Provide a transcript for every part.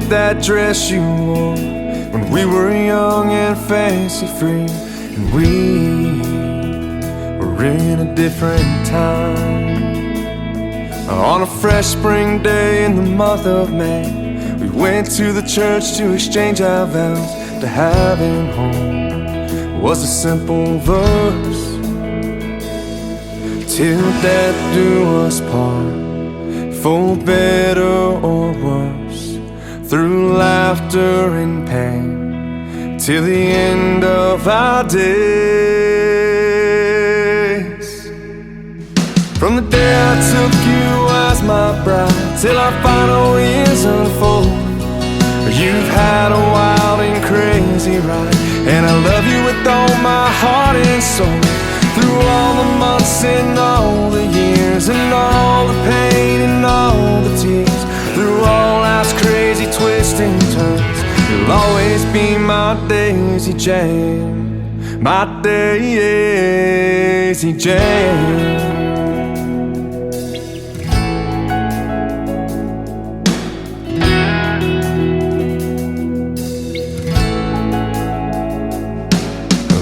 that dress you wore when we were young and fancy-free, and we were in a different time. On a fresh spring day in the month of May, we went to the church to exchange our vows. To have him home was a simple verse. Till death do us part, for better or worse, through laughter and pain, till the end of our days. From the day I took you as my bride, till our final years unfold, you've had a wild and crazy ride, and I love you with all my heart and soul. Through all the months and all the years, and all the pain and all the tears, through all life's crazy twists and turns, you'll always be my Daisy Jane, my Daisy Jane.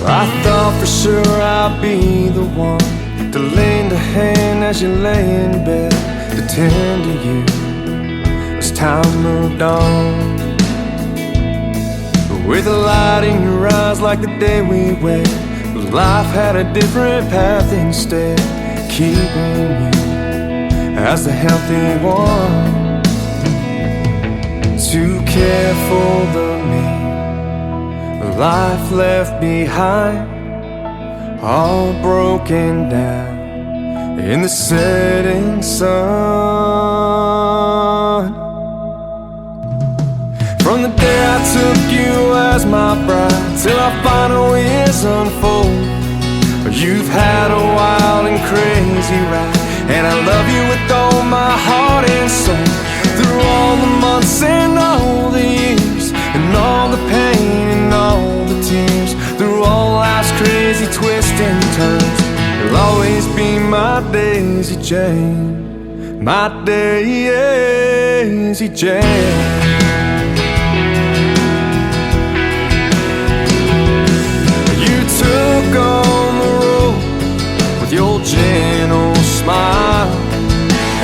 I thought for sure I'd be the one to lend a hand as you lay in bed, to tend to you as time moved on. But with a light in your eyes like the day we wed, life had a different path instead, keeping you as the healthy one, to care for the me life left behind, all broken down in the setting sun. From the day I took you as my bride, till our final years unfold, you've had a wild and crazy ride, and I love you with all my heart and soul. Through all the months and all the years, and all the pain and all the tears, through all life's crazy twists and turns, you'll always be my Daisy Jane, my Daisy Jane. You took on the road with your gentle smile,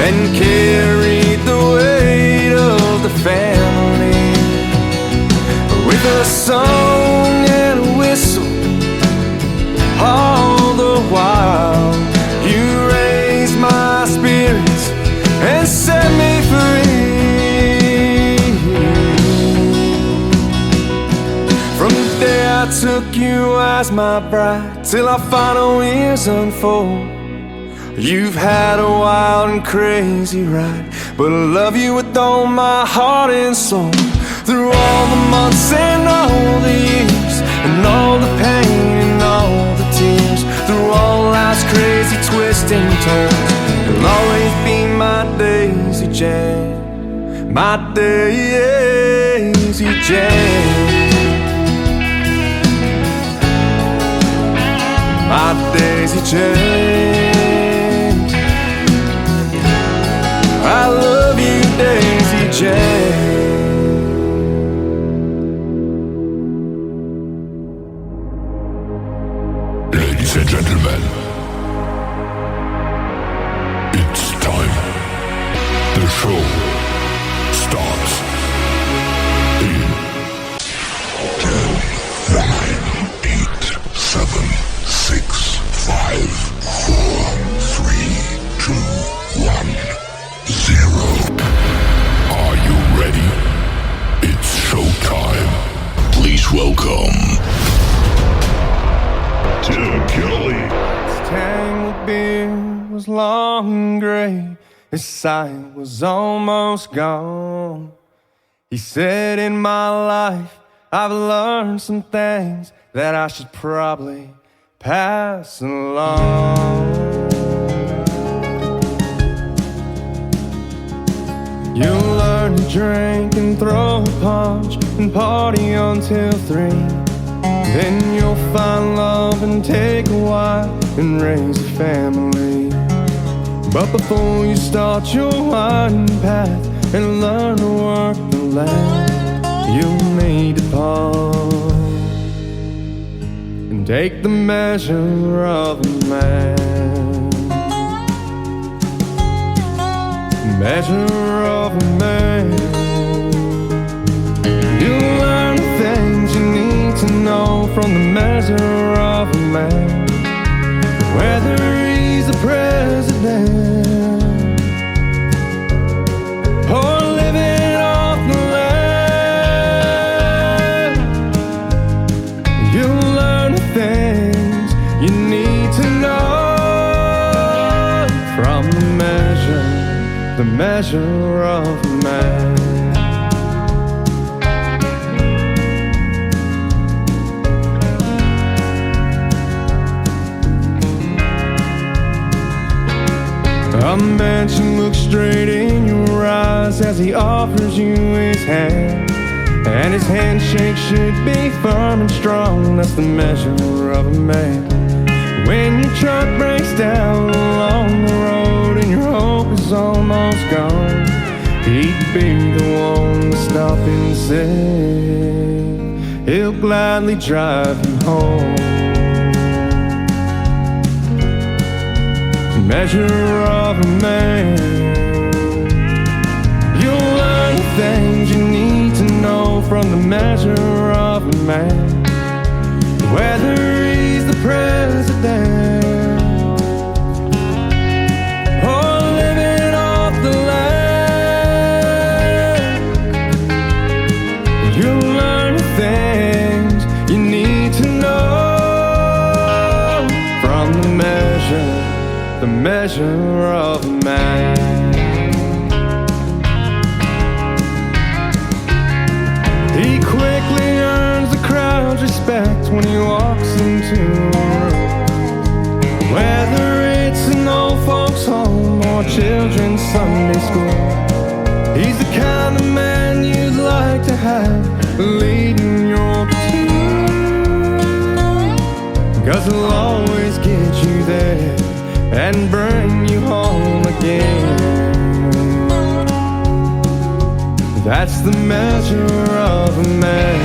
and carried the weight of the family. With a song and a whistle, all the while, you raised my spirits and set me free. From the day I took you as my bride, till our final years unfold, you've had a wild and crazy ride, but I love you with all my heart and soul. Through all the months and all the years, and all the pain and all the tears, through all life's crazy twists and turns, you'll always be my Daisy Jane, my Daisy Jane, my Daisy Jane. I love you, Daisy Jane. Ladies and gentlemen, it's time. The show starts in 10, 9, 8, 7, 6, 5, 4, 3, 2, 1, 0. Are you ready? It's showtime. Please welcome Tim Kelly. His tangled beard was long and gray, his sight was almost gone. He said, in my life I've learned some things that I should probably pass along. You'll learn to drink and throw a punch and party until 3. Then you'll find love and take a wife and raise a family. But before you start your winding path and learn to work the land, you'll need to pause and take the measure of a man. Measure of a man. You'll learn the things you need to know from the measure of a man. Whether he's the president or living off the land, you'll learn the things you need to know from the measure of a man. A man should look straight in your eyes as he offers you his hand, and his handshake should be firm and strong. That's the measure of a man. When your truck breaks down along the road and your hope is almost gone, he'd be the one to stop and say he'll gladly drive you home. Measure of a man. You'll learn the things you need to know from the measure of a man. Whether he's the president or living off the land, you'll learn the things you need to know from the measure of a man. He quickly earns the crowd's respect when he walks into a room, whether it's an old folks home or children's Sunday school. He's the kind of man you'd like to have leading your platoon, 'cause he'll always get you there and bring you home again. That's the measure of a man.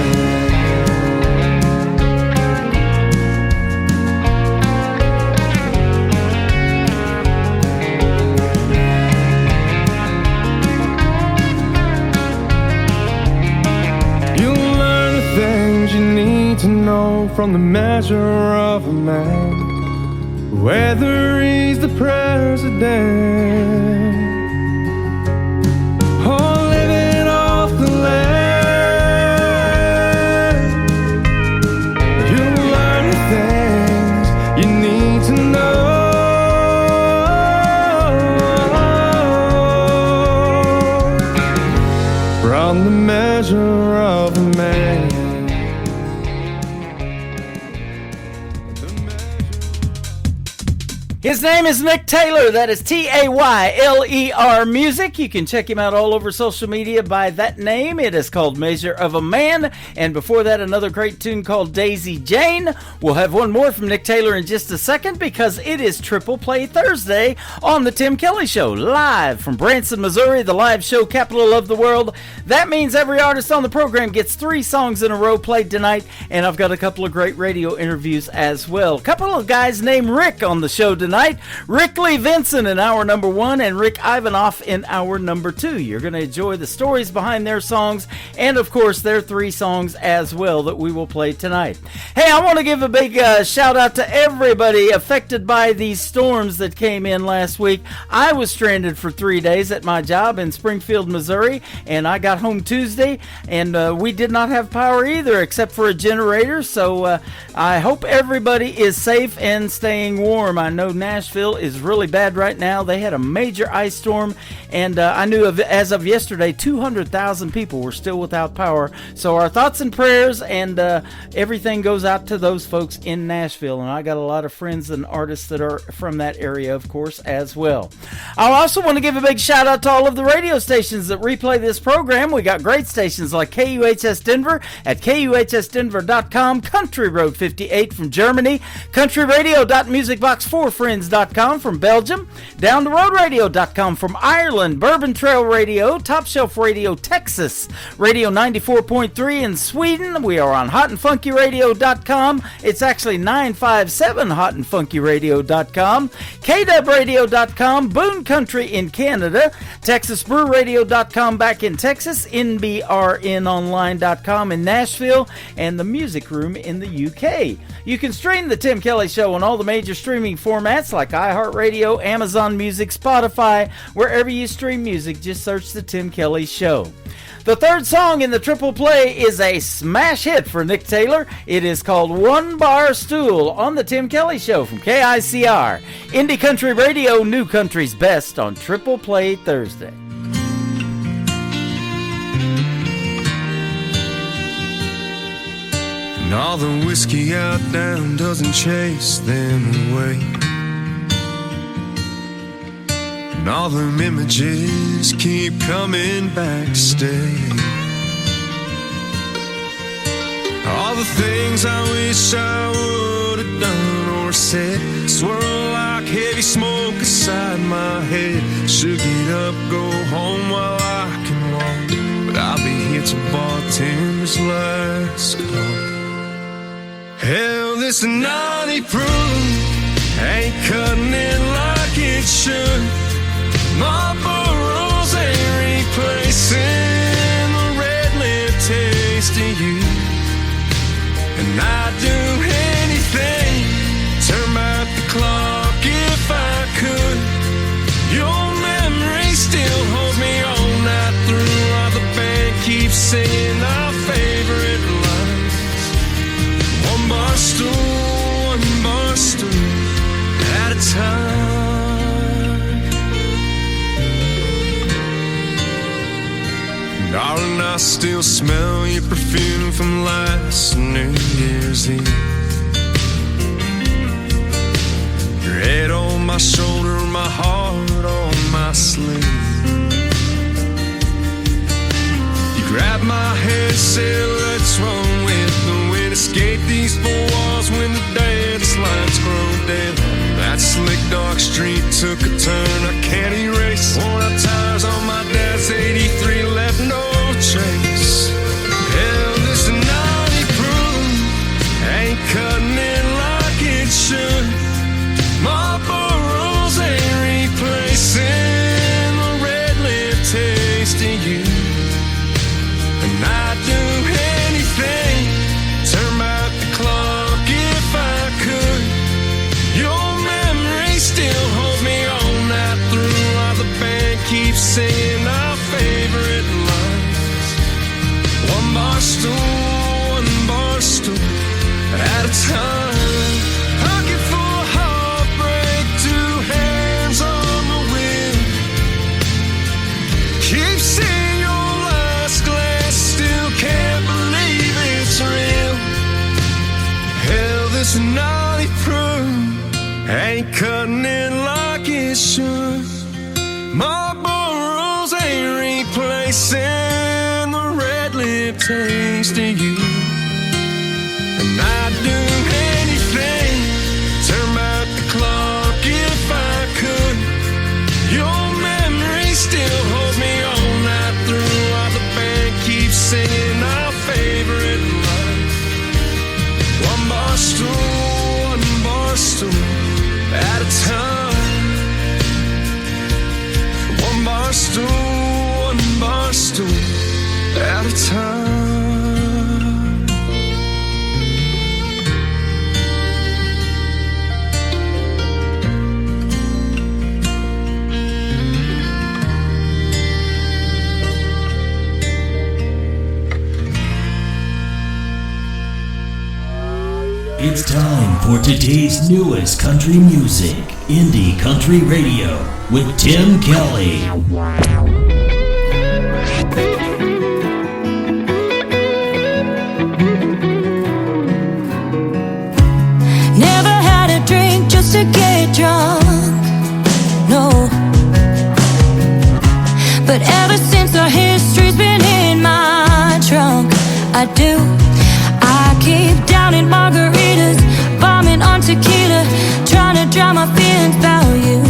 You'll learn the things you need to know from the measure of a man. Whether he's the president or living off the land, you'll learn the things you need to know from the measure of a man. His name is Nick Taylor. That is Tayler Music. You can check him out all over social media by that name. It is called Measure of a Man. And before that, another great tune called Daisy Jane. We'll have one more from Nick Taylor in just a second because it is Triple Play Thursday on The Tim Kelly Show, live from Branson, Missouri, the live show capital of the world. That means every artist on the program gets 3 songs in a row played tonight, and I've got a couple of great radio interviews as well. A couple of guys named Rick on the show tonight. Rick Lee Vincent in hour number 1 and Rick Ivanoff in hour number 2. You're going to enjoy the stories behind their songs and, of course, their 3 songs as well that we will play tonight. Hey, I want to give a big shout out to everybody affected by these storms that came in last week. I was stranded for 3 days at my job in Springfield, Missouri, and I got home Tuesday, and we did not have power either except for a generator, so I hope everybody is safe and staying warm. I know Nashville is really bad right now. They had a major ice storm, and I knew as of yesterday, 200,000 people were still without power. So our thoughts and prayers and everything goes out to those folks in Nashville. And I got a lot of friends and artists that are from that area, of course, as well. I also want to give a big shout out to all of the radio stations that replay this program. We got great stations like KUHS Denver at KUHSdenver.com, Country Road 58 from Germany, countryradio.musicbox4 for Twins.com from Belgium, Down the Road Radio.com from Ireland, Bourbon Trail Radio, Top Shelf Radio Texas, Radio 94.3 in Sweden. We are on HotandFunkyRadio.com. It's actually 957 HotandFunkyRadio.com, KWRadio.com, Boone Country in Canada, TexasBrewRadio.com back in Texas, NBRNOnline.com in Nashville, and the Music Room in the UK. You can stream The Tim Kelly Show on all the major streaming formats like iHeartRadio, Amazon Music, Spotify. Wherever you stream music, just search The Tim Kelly Show. The third song in the triple play is a smash hit for Nick Taylor. It is called One Bar Stool on The Tim Kelly Show from KICR. Indie Country Radio, New Country's Best on Triple Play Thursday. And all the whiskey out down doesn't chase them away. And all them images keep coming back to stay. All the things I wish I would have done or said swirl like heavy smoke inside my head. Should get up, go home while I can walk, but I'll be here till bartender's last call. Hell, this 90 proof ain't cutting it like it should. Marlboro's ain't replacing the red lip taste of you. And I'd do anything, turn back the clock if I could. Your memory still holds me all night through, while the band keeps singing our favorite lines. One bar stool at a time. Darling, I still smell your perfume from last New Year's Eve. Your head on my shoulder, my heart on my sleeve. You grabbed my hand, said, "What's wrong with the wind? Escape these four walls when the dance lights grow dim." That slick dark street took a turn I can't erase. Worn out tires on my dad's 83 left no trace. Hell, this 90 proof ain't cutting it like it should. Marlboro's ain't replacing the red lip taste of you. And I'd do anything, turn back the clock if I could. Your memory still holds me all night through, while the band keeps singing our favorite lines. One bar stool at a time. Pocket full of heartbreak, two hands on the wheel. Keep seeing your last glass, still can't believe it's real. Hell, this 90 proof ain't cutting it like it should. Marlboro's ain't replacing the red lip taste of you. And I'd do anything, turn back the clock if I could. Your memory still holds me all night through, while the band keeps singing our favorite line. One bar stool at a time. One bar stool at a time. It's time for today's newest country music, Indie Country Radio, with Tim Kelly. Never had a drink just to get drunk, no. But ever since our history's been in my trunk, I keep downing margaritas, bombing on tequila, trying to dry my feelings about you.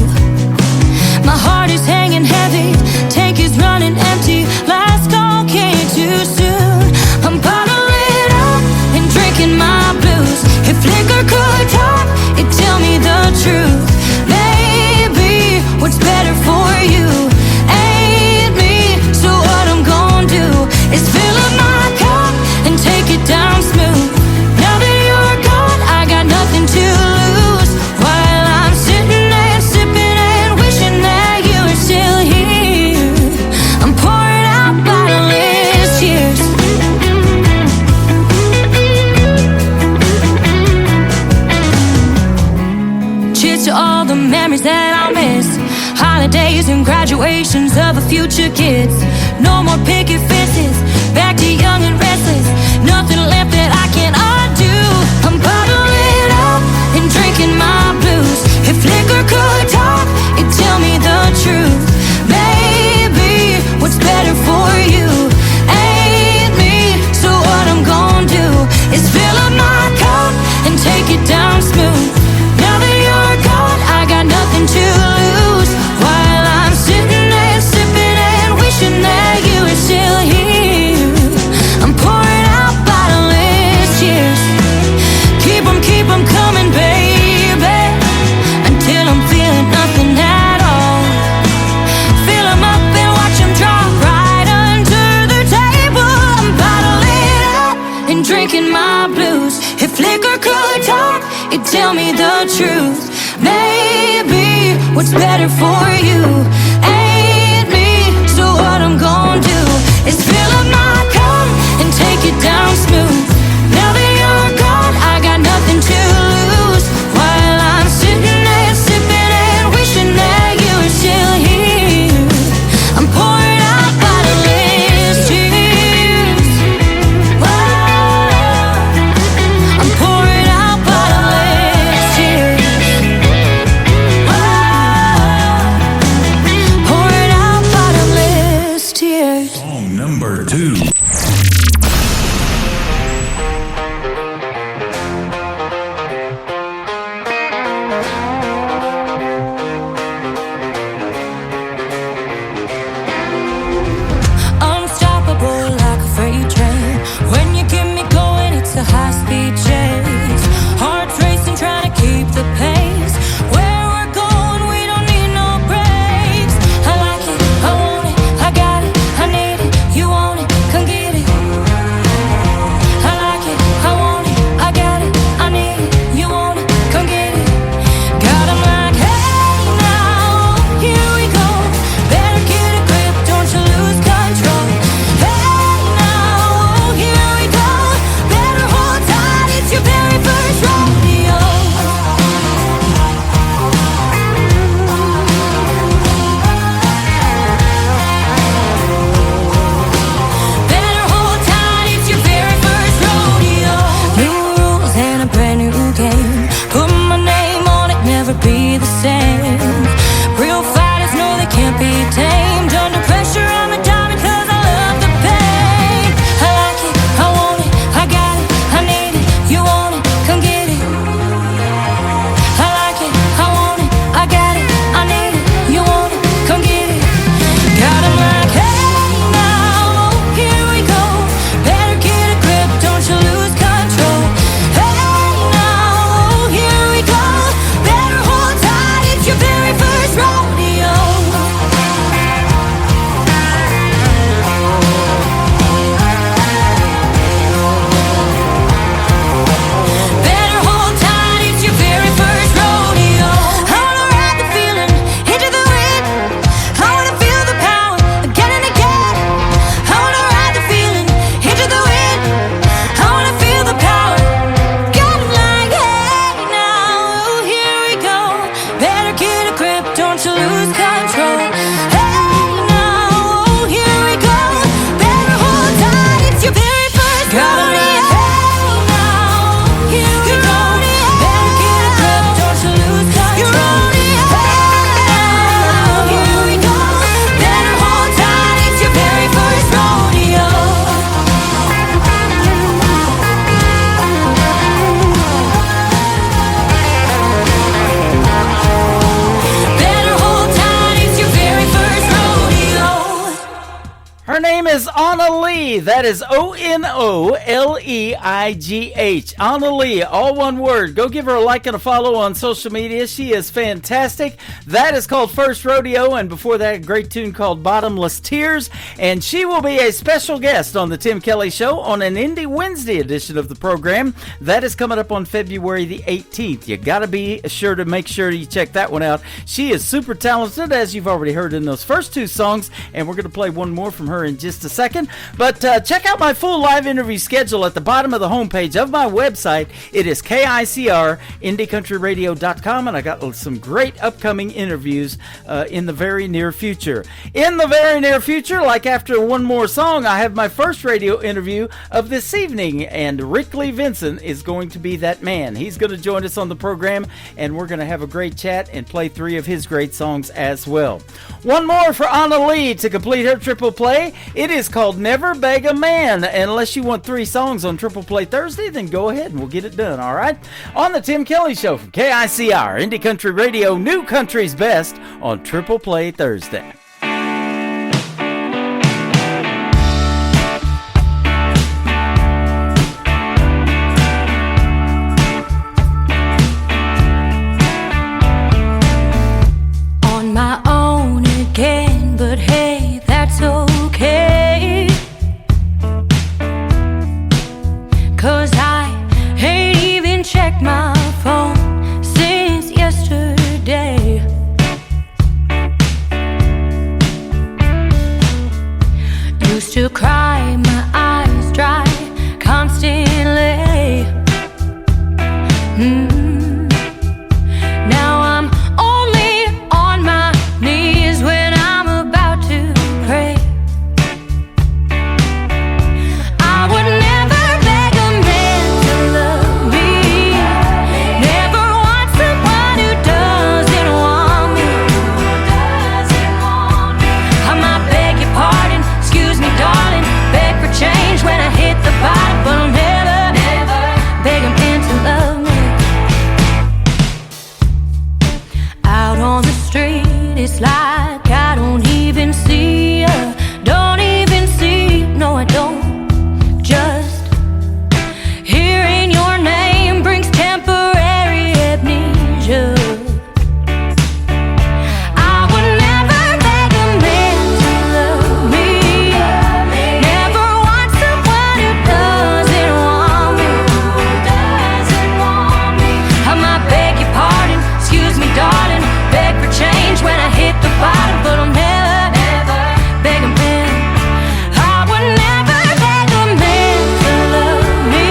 My heart is hanging heavy, tank is running empty. Last call came too soon. I'm bottling up and drinking my blues. If liquor could talk, it'd tell me the truth. Maybe what's better for you ain't me. So what I'm gonna do is fill up my cup and take it down smooth. Now that you're gone, I got nothing to lose. While I'm sitting and sipping and wishing that you were still here, I'm pouring out bottomless tears. Cheers to all the memories that I'll miss. Holidays and graduations of a future kids. No more picket fences, back to young and restless. Nothing left that I can undo. I'm bottling up and drinking my blues. If liquor could talk, it'd tell me the truth. Maybe what's better for you ain't me. So what I'm gonna do is fill up my cup and take it down smooth. Now that you're gone, I got nothing to lose. While I'm sitting and sipping and wishing that you were still here, I'm pouring out bottomless tears. Keep 'em coming, baby, until I'm feeling nothing at all. Fill 'em up and watch 'em drop right under the table. I'm bottling up and drinking my blues. If liquor could talk, it'd tell me the truth. Maybe what's better for you ain't me. So what I'm gonna do is fill up my cup and take it down smooth. Now that you're gone, I got nothing to lose. While I'm sitting and sipping and wishing that you were still here, I'm pouring out bottomless tears. Whoa, I'm pouring out bottomless tears. Whoa, Anna Lee. That is Onoleigh. Anna Lee, all one word. Go give her a like and a follow on social media. She is fantastic. That is called First Rodeo, and before that, a great tune called Bottomless Tears. And she will be a special guest on the Tim Kelly Show on an Indie Wednesday edition of the program. That is coming up on February the 18th. You got to be sure to make sure you check that one out. She is super talented, as you've already heard in those first two songs, and we're going to play one more from her in just a second. But check out my full live interview schedule at the bottom of the homepage of my website. It is KICR, IndieCountryRadio.com, and I got some great upcoming interviews in the very near future. In the very near future, like after one more song, I have my first radio interview of this evening, and Rick Lee Vincent is going to be that man. He's going to join us on the program, and we're going to have a great chat and play three of his great songs as well. One more for Anna Lee to complete her triple play. It is called Never Beg a Man. And unless you want three songs on Triple Play Thursday, then go ahead and we'll get it done, all right? On the Tim Kelly Show from KICR, Indie Country Radio, New Country's Best on Triple Play Thursday. But hey, that's okay, 'cause I ain't even checked my phone since yesterday. Used to cry my eyes dry constantly. Now I'm only on my knees when I'm about to pray. I would never beg a man to love me, never want someone who doesn't want me. I might beg your pardon, excuse me darling, beg for change when I hit the bottom, but I'll never beg a man to love me. Out on the street, it's like I don't even see ya, don't even see, no I don't. Just hearing your name brings temporary amnesia. I would never beg a man to love me, never want someone who doesn't want me. I might beg your pardon, excuse me darling, beg for change when I hit the bottom, but I'll never beg a man. I would never beg a man to love me,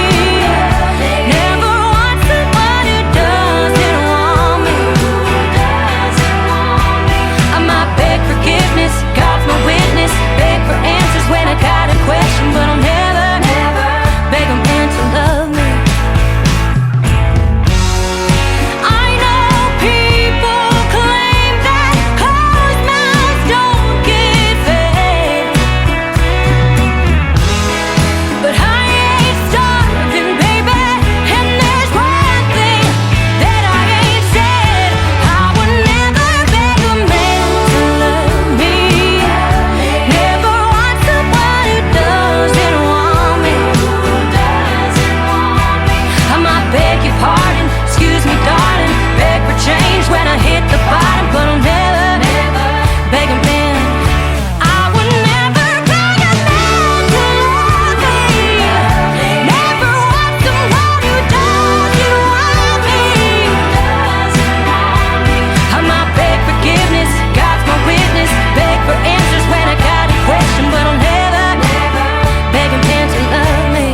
never want someone who doesn't want me. I might beg forgiveness, God's my witness, beg for answers when I got a question, but I'll never beg a man to love me. I know people claim that closed mouths don't get fed, but I ain't starving, baby, and there's one thing that I ain't said. I would never beg a man to love me, never want someone who doesn't want me. I might beg your pardon, excuse me darling, beg for change when I hit the bottom, but I'll never beg a man. I would never beg a man to love me, never want someone who doesn't want me. I might beg forgiveness, God's my witness, beg for answers when I got a question, but I'll never beg a man to love me.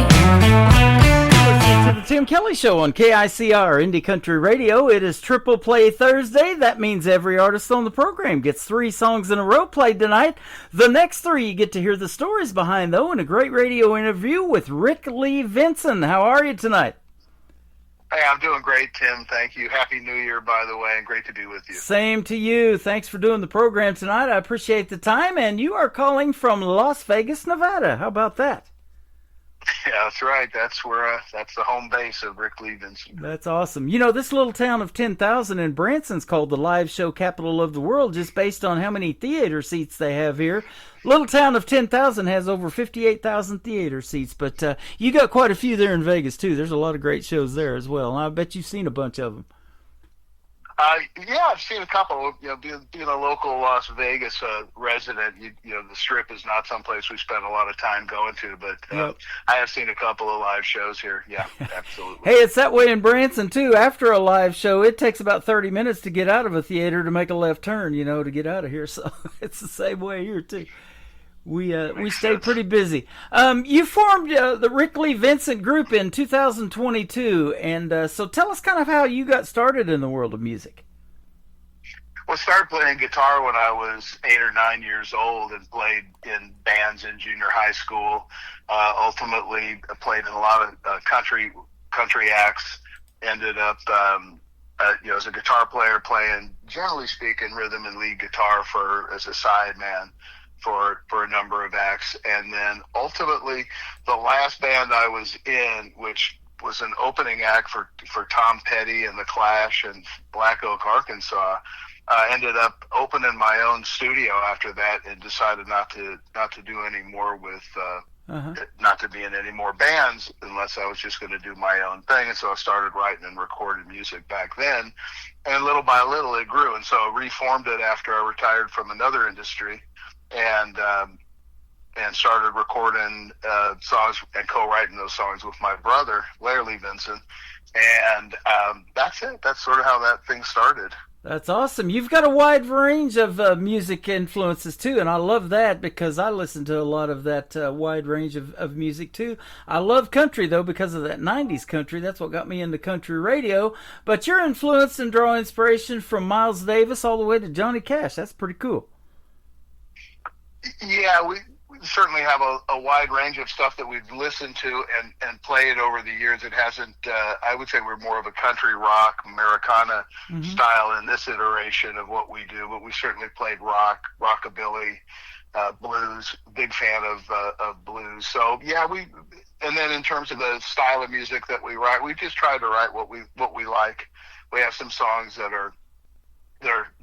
To the Tim Kelly Show on KICR, Indie Country Radio. It is Triple Play Thursday. That means every artist on the program gets three songs in a row played tonight. The next three you get to hear the stories behind, though, in a great radio interview with Rick Lee Vincent. How are you tonight? Hey, I'm doing great, Tim. Thank you. Happy New Year, by the way, and great to be with you. Same to you. Thanks for doing the program tonight. I appreciate the time, and you are calling from Las Vegas, Nevada. How about that? Yeah, that's right. That's where that's the home base of Rick Lee Vincent. That's awesome. You know, this little town of 10,000 in Branson's called the live show capital of the world just based on how many theater seats they have here. Little town of 10,000 has over 58,000 theater seats, but you got quite a few there in Vegas, too. There's a lot of great shows there as well. I bet you've seen a bunch of them. Yeah, I've seen a couple. You know, being a local Las Vegas resident, you know, the Strip is not someplace we spend a lot of time going to, but Yep. I have seen a couple of live shows here. Yeah, absolutely. Hey, it's that way in Branson, too. After a live show, it takes about 30 minutes to get out of a theater to make a left turn, you know, to get out of here. So it's the same way here, too. We stay sense. pretty busy. You formed the Rick Lee Vincent Group in 2022, and so tell us kind of how you got started in the world of music. Well, I started playing guitar when I was 8 or 9 years old and played in bands in junior high school. Ultimately, I played in a lot of country acts. Ended up, you know, as a guitar player, playing, generally speaking, rhythm and lead guitar as a sideman for a number of acts. And then ultimately, the last band I was in, which was an opening act for Tom Petty and The Clash and Black Oak, Arkansas, ended up opening my own studio after that and decided not to do any more with not to be in any more bands unless I was just going to do my own thing. And so I started writing and recording music back then, and little by little it grew. And so I reformed it after I retired from another industry, and started recording songs and co-writing those songs with my brother, Larry Lee Vincent. And that's it. That's sort of how that thing started. That's awesome. You've got a wide range of music influences, too, and I love that because I listen to a lot of that wide range of music, too. I love country, though, because of that 90s country. That's what got me into country radio. But you're influenced and draw inspiration from Miles Davis all the way to Johnny Cash. That's pretty cool. Yeah, we certainly have a wide range of stuff that we've listened to and played over the years. It hasn't, I would say we're more of a country rock, Americana style in this iteration of what we do, but we certainly played rock, rockabilly, blues, big fan of blues. So yeah, and then in terms of the style of music that we write, we just try to write what we like. We have some songs that are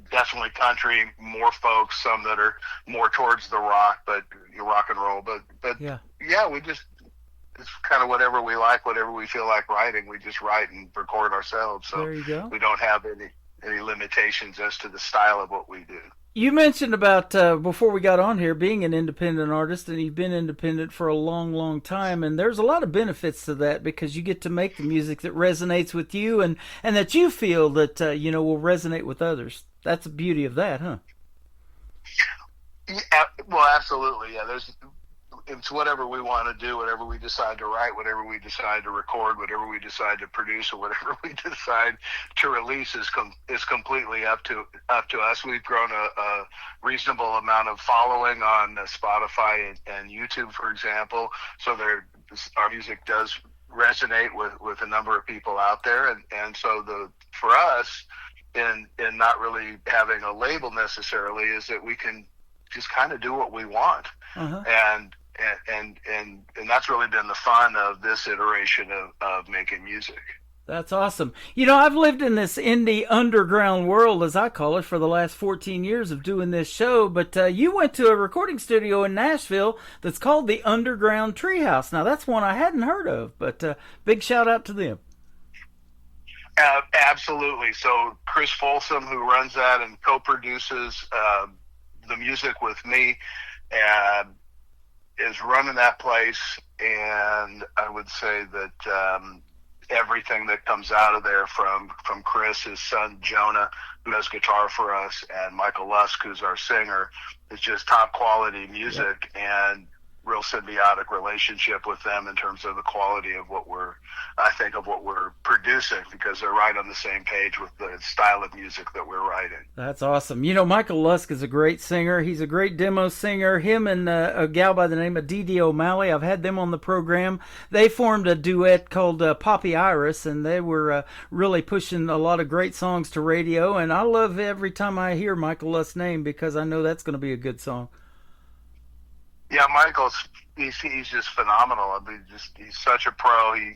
definitely country, more folk, some that are more towards the rock, but rock and roll. But yeah, it's kind of whatever we like, whatever we feel like writing, we just write and record ourselves. So there you go. We don't have any limitations as to the style of what we do. You mentioned about, before we got on here, being an independent artist, and you've been independent for a long, long time, and there's a lot of benefits to that because you get to make the music that resonates with you and that you feel that, you know, will resonate with others. That's the beauty of that, huh? Yeah, well, absolutely. Yeah, it's whatever we want to do, whatever we decide to write, whatever we decide to record, whatever we decide to produce, or whatever we decide to release is completely up to us. We've grown a reasonable amount of following on Spotify and YouTube, for example. So our music does resonate with a number of people out there, and so for us, in not really having a label necessarily, is that we can just kind of do what we want, and that's really been the fun of this iteration of making music. That's awesome. You know, I've lived in this indie underground world, as I call it, for the last 14 years of doing this show, but you went to a recording studio in Nashville that's called the Underground Treehouse. Now, that's one I hadn't heard of, but big shout out to them. Absolutely. So Chris Folsom, who runs that and co-produces the music with me, is running that place. And I would say that everything that comes out of there from Chris, his son Jonah, who does guitar for us, and Michael Lusk, who's our singer, is just top quality music. And real symbiotic relationship with them in terms of the quality of what we're producing, because they're right on the same page with the style of music that we're writing. That's awesome. You know, Michael Lusk is a great singer. He's a great demo singer. Him and a gal by the name of Dee Dee O'Malley, I've had them on the program. They formed a duet called Poppy Iris, and they were really pushing a lot of great songs to radio, and I love every time I hear Michael Lusk's name because I know that's going to be a good song. Yeah, Michael's he's just phenomenal. I mean, he's such a pro. You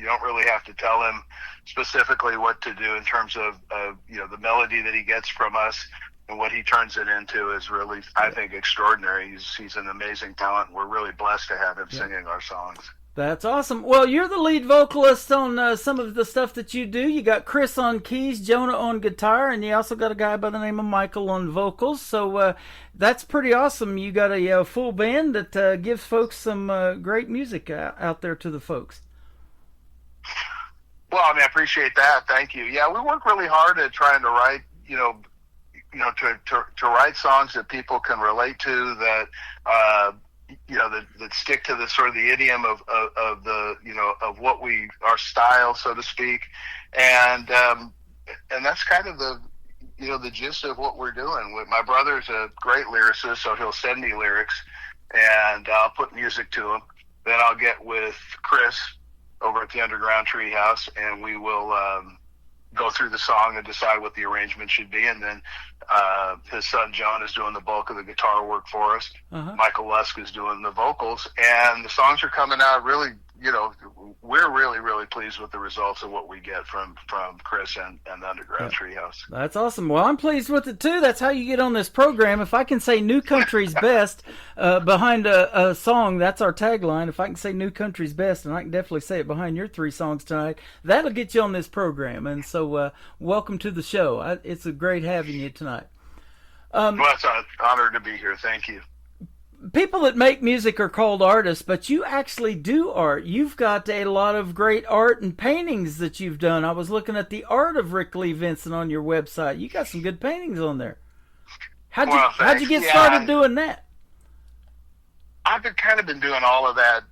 don't really have to tell him specifically what to do in terms of the melody that he gets from us, and what he turns it into is really, I think, extraordinary. He's an amazing talent. We're really blessed to have him singing our songs. That's awesome. Well, you're the lead vocalist on some of the stuff that you do. You got Chris on keys, Jonah on guitar, and you also got a guy by the name of Michael on vocals. So that's pretty awesome. You got a full band that gives folks some great music out there to the folks. Well, I mean, I appreciate that. Thank you. Yeah, we work really hard at trying to write, to write songs that people can relate to, that that stick to the sort of the idiom of of what our style, so to speak, and that's kind of the gist of what we're doing. My brother's a great lyricist, so he'll send me lyrics, and I'll put music to them. Then I'll get with Chris over at the Underground Treehouse, and we will go through the song and decide what the arrangement should be, and then his son John is doing the bulk of the guitar work for us. Michael Lusk is doing the vocals, and the songs are coming out really, we're really, really pleased with the results of what we get from Chris and the Underground Treehouse. That's awesome. Well, I'm pleased with it too. That's how you get on this program. If I can say New Country's best behind a song, that's our tagline. If I can say New Country's best, and I can definitely say it behind your 3 songs tonight, that'll get you on this program. And so welcome to the show. It's a great having you tonight. Well, it's an honor to be here. Thank you. People that make music are called artists, but you actually do art. You've got a lot of great art and paintings that you've done. I was looking at the art of Rick Lee Vincent on your website. You got some good paintings on there. How'd you get started doing that? I've been doing all of that,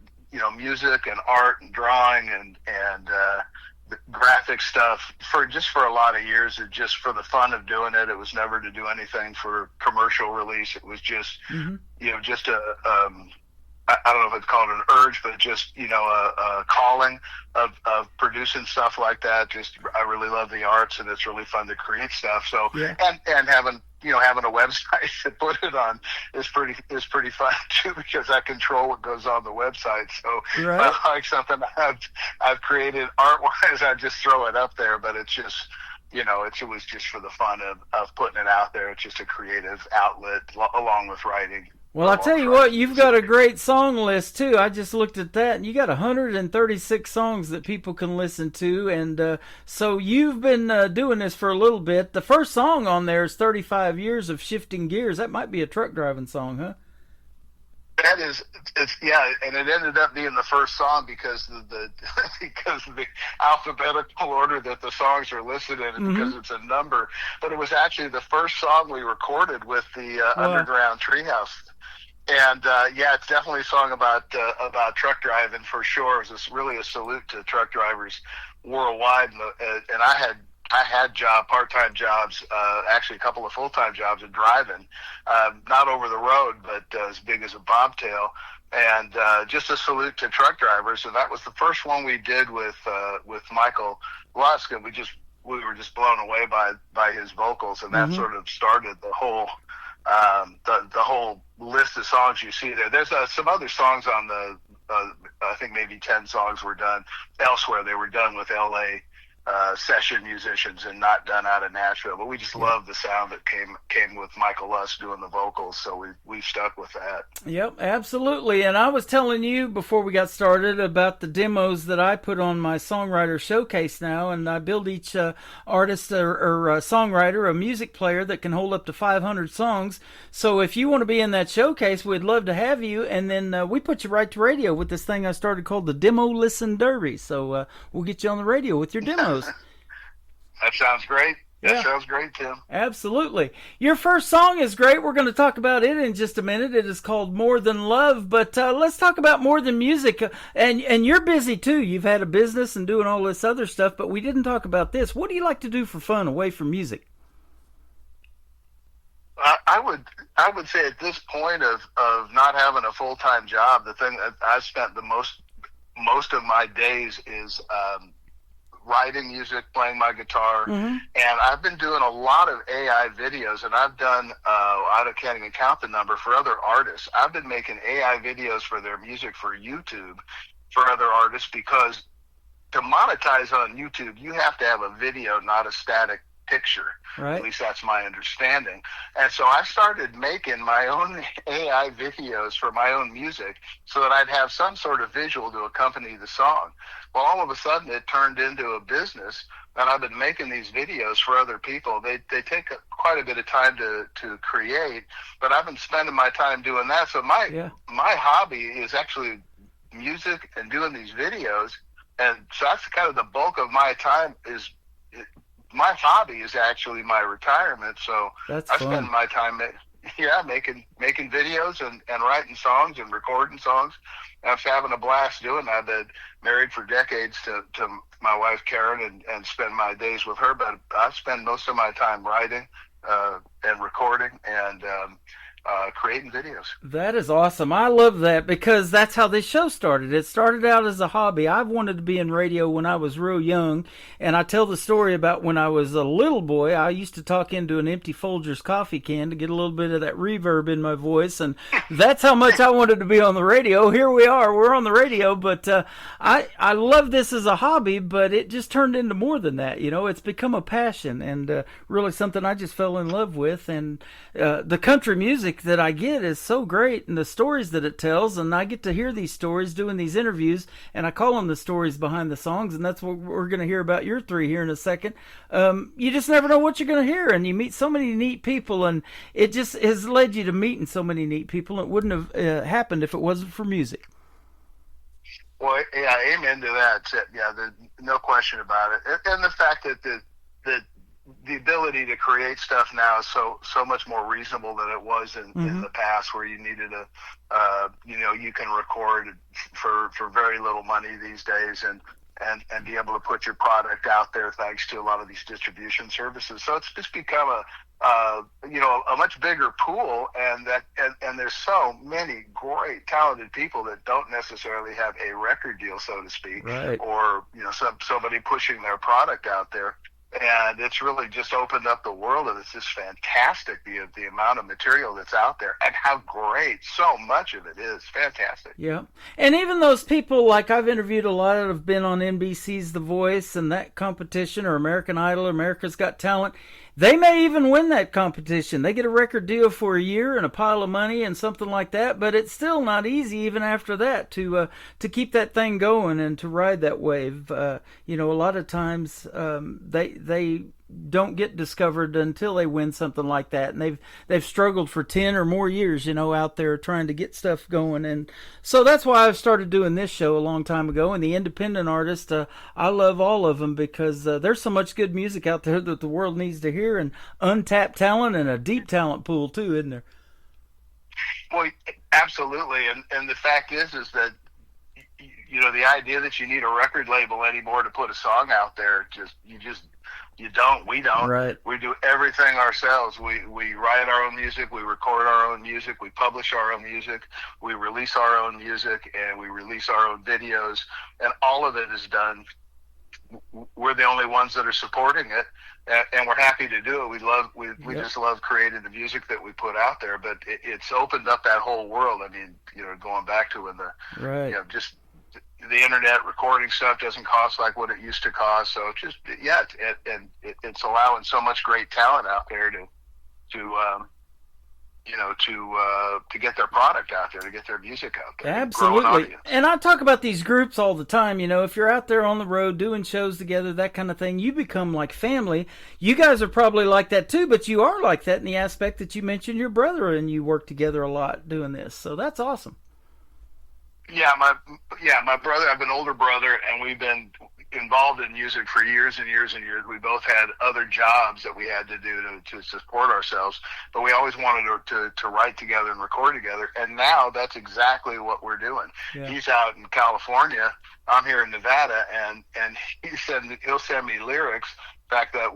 music and art and drawing and graphic stuff for a lot of years, and just for the fun of doing it. It was never to do anything for commercial release. It was just, just I don't know if it's called an urge, but just, a calling of producing stuff like that. Just, I really love the arts, and it's really fun to create stuff. So, and having a website to put it on is pretty fun too, because I control what goes on the website. So if I like something I've created art-wise, I just throw it up there, but it's just, it was just for the fun of putting it out there. It's just a creative outlet along with writing. Well, I'll tell you what, you've got a great song list, too. I just looked at that, and you got 136 songs that people can listen to, and so you've been doing this for a little bit. The first song on there is 35 Years of Shifting Gears. That might be a truck driving song, huh? That is, and it ended up being the first song because of the alphabetical order that the songs are listed in, and because it's a number. But it was actually the first song we recorded with the Underground Treehouse. And it's definitely a song about truck driving for sure. It's really a salute to truck drivers worldwide. And I had part-time jobs, actually a couple of full-time jobs in driving, not over the road, but as big as a bobtail. And just a salute to truck drivers. And that was the first one we did with Michael Lusk, and we were just blown away by his vocals, and that sort of started the whole the whole list of songs you see there. There's some other songs on the I think maybe 10 songs were done elsewhere. They were done with LA session musicians and not done out of Nashville, but we just love the sound that came with Michael Lusk doing the vocals, so we've stuck with that. Yep, absolutely. And I was telling you before we got started about the demos that I put on my songwriter showcase now, and I build each artist or songwriter a music player that can hold up to 500 songs. So if you want to be in that showcase, we'd love to have you, and then we put you right to radio with this thing I started called the Demo Listen Derby. So we'll get you on the radio with your demos. That sounds great. That sounds great, Tim. Absolutely. Your first song is great. We're going to talk about it in just a minute. It is called More Than Love, but let's talk about more than music. And you're busy too. You've had a business and doing all this other stuff, but we didn't talk about this. What do you like to do for fun away from music? I would say at this point of not having a full-time job, the thing that I've spent the most of my days is writing music, playing my guitar, and I've been doing a lot of AI videos, and I've done, I can't even count the number, for other artists. I've been making AI videos for their music for YouTube for other artists, because to monetize on YouTube, you have to have a video, not a static picture. Right. At least that's my understanding. And so I started making my own AI videos for my own music so that I'd have some sort of visual to accompany the song. Well, all of a sudden it turned into a business, and I've been making these videos for other people. They take quite a bit of time to create, but I've been spending my time doing that. So my hobby is actually music and doing these videos. And so that's kind of the bulk of my time. My hobby is actually my retirement. So that's I fun. spend my time making videos and writing songs and recording songs. I'm having a blast doing that. I've been married for decades to my wife Karen, and spend my days with her. But I spend most of my time writing and recording and creating videos. That is awesome. I love that, because that's how this show started. It started out as a hobby. I've wanted to be in radio when I was real young, and I tell the story about when I was a little boy. I used to talk into an empty Folgers coffee can to get a little bit of that reverb in my voice, and that's how much I wanted to be on the radio. Here we are. We're on the radio, but I love this as a hobby, but it just turned into more than that. You know, it's become a passion, and really something I just fell in love with. And the country music that I get is so great, and the stories that it tells, and I get to hear these stories doing these interviews, and I call them the stories behind the songs, and that's what we're going to hear about your three here in a second. You just never know what you're going to hear, and you meet so many neat people, and it just has led you to meeting so many neat people. It wouldn't have happened if it wasn't for music. Well, yeah, amen to that. Yeah, no question about it. And the fact that the ability to create stuff now is so much more reasonable than it was in the past, where you needed you can record for very little money these days, and be able to put your product out there thanks to a lot of these distribution services. So it's just become a much bigger pool, and there's so many great talented people that don't necessarily have a record deal, so to speak, right, or somebody pushing their product out there. And it's really just opened up the world, and it's just fantastic, the amount of material that's out there, and how great so much of it is. Fantastic. Yeah. And even those people, like I've interviewed a lot that have been on NBC's The Voice and that competition, or American Idol, or America's Got Talent, they may even win that competition. They get a record deal for a year and a pile of money and something like that, but it's still not easy even after that to keep that thing going and to ride that wave. A lot of times they don't get discovered until they win something like that, and they've struggled for 10 or more years, out there trying to get stuff going. And so that's why I've started doing this show a long time ago. And the independent artists, I love all of them, because there's so much good music out there that the world needs to hear, and untapped talent, and a deep talent pool too, isn't there? Well, absolutely. And the fact is that the idea that you need a record label anymore to put a song out there, we don't. Right. We do everything ourselves. We write our own music, we record our own music, we publish our own music, we release our own music, and we release our own videos, and all of it is done. We're the only ones that are supporting it, and we're happy to do it. We just love creating the music that we put out there, but it's opened up that whole world. I mean, going back to when just the internet recording stuff doesn't cost like what it used to cost. So it's allowing so much great talent out there to get their product out there, to get their music out there. Absolutely. And I talk about these groups all the time. If you're out there on the road doing shows together, that kind of thing, you become like family. You guys are probably like that too, but you are like that in the aspect that you mentioned your brother and you work together a lot doing this. So that's awesome. Yeah, my brother, I have an older brother, and we've been involved in music for years and years and years. We both had other jobs that we had to do to support ourselves, but we always wanted to write together and record together, and now that's exactly what we're doing. Yeah. He's out in California, I'm here in Nevada, and he'll send me lyrics. In fact, that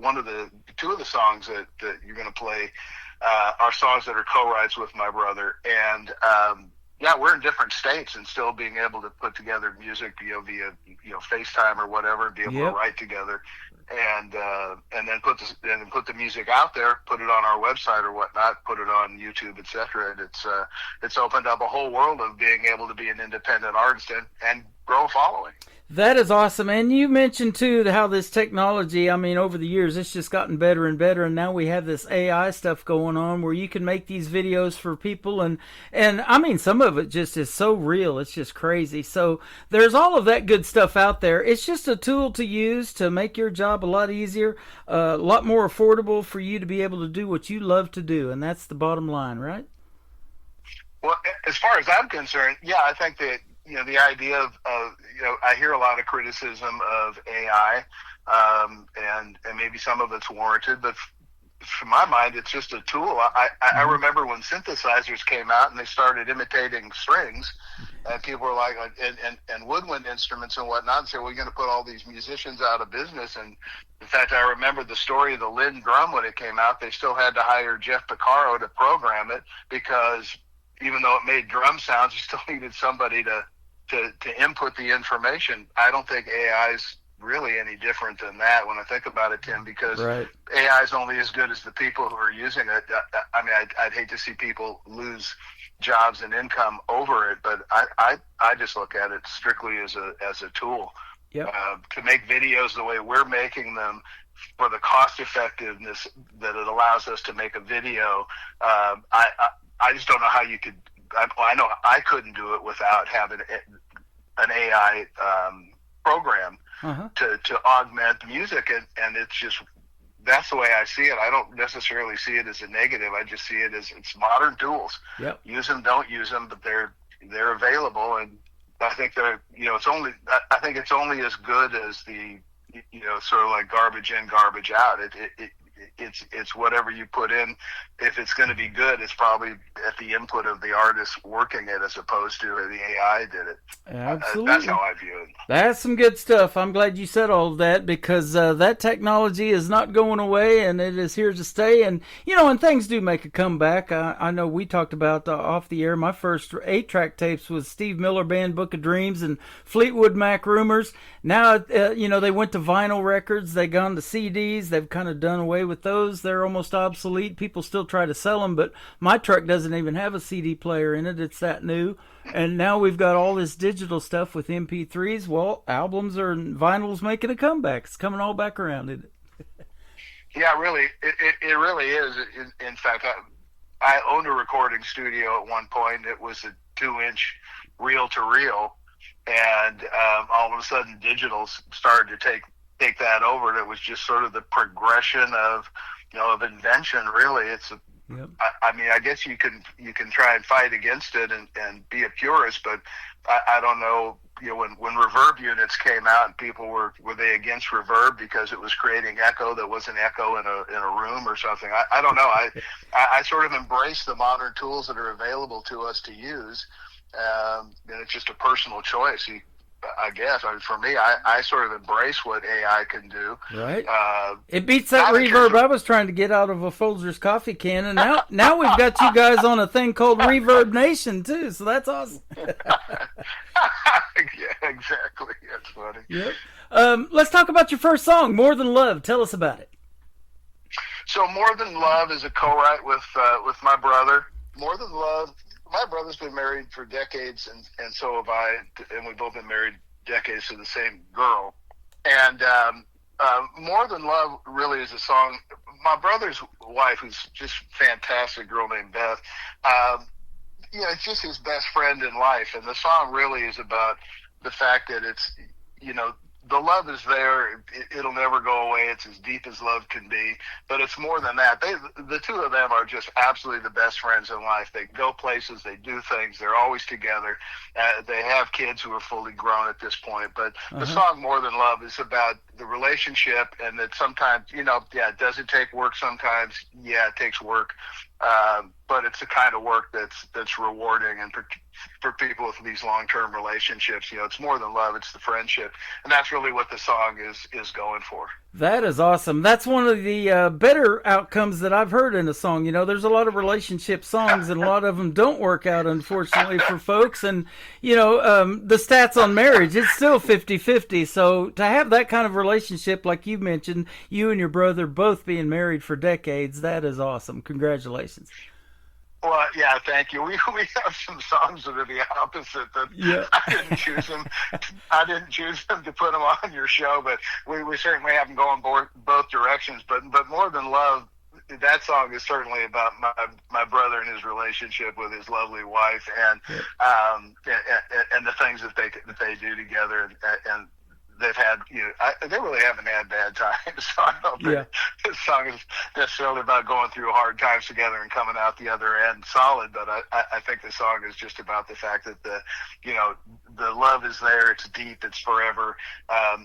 two of the songs that you're going to play are songs that are co-writes with my brother, and we're in different states and still being able to put together music, via FaceTime or whatever, be able Yep. to write together, and then put the music out there, put it on our website or whatnot, put it on YouTube, etc. And it's opened up a whole world of being able to be an independent artist and grow a following. That is awesome. And you mentioned, too, how this technology, I mean, over the years, it's just gotten better and better. And now we have this AI stuff going on where you can make these videos for people. And I mean, some of it just is so real. It's just crazy. So there's all of that good stuff out there. It's just a tool to use to make your job a lot easier, a lot more affordable for you to be able to do what you love to do. And that's the bottom line, right? Well, as far as I'm concerned, I think that, the idea of I hear a lot of criticism of AI, and maybe some of it's warranted, but from my mind, it's just a tool. I remember when synthesizers came out and they started imitating strings, and people were like, and woodwind instruments and whatnot, and said, we're going to put all these musicians out of business. And in fact, I remember the story of the Lynn drum when it came out. They still had to hire Jeff Porcaro to program it, because even though it made drum sounds, you still needed somebody to input the information. I don't think AI is really any different than that when I think about it, Tim, because Right. AI is only as good as the people who are using it. I mean, I'd hate to see people lose jobs and income over it, but I just look at it strictly as a tool. Yep. To make videos the way we're making them, for the cost effectiveness that it allows us to make a video. I just don't know how you could. I know I couldn't do it without having an AI program to augment music, and it's just, that's the way I see it. I don't necessarily see it as a negative. I just see it as it's modern tools. Yep. Use them, don't use them, but they're available, and I think they're I think it's only as good as the sort of like garbage in, garbage out. It's whatever you put in. If it's going to be good, it's probably at the input of the artist working it, as opposed to the AI did it. Absolutely. That's how I view it. That's some good stuff. I'm glad you said all of that, because that technology is not going away, and it is here to stay. And, and things do make a comeback. I know we talked about off the air, my first 8-track tapes was Steve Miller Band, Book of Dreams, and Fleetwood Mac Rumors. Now, they went to vinyl records. They gone to CDs. They've kind of done away with those. They're almost obsolete. People still try to sell them, but my truck doesn't even have a CD player in it. It's that new. And now we've got all this digital stuff with MP3s. Well, albums or vinyls making a comeback. It's coming all back around, isn't it? Yeah, really. It really is. In fact, I owned a recording studio at one point. It was a 2-inch reel-to-reel, and all of a sudden digital started to take that over, and it was just sort of the progression of invention. Really, it's Yep. I mean, I guess you can try and fight against it and be a purist, but I don't know. When reverb units came out, and people were they against reverb because it was creating echo that wasn't echo in a room or something? I don't know. I sort of embrace the modern tools that are available to us to use, and it's just a personal choice. I guess. For me, I sort of embrace what AI can do. Right. It beats that reverb I was trying to get out of a Folgers coffee can, and now we've got you guys on a thing called Reverb Nation too. So that's awesome. Yeah, exactly. That's funny. Yep. Let's talk about your first song, More Than Love. Tell us about it. So, More Than Love is a co-write with my brother. More Than Love. My brother's been married for decades, and so have I, and we've both been married decades to the same girl. And More Than Love really is a song. My brother's wife, who's just fantastic, girl named Beth, it's just his best friend in life. And the song really is about the fact that it's, the love is there. It'll never go away. It's as deep as love can be. But it's more than that. The two of them are just absolutely the best friends in life. They go places. They do things. They're always together. They have kids who are fully grown at this point. But the song More Than Love is about the relationship, and that sometimes, does it take work sometimes? Yeah, it takes work. But it's the kind of work that's rewarding, and for people with these long-term relationships, it's more than love, it's the friendship, and that's really what the song is going for. That is awesome. That's one of the better outcomes that I've heard in a song. There's a lot of relationship songs, and a lot of them don't work out, unfortunately, for folks. And, the stats on marriage, it's still 50-50. So to have that kind of relationship, like you mentioned, you and your brother both being married for decades, that is awesome. Congratulations. Well, yeah, thank you. We have some songs that are the opposite. That I didn't choose them. I didn't choose them to put them on your show, but we certainly have them going both directions. But more than love, that song is certainly about my brother and his relationship with his lovely wife, and the things that they do together, and they've had, they really haven't had bad times. So I don't think this song is necessarily about going through hard times together and coming out the other end solid. But I think the song is just about the fact that the love is there. It's deep. It's forever.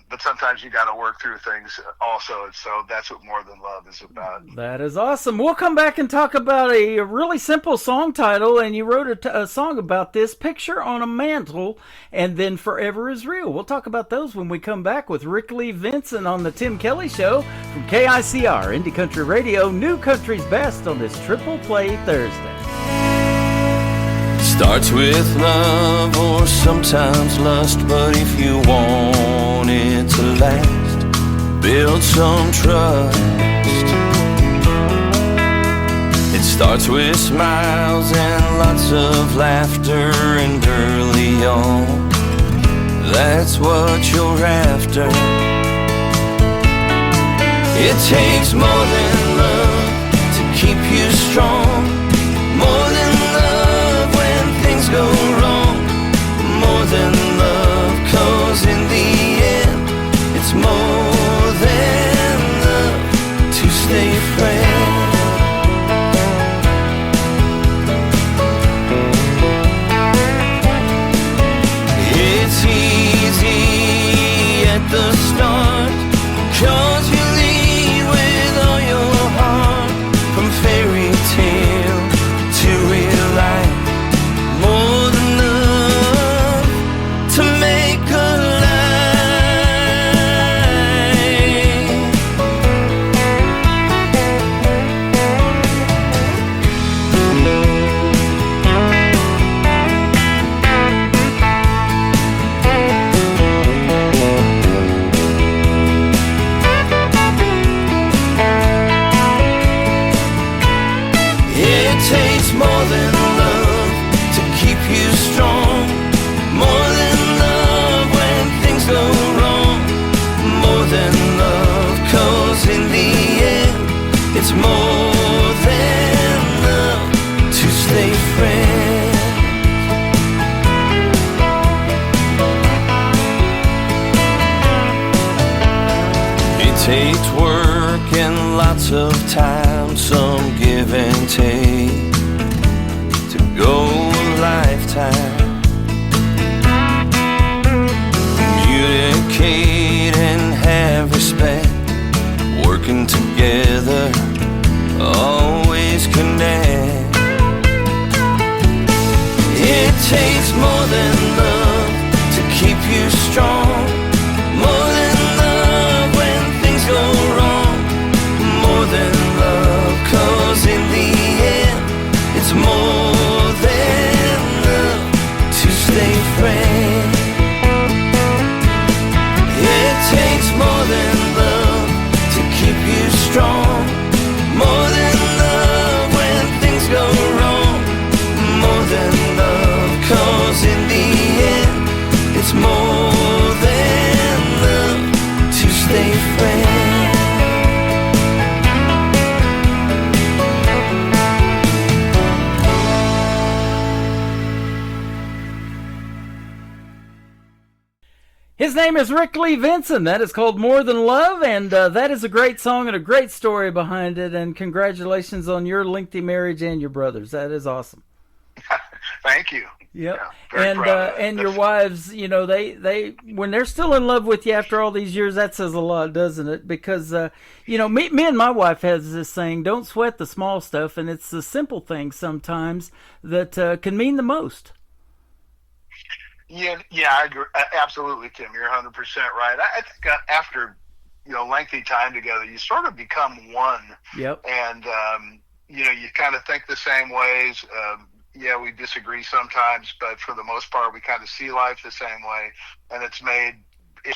But sometimes you got to work through things also. And so that's what More Than Love is about. That is awesome. We'll come back and talk about a really simple song title. And you wrote a song about this, Picture on a Mantle, and then Forever Is Real. We'll talk about those when we come back with Rick Lee Vincent on the Tim Kelly Show from KICR, Indie Country Radio, New Country's Best on this Triple Play Thursday. Starts with love or sometimes lust, but if you want it to last, build some trust. It starts with smiles and lots of laughter, and early on that's what you're after. It takes more than love to keep you strong, more than love when things go wrong, more than love, 'cause in the end it's more than love to stay friends. It's easy at the start, 'cause you lead with all your heart, from fairy tale to real life, more than enough to make a takes more than love to keep you strong, more than love when things go wrong, more than love, 'cause in the end it's more than love to stay friends. It takes work and lots of time, some give and take, go a lifetime. Communicate and have respect, working together, always connect. It takes more than love to keep you strong, more than love when things go wrong, more than love, 'cause in the end it's more stay friends. It takes more than love to keep you strong, more than love when things go wrong, more than love, 'cause in the end it's more than love to stay friends. His name is Rick Lee Vincent. That is called More Than Love, and that is a great song and a great story behind it, and congratulations on your lengthy marriage and your brother's. That is awesome. Thank you. Yep. Yeah, very proud of that. And your wives, you know, they when they're still in love with you after all these years, that says a lot, doesn't it? Because you know, me and my wife has this saying: don't sweat the small stuff, and it's the simple things sometimes that can mean the most. Yeah, I agree. Absolutely, Tim. You're 100% right. I think after lengthy time together, you sort of become one. Yep. And you kind of think the same ways. Yeah, we disagree sometimes, but for the most part, we kind of see life the same way, and it's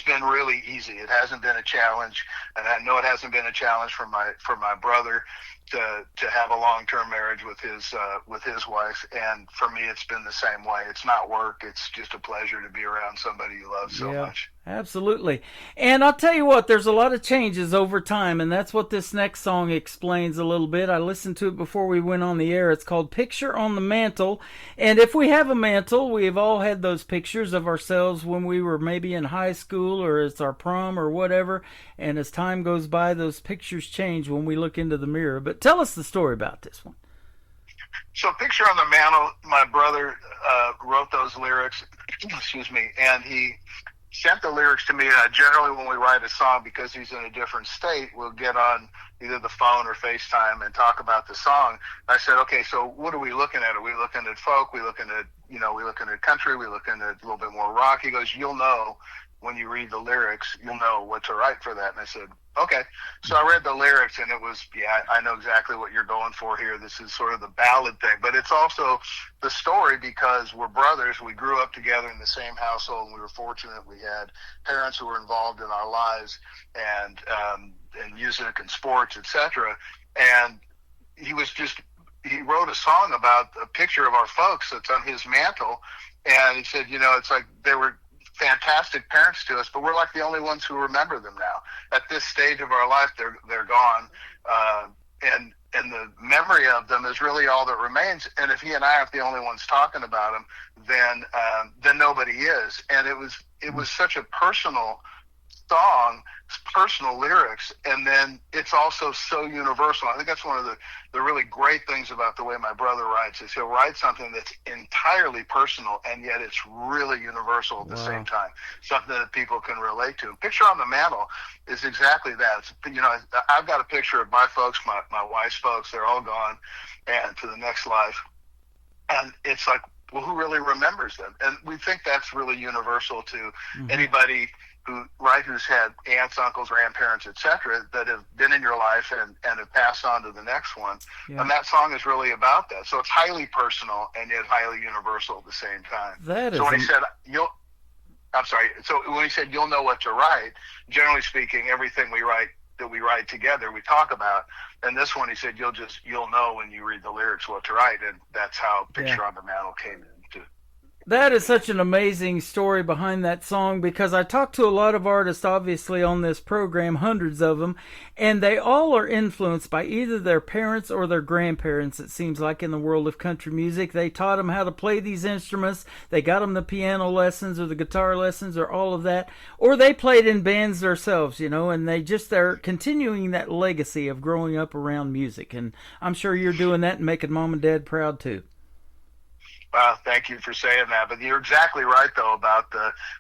been really easy. It hasn't been a challenge, and I know it hasn't been a challenge for my brother to have a long-term marriage with his wife, and for me, it's been the same way. It's not work; it's just a pleasure to be around somebody you love so much. Absolutely. And I'll tell you what, there's a lot of changes over time, and that's what this next song explains a little bit. I listened to it before we went on the air. It's called Picture on the Mantle. And if we have a mantle, we've all had those pictures of ourselves when we were maybe in high school or it's our prom or whatever. And as time goes by, those pictures change when we look into the mirror. But tell us the story about this one. So Picture on the Mantle, my brother wrote those lyrics, excuse me, and he sent the lyrics to me. Generally, when we write a song, because he's in a different state, we'll get on either the phone or FaceTime and talk about the song. I said, okay, so what are we looking at? Are we looking at folk? We looking at, we looking at country? We looking at a little bit more rock? He goes, you'll know when you read the lyrics, you'll know what to write for that. And I said, okay. So I read the lyrics, and it was, I know exactly what you're going for here. This is sort of the ballad thing, but it's also the story because we're brothers. We grew up together in the same household, and we were fortunate we had parents who were involved in our lives and music and sports, etc. And he wrote a song about a picture of our folks that's on his mantle, and he said, it's like they were fantastic parents to us, but we're like the only ones who remember them now. At this stage of our life, they're gone, and the memory of them is really all that remains. And if he and I are the only ones talking about them, then nobody is. And it was such a personal song, personal lyrics, and then it's also so universal. I think that's one of the really great things about the way my brother writes is he'll write something that's entirely personal, and yet it's really universal at the same time, something that people can relate to. Picture on the Mantle is exactly that. It's, I've got a picture of my folks, my wife's folks, they're all gone and to the next life, and it's like, well, who really remembers them? And we think that's really universal to anybody who's had aunts, uncles, grandparents, etc., that have been in your life and have passed on to the next one. Yeah. And that song is really about that. So it's highly personal and yet highly universal at the same time. So when he said, So when he said, you'll know what to write, generally speaking, everything we write together, we talk about. And this one, he said, you'll know when you read the lyrics what to write. And that's how Picture on the Mantle came in. That is such an amazing story behind that song, because I talked to a lot of artists, obviously, on this program, hundreds of them, and they all are influenced by either their parents or their grandparents, it seems like, in the world of country music. They taught them how to play these instruments, they got them the piano lessons or the guitar lessons or all of that, or they played in bands themselves, and they're continuing that legacy of growing up around music, and I'm sure you're doing that and making mom and dad proud too. Thank you for saying that. But you're exactly right, though, about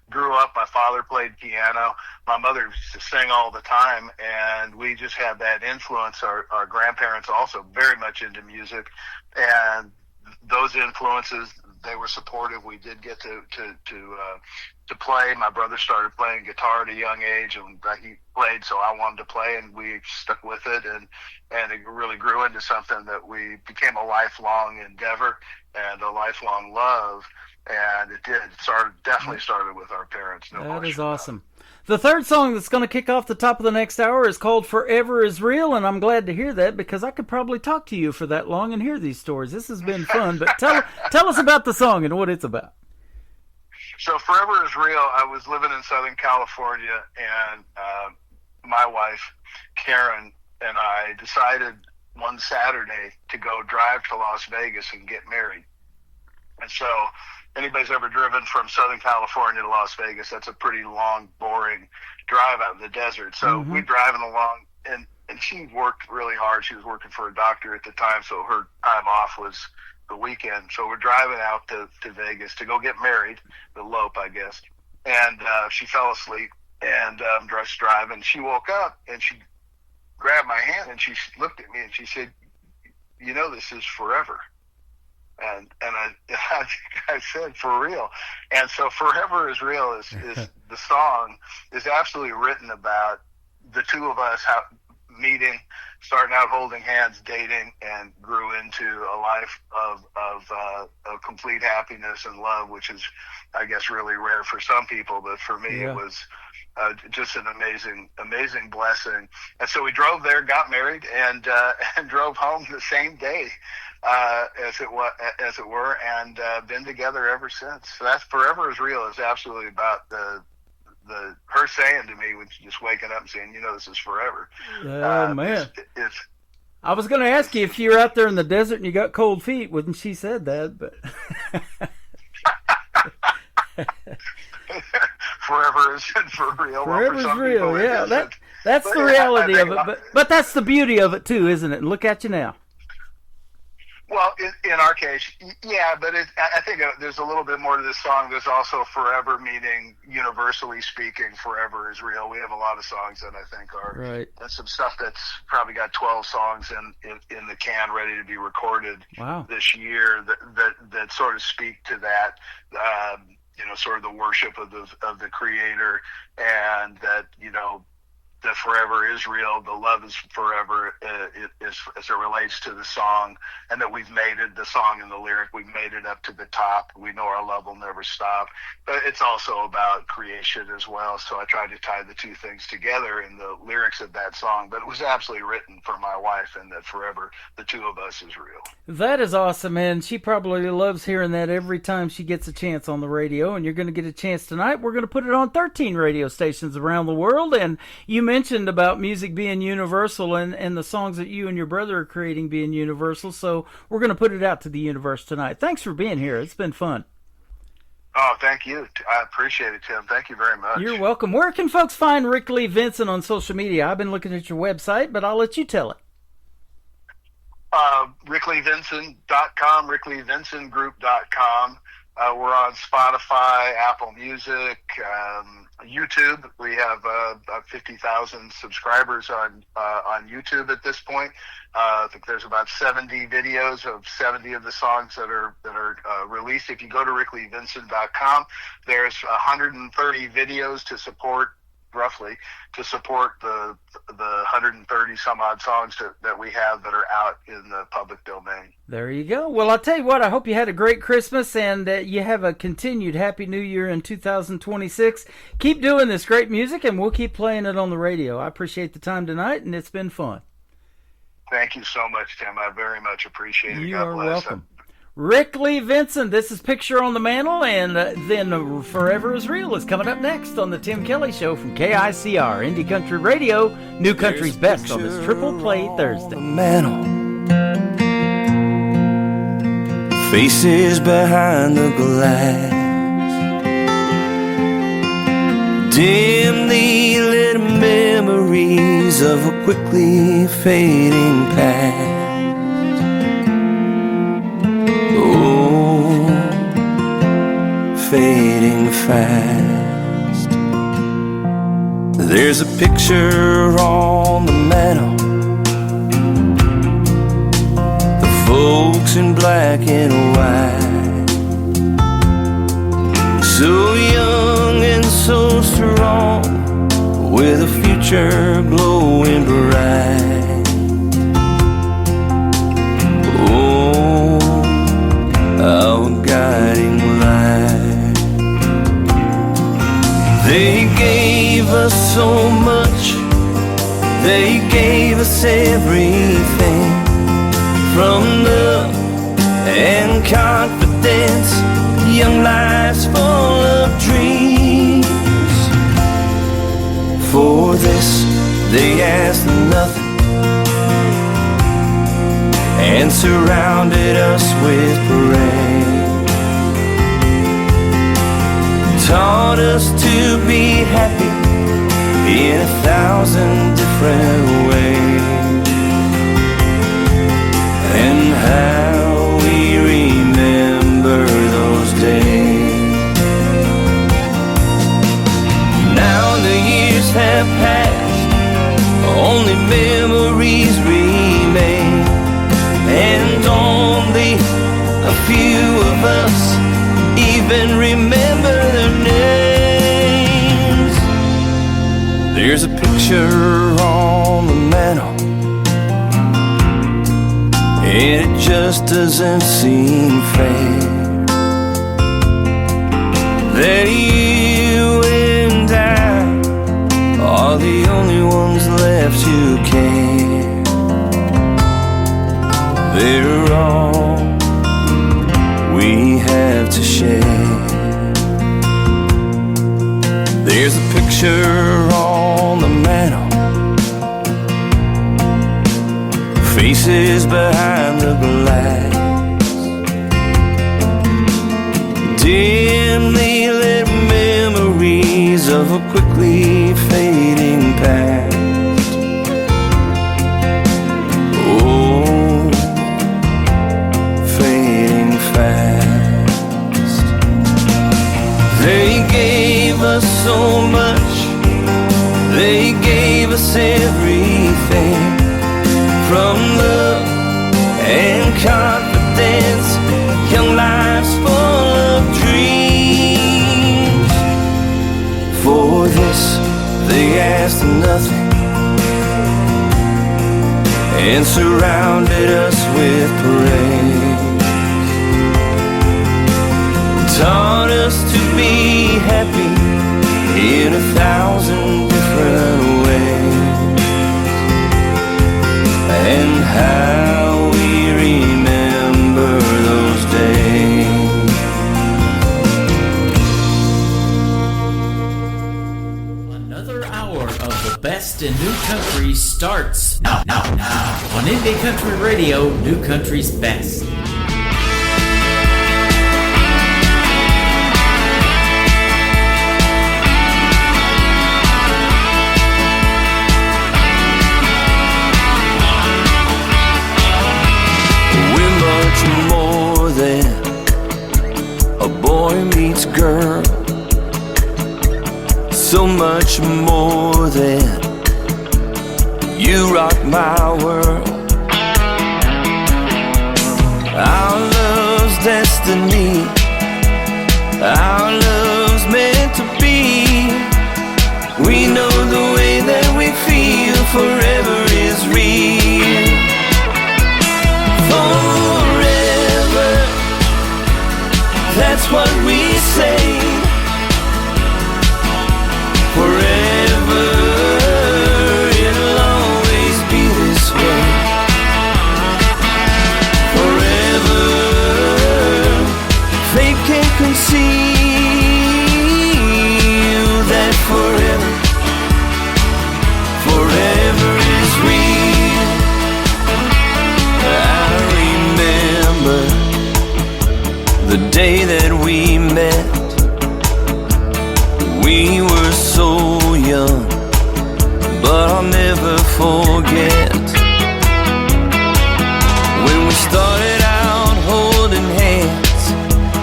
grew up, my father played piano. My mother used to sing all the time, and we just had that influence. Our grandparents also very much into music, and those influences, they were supportive. We did get to play. My brother started playing guitar at a young age, and he played, so I wanted to play, and we stuck with it, and it really grew into something that we became a lifelong endeavor and a lifelong love, and it did. It definitely started with our parents. That is awesome. The third song that's going to kick off the top of the next hour is called Forever Is Real, and I'm glad to hear that because I could probably talk to you for that long and hear these stories. This has been fun, but tell us about the song and what it's about. So Forever Is Real, I was living in Southern California, and my wife, Karen, and I decided one Saturday to go drive to Las Vegas and get married. And so anybody's ever driven from Southern California to Las Vegas, that's a pretty long, boring drive out in the desert. So we're driving along, and she worked really hard. She was working for a doctor at the time, so her time off was the weekend. So we're driving out to Vegas to go get married, elope, I guess. And she fell asleep, and just driving. She woke up and she grabbed my hand and she looked at me and she said, "You know, this is forever." And I said, "For real?" And so "Forever is Real" is the song is absolutely written about the two of us meeting, starting out holding hands, dating, and grew into a life of complete happiness and love, which is, I guess, really rare for some people, but for me it was just an amazing blessing. And so we drove there, got married, and drove home the same day, as it were, and been together ever since. So that's "Forever is Real" is absolutely about her saying to me when she's just waking up and saying, "You know, this is forever." Oh man! I was going to ask you if you're out there in the desert and you got cold feet when she said that, but forever is for real. Forever is real. Yeah, that's the reality of it. But that's the beauty of it too, isn't it? And look at you now. Well, in our case, yeah, but I think there's a little bit more to this song. There's also forever, meaning universally speaking, forever is real. We have a lot of songs that I think are right. And some stuff that's probably got 12 songs in the can ready to be recorded this year that sort of speak to that, sort of the worship of the Creator, and that, that forever is real, the love is forever, as it relates to the song, and that we've made it, the song and the lyric, we've made it up to the top. We know our love will never stop. But it's also about creation as well, so I tried to tie the two things together in the lyrics of that song. But it was absolutely written for my wife, and that forever, the two of us, is real. That is awesome, man. She probably loves hearing that every time she gets a chance on the radio, and you're going to get a chance tonight. We're going to put it on 13 radio stations around the world, and you mentioned about music being universal and the songs that you and your brother are creating being universal, so we're going to put it out to the universe tonight. Thanks for being here. It's been fun. Oh, thank you. I appreciate it, Tim. Thank you very much. You're welcome. Where can folks find Rick Lee Vincent on social media? I've been looking at your website, but I'll let you tell it. RickLeeVincent.com, RickLeeVincentGroup.com. We're on Spotify, Apple Music, YouTube. We have about 50,000 subscribers on YouTube at this point. I think there's about 70 videos of 70 of the songs that are released. If you go to RickLeeVincent.com, there's 130 videos to support the 130 some odd songs that we have that are out in the public domain. There you go. Well, I'll tell you what, I hope you had a great Christmas and you have a continued Happy New Year in 2026. Keep doing this great music and we'll keep playing it on the radio. I appreciate the time tonight and it's been fun. Thank you so much, Tim. I very much appreciate it. You are welcome. Rick Lee Vincent, this is Picture on the Mantle, and then Forever is Real is coming up next on the Tim Kelly Show from KICR, Indie Country Radio, New Country's Best on this Triple Play Thursday. Mantle. Faces behind the glass, dimly lit memories of a quickly fading past. Fading fast. There's a picture on the mantle, the folks in black and white, so young and so strong, with a future glowing bright. Oh, our guiding light. They gave us so much, they gave us everything, from love and confidence, young lives full of dreams. For this they asked nothing, and surrounded us with praise. Taught us to be happy in 1,000 different ways, and how we have passed, only memories remain, and only a few of us even remember their names. There's a picture on the mantle, and it just doesn't seem fair that you and I are the only ones left who care. They're all we have to share. There's a picture on the mantle, faces behind the glass, dimly lit memories of a quickly fading past. Oh, fading fast. They gave us so much, they gave us everything, from love and confidence, young lives full of dreams. For this they asked nothing and surrounded us with praise, taught us to be happy in 1,000 different ways, and how we remember those days. Another hour of the best in new country starts now on Indie Country Radio, New Country's Best. More than a boy meets girl, so much more than you rock my world. Our love's destiny, our love's meant to be. We know the way that we feel forever is real. That's what we say. Forever, it'll always be this way. Forever, fate can't conceal that forever, forever is real. I remember the day that we met. We were so young, but I'll never forget when we started out holding hands.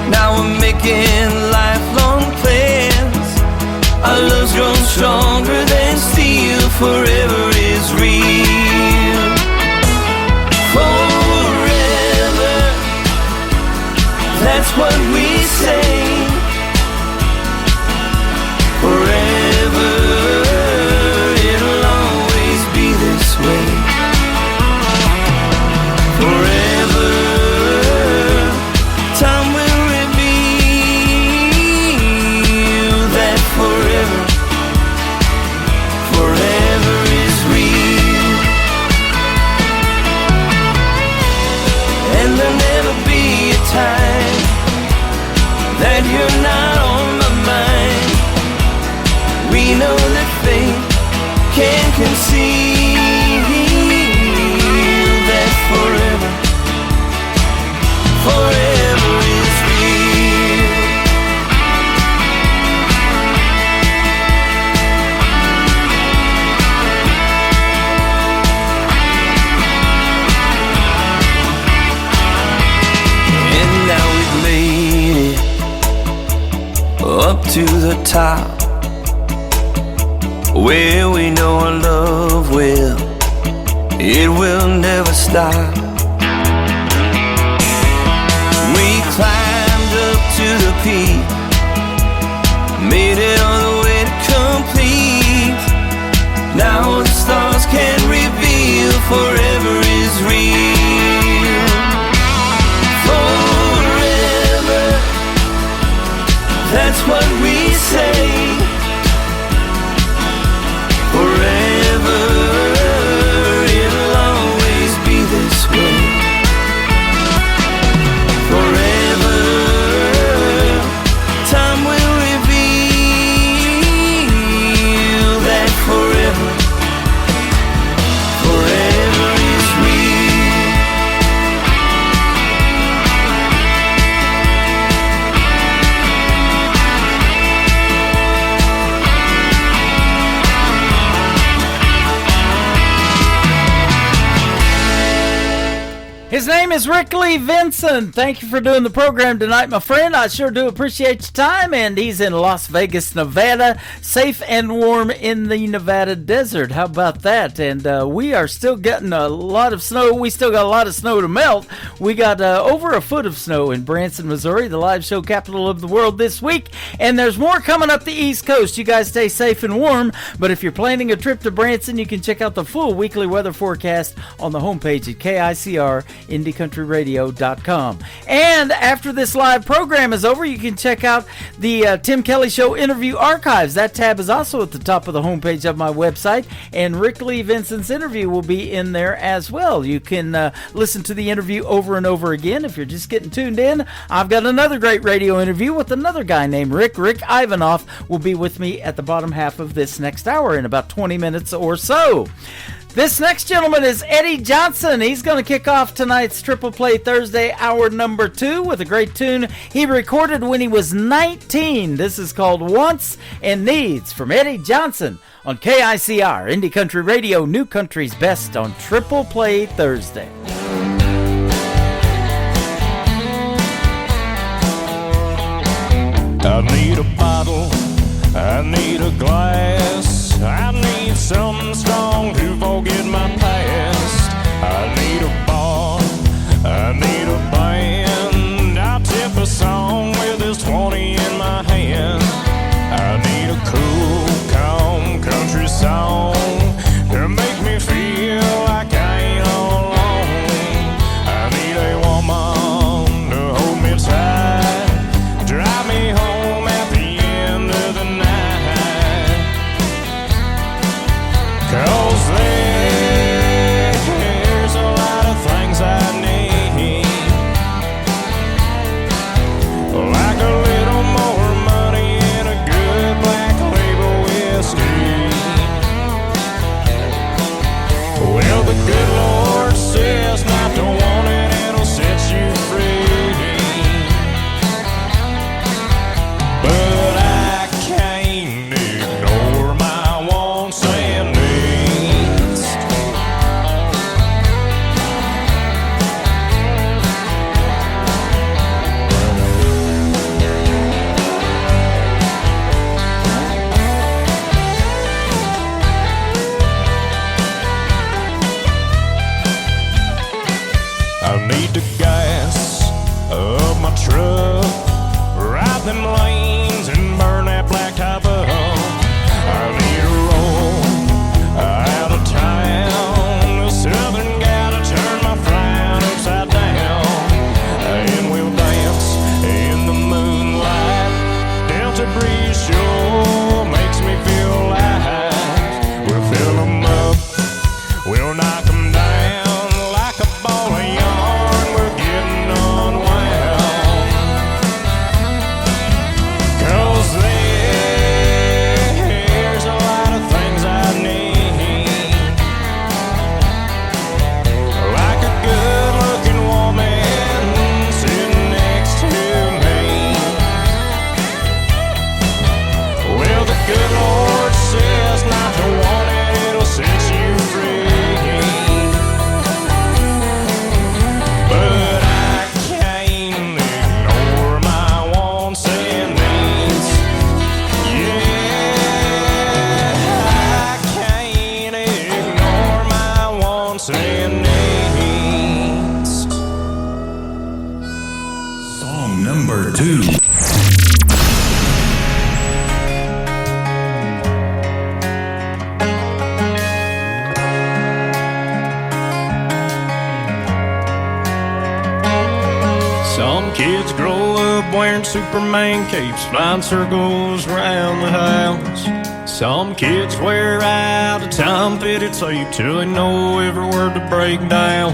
Now we're making lifelong plans. Our love's grown stronger than steel. Forever is real. Forever, that's what we say. Forever, it'll always be this way. Forever, time will reveal that forever, forever is real. And there'll never be a time that you're not on my mind. We know that fate can't conceal that forever, forever is real. And now we've made it up to the top. Well, we know our love will, it will never stop. We climbed up to the peak, made it all the way to complete. Now the stars can reveal forever is real. Forever, that's what we say. Forever, it'll always be this way. Forever, time will reveal that forever, forever is real. His name is Rick Lee Vinson. Thank you for doing the program tonight, my friend. I sure do appreciate your time. And he's in Las Vegas, Nevada, safe and warm in the Nevada desert. How about that? And we are still getting a lot of snow. We still got a lot of snow to melt. We got over a foot of snow in Branson, Missouri, the live show capital of the world this week. And there's more coming up the East Coast. You guys stay safe and warm. But if you're planning a trip to Branson, you can check out the full weekly weather forecast on the homepage at KICR. IndieCountryRadio.com. And after this live program is over, you can check out the Tim Kelly Show interview archives. That tab is also at the top of the homepage of my website, and Rick Lee Vinson's interview will be in there as well. You can listen to the interview over and over again. If you're just getting tuned in, I've got another great radio interview with another guy named Rick. Rick Ivanoff will be with me at the bottom half of this next hour in about 20 minutes or so. This next gentleman is Eddie Johnson. He's going to kick off tonight's Triple Play Thursday, hour number 2, with a great tune he recorded when he was 19. This is called Wants and Needs from Eddie Johnson on KICR, Indie Country Radio, New Country's Best on Triple Play Thursday. I need a bottle, I need a glass, I need something strong to forget my past. I need a bar, I need a band, I'll tip a song with this 20 in my hand. I need a cool, calm country song to make me feel like I ain't all alone. I need a woman to hold me tight, drive me home at the end of the night. 'Cause there's a lot of things I need, like a little more kids grow up wearing Superman capes, flying circles around the house. Some kids wear out a time-fitted tape till they know every word to break down.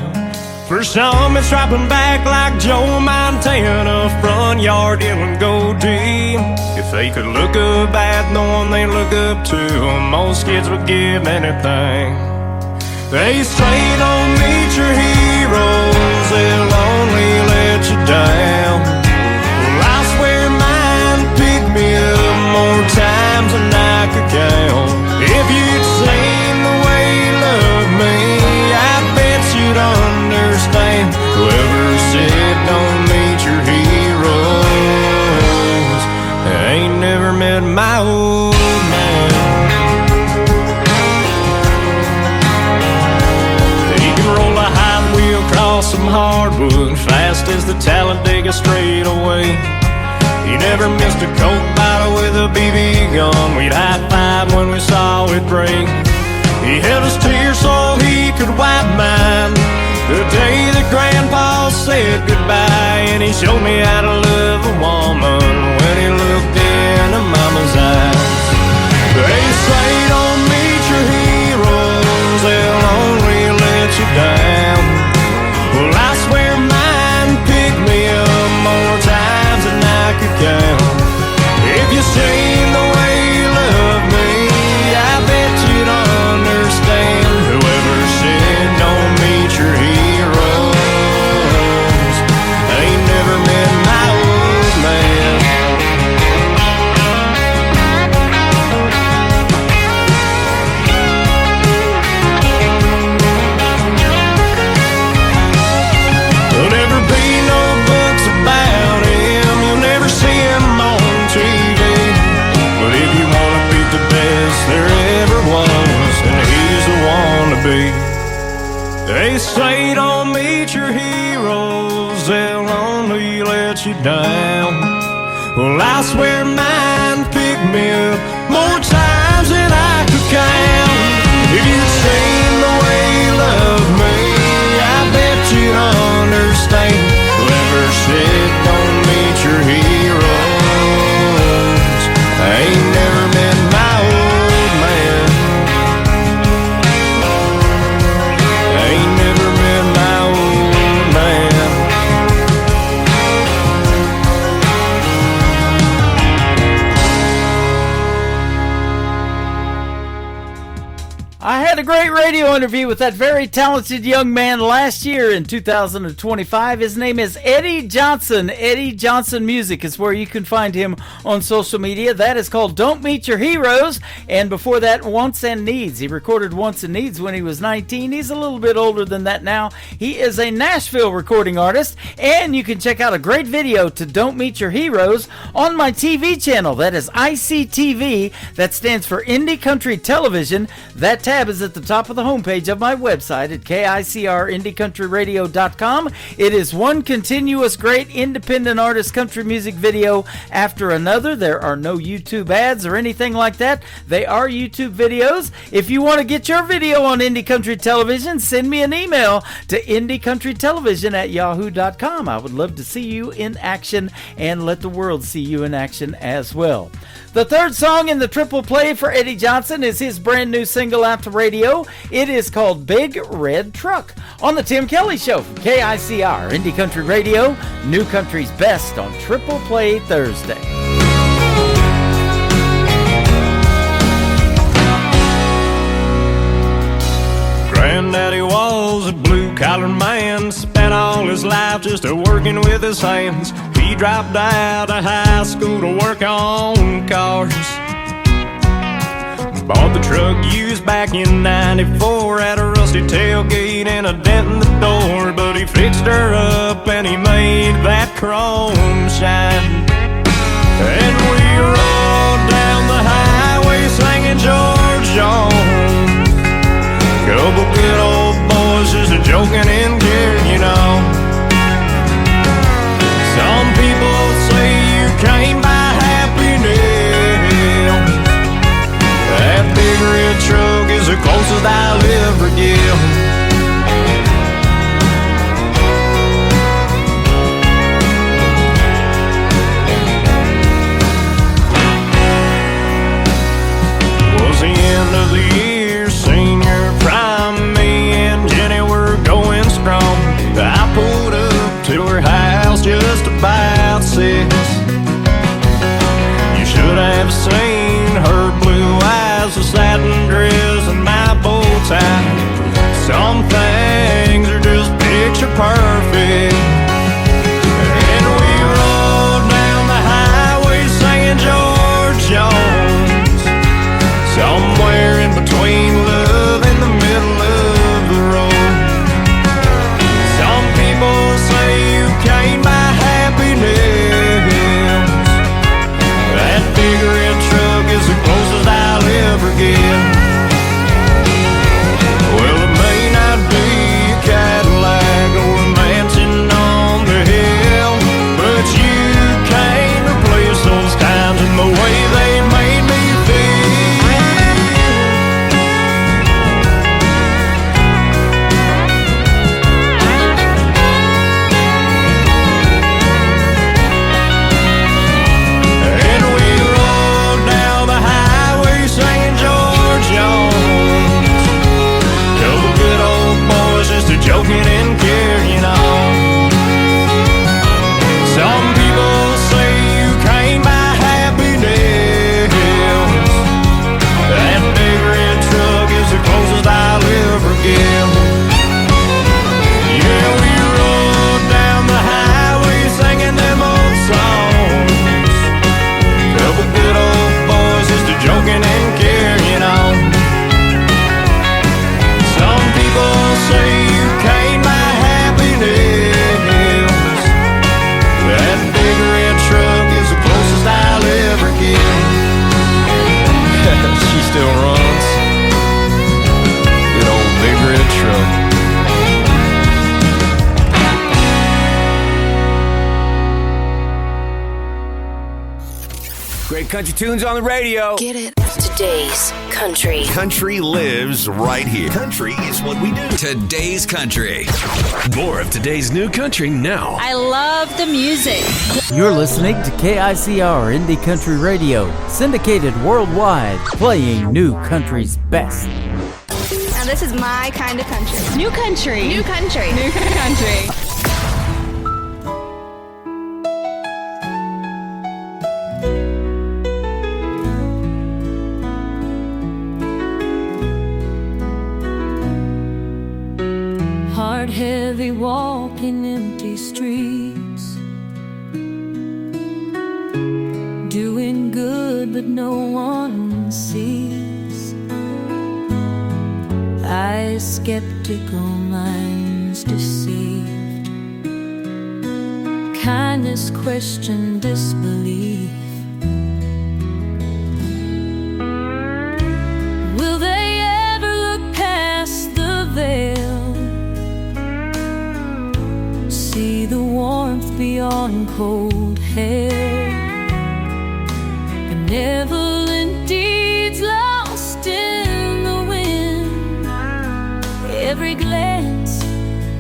For some, it's dropping back like Joe Montana, front yard and go deep. If they could look up at the one they look up to, most kids would give anything. They say don't meet your heroes, they'll only let you down. Well, I swear mine picked me up more times than I could count. If you'd seen the way you loved me, I bet you'd understand. Whoever said don't meet your heroes ain't never met my old man. He can roll a high wheel across some hardwood fast as the Talladega straightaway. He never missed a Coke bottle with a BB gun. We'd high-five when we saw it break. He held his tears so he could wipe mine the day that Grandpa said goodbye. And he showed me how to love a woman when he looked into Mama's eyes. They say don't meet your heroes, they'll only let you down. Well, I swear mine picked me up more times than I could count. If you seen the way you love me, I bet you'd understand. Whoever said don't meet your heroes ain't never met my old man. There'll never be no books about him, you'll never see him on TV. But if you wanna be the best there ever was, then he's the one to be. They say don't meet your heroes, they'll only let you down. Well, I swear mine picked me up more times than I could count. If you'd seen the way you loved me, I bet you'd understand. Whoever said don't meet your heroes ain't never met my old man. Ain't never met my old man. I had a great radio interview with that very talented young man last year in 2025. His name is Eddie Johnson. Eddie Johnson Music is where you can find him on social media. That is called Don't Meet Your Heroes. And before that, Wants and Needs. He recorded Wants and Needs when he was 19. He's a little bit older than that now. He is a Nashville recording artist. And you can check out a great video to Don't Meet Your Heroes on my TV channel. That is ICTV. That stands for Indie Country Television. That tab is at the top of the homepage of my website at KICRIndieCountryRadio.com. It is one continuous great independent artist country music video after another. There are no YouTube ads or anything like that. They are YouTube videos. If you want to get your video on Indie Country Television, send me an email to IndieCountryTelevision@yahoo.com. I would love to see you in action and let the world see you in action as well. The third song in the triple play for Eddie Johnson is his brand new single out to radio. It is called Big Red Truck on the Tim Kelly Show from KICR, Indie Country Radio, New Country's Best on Triple Play Thursday. Granddaddy was a blue-collar man, spent all his life just working with his hands. He dropped out of high school to work on cars. Bought the truck used back in '94, had a rusty tailgate and a dent in the door. But he fixed her up and he made that chrome shine. And we rolled down the highway singing George Jones. Couple good old boys just joking and carrying on. Some people say you can't buy happiness. That big red truck is the closest I'll ever get. country tunes on the radio. Get it? Today's country. Country lives right here. Country is what we do. Today's country. More of today's new country now. I love the music. You're listening to KICR Indie Country Radio, syndicated worldwide, playing new country's best. Now this is my kind of country. New country. New country. New country. Heart heavy walking empty streets, doing good but no one sees. Eyes skeptical, minds deceived, kindness question disbelief. Will they ever look past the veil, see the warmth beyond cold hair, benevolent deeds lost in the wind, every glance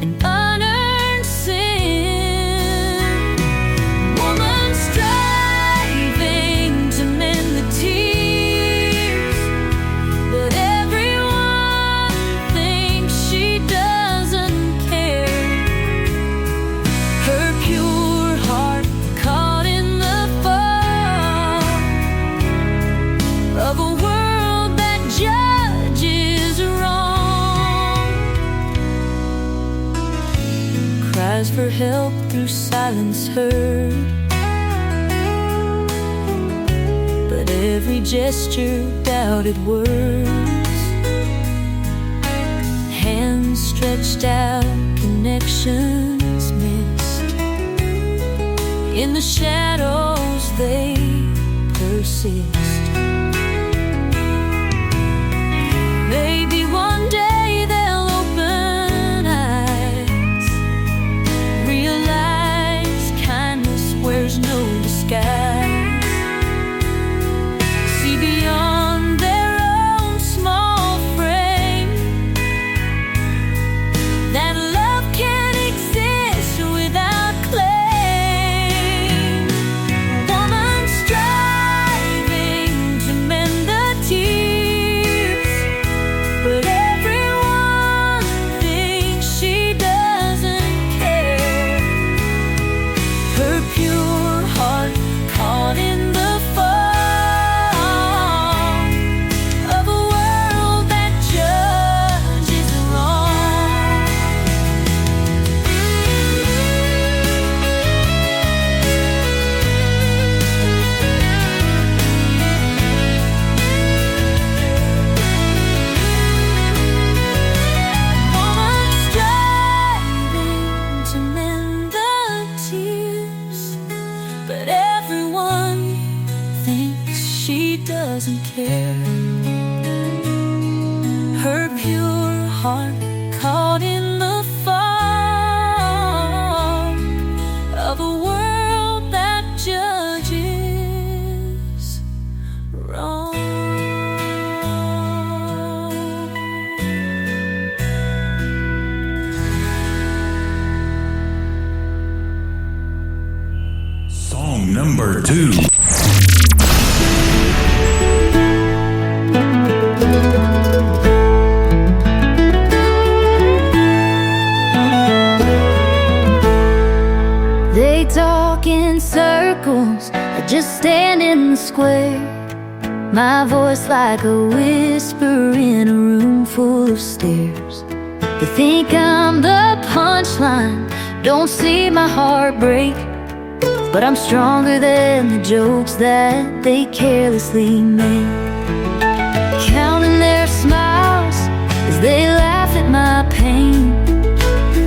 an unearned sin, woman striving to mend the tears, but everyone thinks she doesn't care. Her pure heart caught in the fog of a world that judges wrong, cries for help through silence heard, but every gesture doubted words, hands stretched out, connections missed, in the shadows they persist. Maybe one day they'll open eyes, realize kindness wears no disguise, see beyond their own small frame, that love can't exist without claim. Woman striving to mend the tears, but everyone thinks she doesn't care. Her pure heart caught in the fog of a world that judges wrong. Woman striving to mend the tears, but everyone thinks she doesn't care. Her pure heart caught in the fog of a world that judges wrong. Song number 2. They talk in circles, I just stand in the square. My voice like a whisper in a room full of stairs. They think I'm the punchline, don't see my heart break, but I'm stronger than the jokes that they carelessly make. Counting their smiles as they laugh at my pain,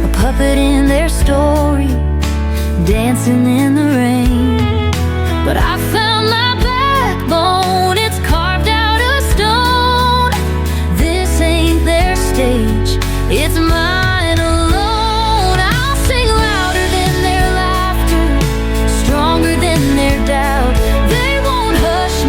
a puppet in their story, dancing in the rain. But I found my backbone, it's carved out of stone. This ain't their stage, it's mine alone. I'll sing louder than their laughter, stronger than their doubt. They won't hush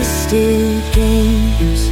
twisted games.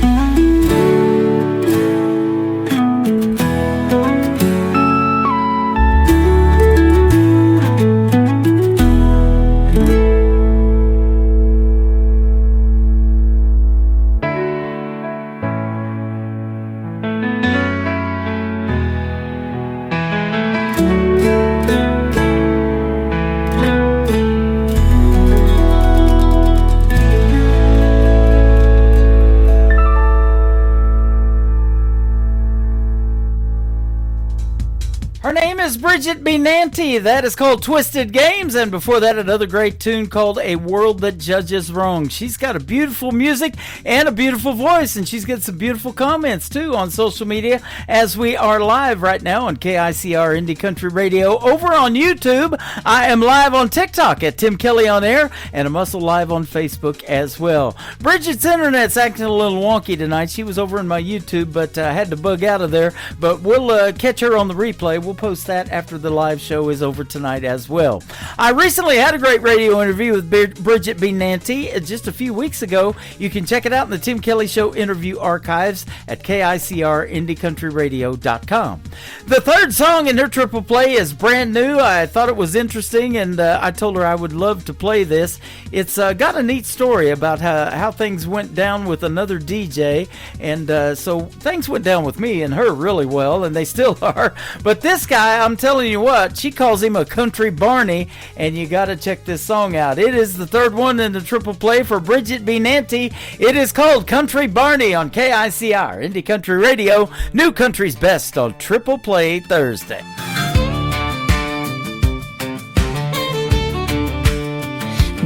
Her name is Bridget B. Nanty. That is called Twisted Games. And before that, another great tune called A World That Judges Wrong. She's got a beautiful music and a beautiful voice. And she's got some beautiful comments, too, on social media as we are live right now on KICR Indie Country Radio. Over on YouTube, I am live on TikTok at Tim Kelly On Air. And I'm also live on Facebook as well. Bridget's internet's acting a little wonky tonight. She was over in my YouTube, but I had to bug out of there. But we'll catch her on the replay. We'll post that after the live show is over tonight as well. I recently had a great radio interview with Bridget B. Nanty just a few weeks ago. You can check it out in the Tim Kelly Show interview archives at KICRIndieCountryRadio.com. The third song in her triple play is brand new. I thought it was interesting, and I told her I would love to play this. It's got a neat story about how things went down with another DJ, and so things went down with me and her really well, and they still are. But this guy, I'm telling you what, she calls him a country Barney, and you got to check this song out. It is the third one in the triple play for Bridget B. Nanty. It is called Country Barney on KICR Indie Country Radio, New Country's Best on Triple Play Thursday.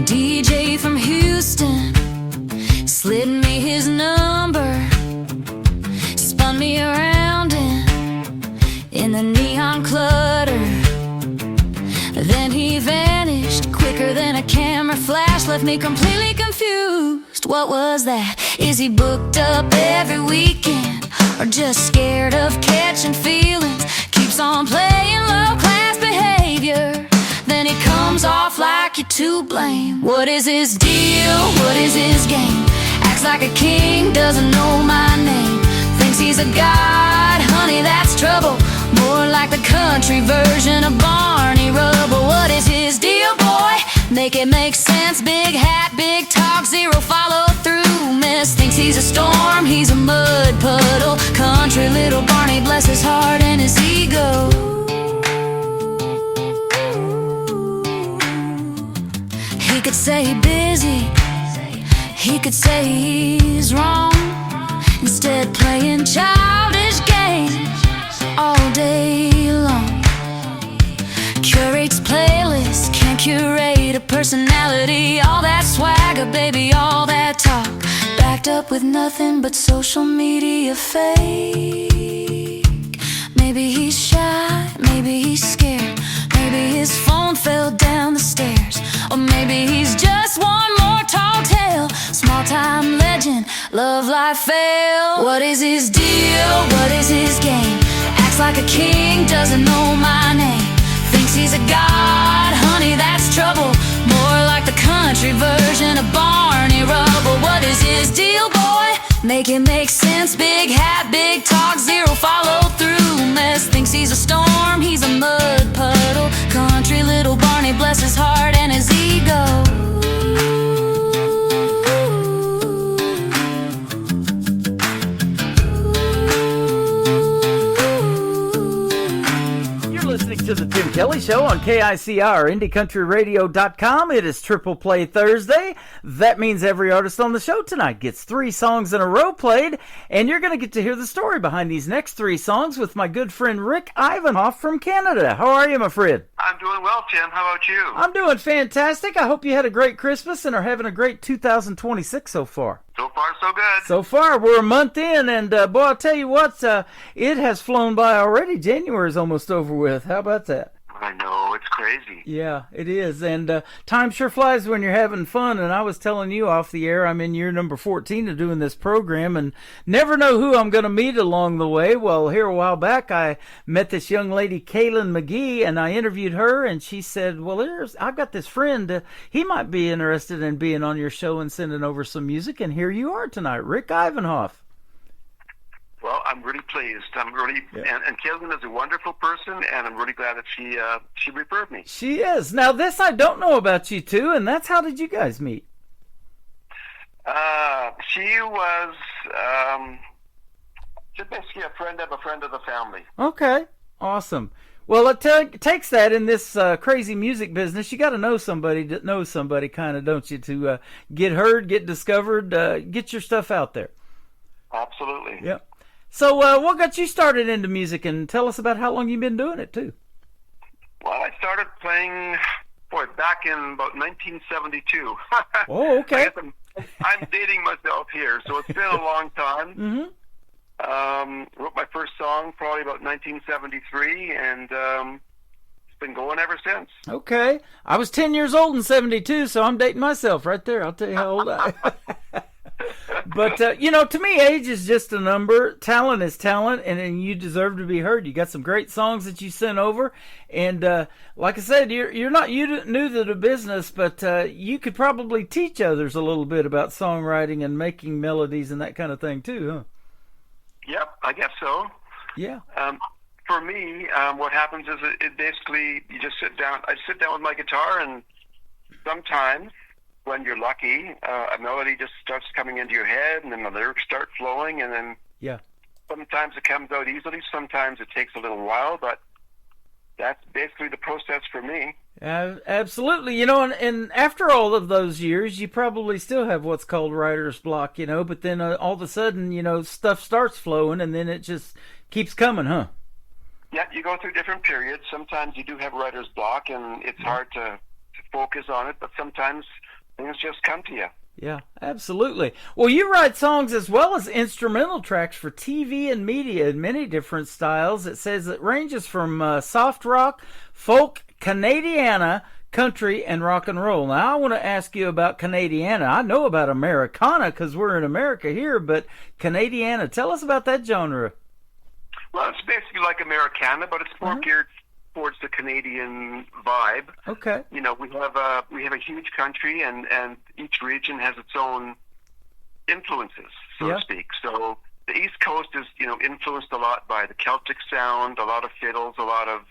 DJ from Houston slid me his number, spun me around in the neon clutter. Then he vanished quicker than a camera flash, left me completely confused. What was that? Is he booked up every weekend, or just scared of catching feelings? Keeps on playing low-class behavior, then he comes off like you're to blame. What is his deal? What is his game? Acts like a king, doesn't know my name. Thinks he's a god, honey, that's trouble. More like the country version of Barney Rubble. What is his deal, boy? Make it make sense. Big hat, big talk, zero follow through. Miss thinks he's a storm, he's a mud puddle. Country little Barney, bless his heart and his ego. He could say he's busy, he could say he's wrong. Instead playing childish games all day long. Curates playlists, can't curate a personality. All that swagger, baby, all that talk, backed up with nothing but social media fake. Maybe he's shy, maybe he's scared, maybe his phone fell down the stairs, or maybe he's just one more tall tale. Small time legend, love life fail. What is his deal? What is his game? Acts like a king, doesn't know my name. Thinks he's a god, honey, that's trouble. More like the country version of Barney Rubble. What is his deal, boy? Make it make sense. Big hat, big talk, zero follow through. Mess thinks he's a storm, he's a mud puddle. Country little Barney, bless his heart and his ego. To the Tim Kelly Show on KICR IndieCountryRadio.com. It is Triple Play Thursday. That means every artist on the show tonight gets 3 songs in a row played, and you're going to get to hear the story behind these next 3 songs with my good friend Rick Ivanhoff from Canada. How are you, my friend? I'm doing well, Tim. How about you? I'm doing fantastic. I hope you had a great Christmas and are having a great 2026 so far. So far, so good. So far, we're a month in, and boy, I'll tell you what, it has flown by already. January is almost over with. How about that? I know, it's crazy. Yeah, it is. And time sure flies when you're having fun. And I was telling you off the air, I'm in year number 14 of doing this program and never know who I'm going to meet along the way. Well, here a while back, I met this young lady, Kaylin McGee, and I interviewed her. And she said, well, I've got this friend. He might be interested in being on your show and sending over some music. And here you are tonight, Rick Ivanhoff. Well, I'm really pleased. I'm really, and Kaylin is a wonderful person, and I'm really glad that she referred me. She is. Now, this I don't know about you two, and that's how did you guys meet? She was just basically a friend of the family. Okay, awesome. Well, it takes that in this crazy music business. You got to know somebody that knows somebody, kind of, don't you, to get heard, get discovered, get your stuff out there. Absolutely. Yep. So what got you started into music, and tell us about how long you've been doing it, too. Well, I started playing, back in about 1972. Oh, okay. I guess I'm dating myself here, so it's been a long time. Mm-hmm. Wrote my first song probably about 1973, and it's been going ever since. Okay. I was 10 years old in 72, so I'm dating myself right there. I'll tell you how old I am. But, to me, age is just a number. Talent is talent, and you deserve to be heard. You got some great songs that you sent over. And like I said, you're not new to the business, but you could probably teach others a little bit about songwriting and making melodies and that kind of thing, too, huh? Yep, I guess so. Yeah. For me, what happens is it basically, you just sit down. I sit down with my guitar, and sometimes, when you're lucky, a melody just starts coming into your head, and then the lyrics start flowing, and then sometimes it comes out easily, sometimes it takes a little while, but that's basically the process for me. Absolutely. And after all of those years, you probably still have what's called writer's block, but then all of a sudden, stuff starts flowing, and then it just keeps coming, huh? Yeah, you go through different periods. Sometimes you do have writer's block, and it's hard to focus on it, but sometimes things just come to you. Yeah, absolutely. Well, you write songs as well as instrumental tracks for TV and media in many different styles. It says it ranges from soft rock, folk, Canadiana, country, and rock and roll. Now, I want to ask you about Canadiana. I know about Americana because we're in America here, but Canadiana, tell us about that genre. Well, it's basically like Americana, but it's more geared towards the Canadian vibe. Okay. We have a huge country, and each region has its own influences, so to speak. So the East Coast is influenced a lot by the Celtic sound, a lot of fiddles, a lot of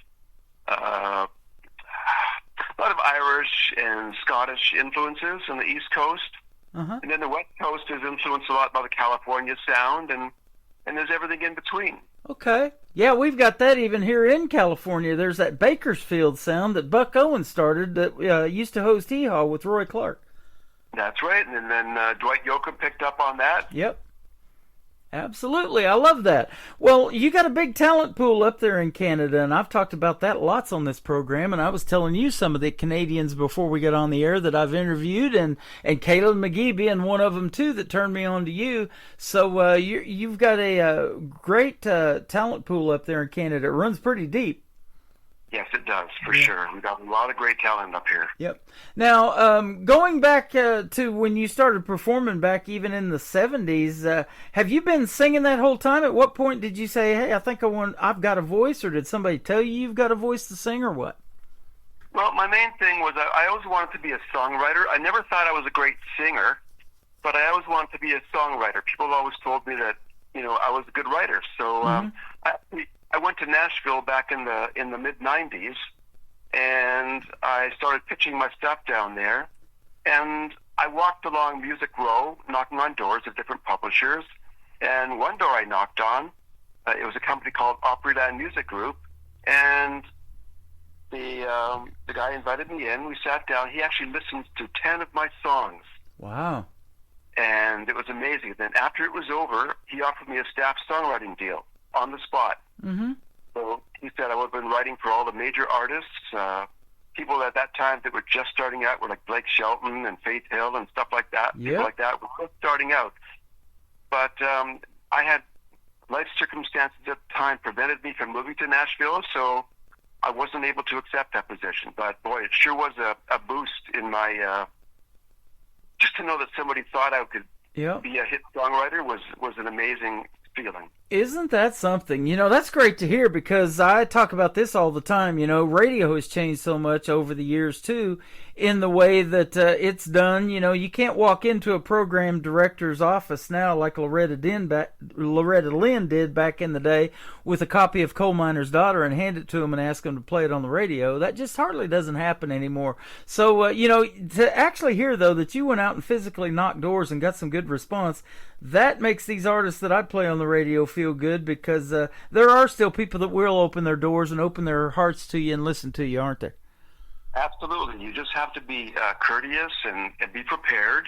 Irish and Scottish influences on the East Coast. And then the West Coast is influenced a lot by the California sound, and there's everything in between. Okay. Yeah, we've got that even here in California. There's that Bakersfield sound that Buck Owens started that used to host Hee Haw with Roy Clark. That's right. And then Dwight Yoakam picked up on that. Yep. Absolutely. I love that. Well, you got a big talent pool up there in Canada, and I've talked about that lots on this program, and I was telling you some of the Canadians before we got on the air that I've interviewed, and Kaylin McGee being one of them, too, that turned me on to you. So you've got a great talent pool up there in Canada. It runs pretty deep. Yes, it does, for sure. We've got a lot of great talent up here. Yep. Now, going back to when you started performing back even in the 70s, have you been singing that whole time? At what point did you say, hey, I think I've got a voice, or did somebody tell you you've got a voice to sing, or what? Well, my main thing was I always wanted to be a songwriter. I never thought I was a great singer, but I always wanted to be a songwriter. People always told me that, I was a good writer. So I went to Nashville back in the mid-'90s, and I started pitching my stuff down there. And I walked along Music Row, knocking on doors of different publishers. And one door I knocked on, it was a company called Opryland Music Group, and the guy invited me in. We sat down. He actually listened to 10 of my songs. Wow. And it was amazing. Then after it was over, he offered me a staff songwriting deal on the spot. Mm-hmm. So he said I would have been writing for all the major artists, people at that time that were just starting out were like Blake Shelton and Faith Hill and stuff like that. Yep. People like that were just starting out. But I had life circumstances at the time prevented me from moving to Nashville, so I wasn't able to accept that position. But boy, it sure was a boost in my just to know that somebody thought I could be a hit songwriter was an amazing feeling. Isn't that something? You know, that's great to hear, because I talk about this all the time. You know, radio has changed so much over the years, too, in the way that it's done. You know, you can't walk into a program director's office now like Loretta Lynn did back in the day with a copy of Coal Miner's Daughter and hand it to them and ask them to play it on the radio. That just hardly doesn't happen anymore. So, you know, to actually hear, though, that you went out and physically knocked doors and got some good response, that makes these artists that I play on the radio feel good, because there are still people that will open their doors and open their hearts to you and listen to you, aren't there? Absolutely. You just have to be courteous and be prepared.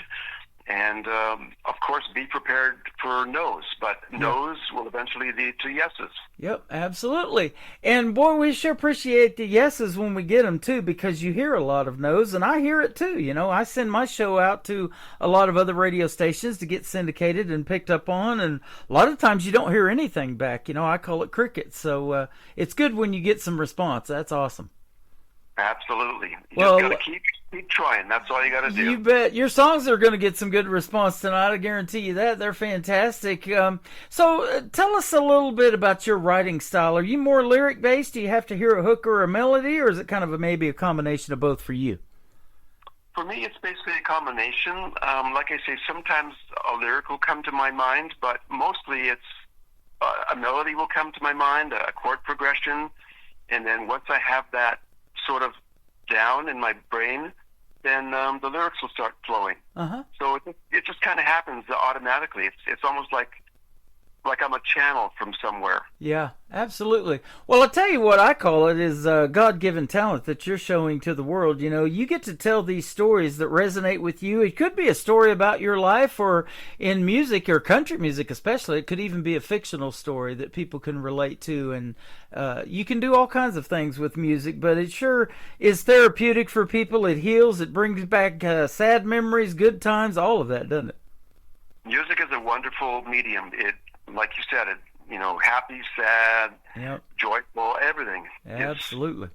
And, of course, be prepared for no's. But no's will eventually lead to yeses. Yep, absolutely. And, boy, we sure appreciate the yeses when we get them, too, because you hear a lot of no's, and I hear it, too. You know, I send my show out to a lot of other radio stations to get syndicated and picked up on, and a lot of times you don't hear anything back. You know, I call it crickets. So it's good when you get some response. That's awesome. Absolutely. You just got to keep trying. That's all you got to do. You bet. Your songs are going to get some good response tonight. I guarantee you that. They're fantastic. So tell us a little bit about your writing style. Are you more lyric-based? Do you have to hear a hook or a melody, or is it kind of maybe a combination of both for you? For me, it's basically a combination. Like I say, sometimes a lyric will come to my mind, but mostly it's a melody will come to my mind, a chord progression, and then once I have that sort of down in my brain, then the lyrics will start flowing. So it just kind of happens automatically. It's almost like I'm a channel from somewhere. Yeah, absolutely. Well, I'll tell you what I call it is God-given talent that you're showing to the world. You know, you get to tell these stories that resonate with you. It could be a story about your life, or in music, or country music especially. It could even be a fictional story that people can relate to. And you can do all kinds of things with music, but it sure is therapeutic for people. It heals. It brings back sad memories, good times, all of that, doesn't it? Music is a wonderful medium. It, like you said, happy, sad, joyful, everything. Absolutely.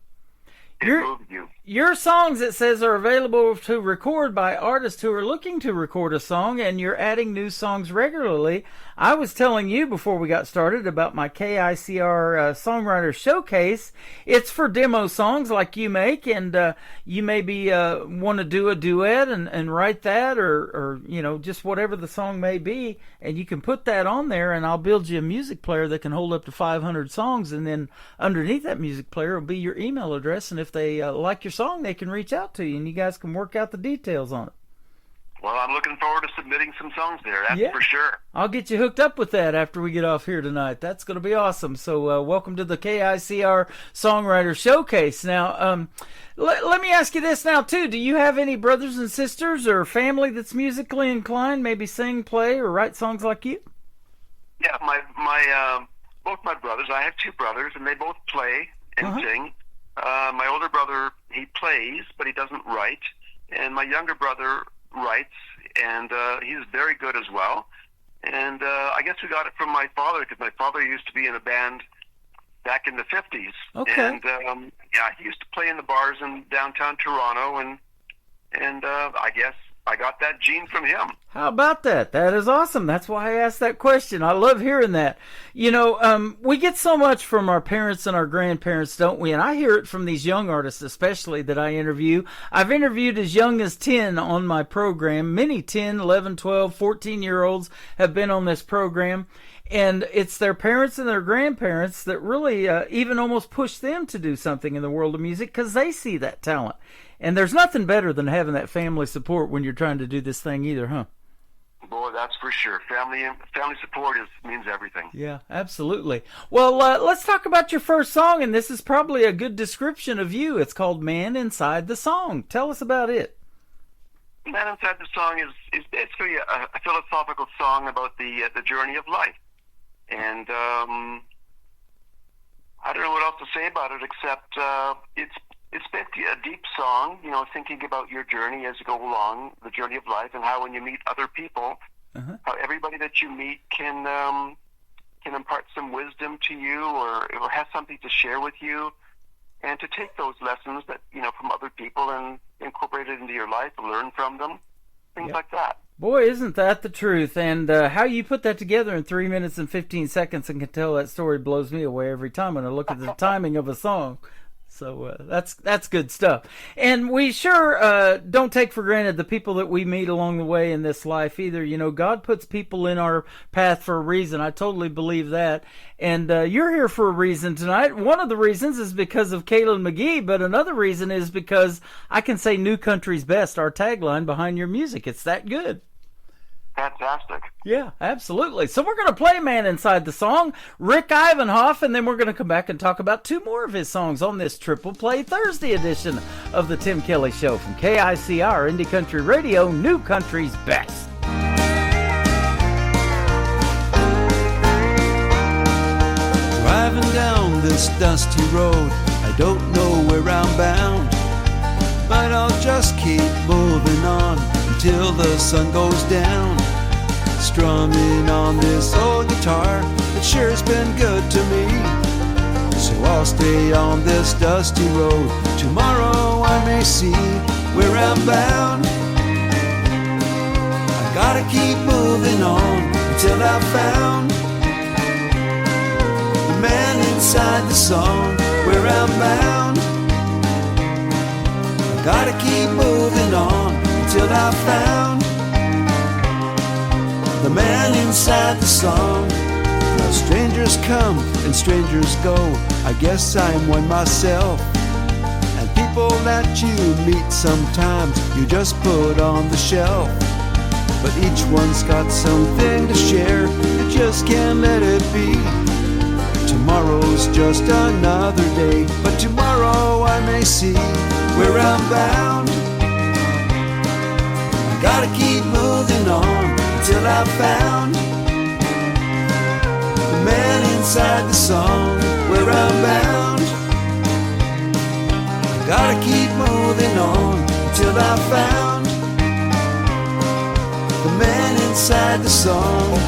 It moves you. Your songs, it says, are available to record by artists who are looking to record a song, and you're adding new songs regularly. I was telling you before we got started about my KICR Songwriter Showcase. It's for demo songs like you make, and you maybe want to do a duet and write that, or just whatever the song may be, and you can put that on there, and I'll build you a music player that can hold up to 500 songs, and then underneath that music player will be your email address, and if they like your song, they can reach out to you, and you guys can work out the details on it. Well, I'm looking forward to submitting some songs there, that's for sure. I'll get you hooked up with that after we get off here tonight. That's going to be awesome. So welcome to the KICR Songwriter Showcase. Now, let me ask you this now, too. Do you have any brothers and sisters or family that's musically inclined, maybe sing, play, or write songs like you? Yeah, both my brothers. I have two brothers, and they both play and sing. My older brother, he plays, but he doesn't write. And my younger brother writes, and he's very good as well. And I guess we got it from my father, because my father used to be in a band back in the 50s. Okay. And he used to play in the bars in downtown Toronto, and I guess I got that gene from him. How about that? That is awesome. That's why I asked that question. I love hearing that. You know, we get so much from our parents and our grandparents, don't we? And I hear it from these young artists, especially, that I interview. I've interviewed as young as 10 on my program. Many 10, 11, 12, 14-year-olds have been on this program. And it's their parents and their grandparents that really even almost push them to do something in the world of music, because they see that talent. And there's nothing better than having that family support when you're trying to do this thing either, huh? Boy, that's for sure. Family support means everything. Yeah, absolutely. Well, let's talk about your first song, and this is probably a good description of you. It's called Man Inside the Song. Tell us about it. Man Inside the Song is basically a philosophical song about the journey of life. And I don't know what else to say about it, except it's basically a deep song, thinking about your journey as you go along, the journey of life, and how when you meet other people, how everybody that you meet can impart some wisdom to you, or has something to share with you. and to take those lessons that, from other people and incorporate it into your life and learn from them, things like that. Boy, isn't that the truth? And how you put that together in 3 minutes and 15 seconds and can tell that story blows me away every time when I look at the timing of a song. So that's good stuff. And we sure don't take for granted the people that we meet along the way in this life either. God puts people in our path for a reason. I totally believe that. And you're here for a reason tonight. One of the reasons is because of Kaylin McGee, but another reason is because I can say New Country's Best, our tagline behind your music. It's that good. Fantastic. Yeah, absolutely. So we're going to play Man Inside the Song, Rick Ivanhoff, and then we're going to come back and talk about 2 more of his songs on this Triple Play Thursday edition of the Tim Kelly Show from KICR Indie Country Radio, New Country's Best. Driving down this dusty road, I don't know where I'm bound, but I'll just keep moving on until the sun goes down. Strumming on this old guitar, it sure's been good to me. So I'll stay on this dusty road. Tomorrow I may see where I'm bound. I gotta keep moving on until I've found the man inside the song where I'm bound. I gotta keep moving on until I've found the man inside the song. Now strangers come and strangers go, I guess I'm one myself. And people that you meet sometimes you just put on the shelf. But each one's got something to share, you just can't let it be. Tomorrow's just another day, but tomorrow I may see where I'm bound. I gotta keep moving on until I've found the man inside the song where I'm bound. I gotta keep moving on until I've found the man inside the song.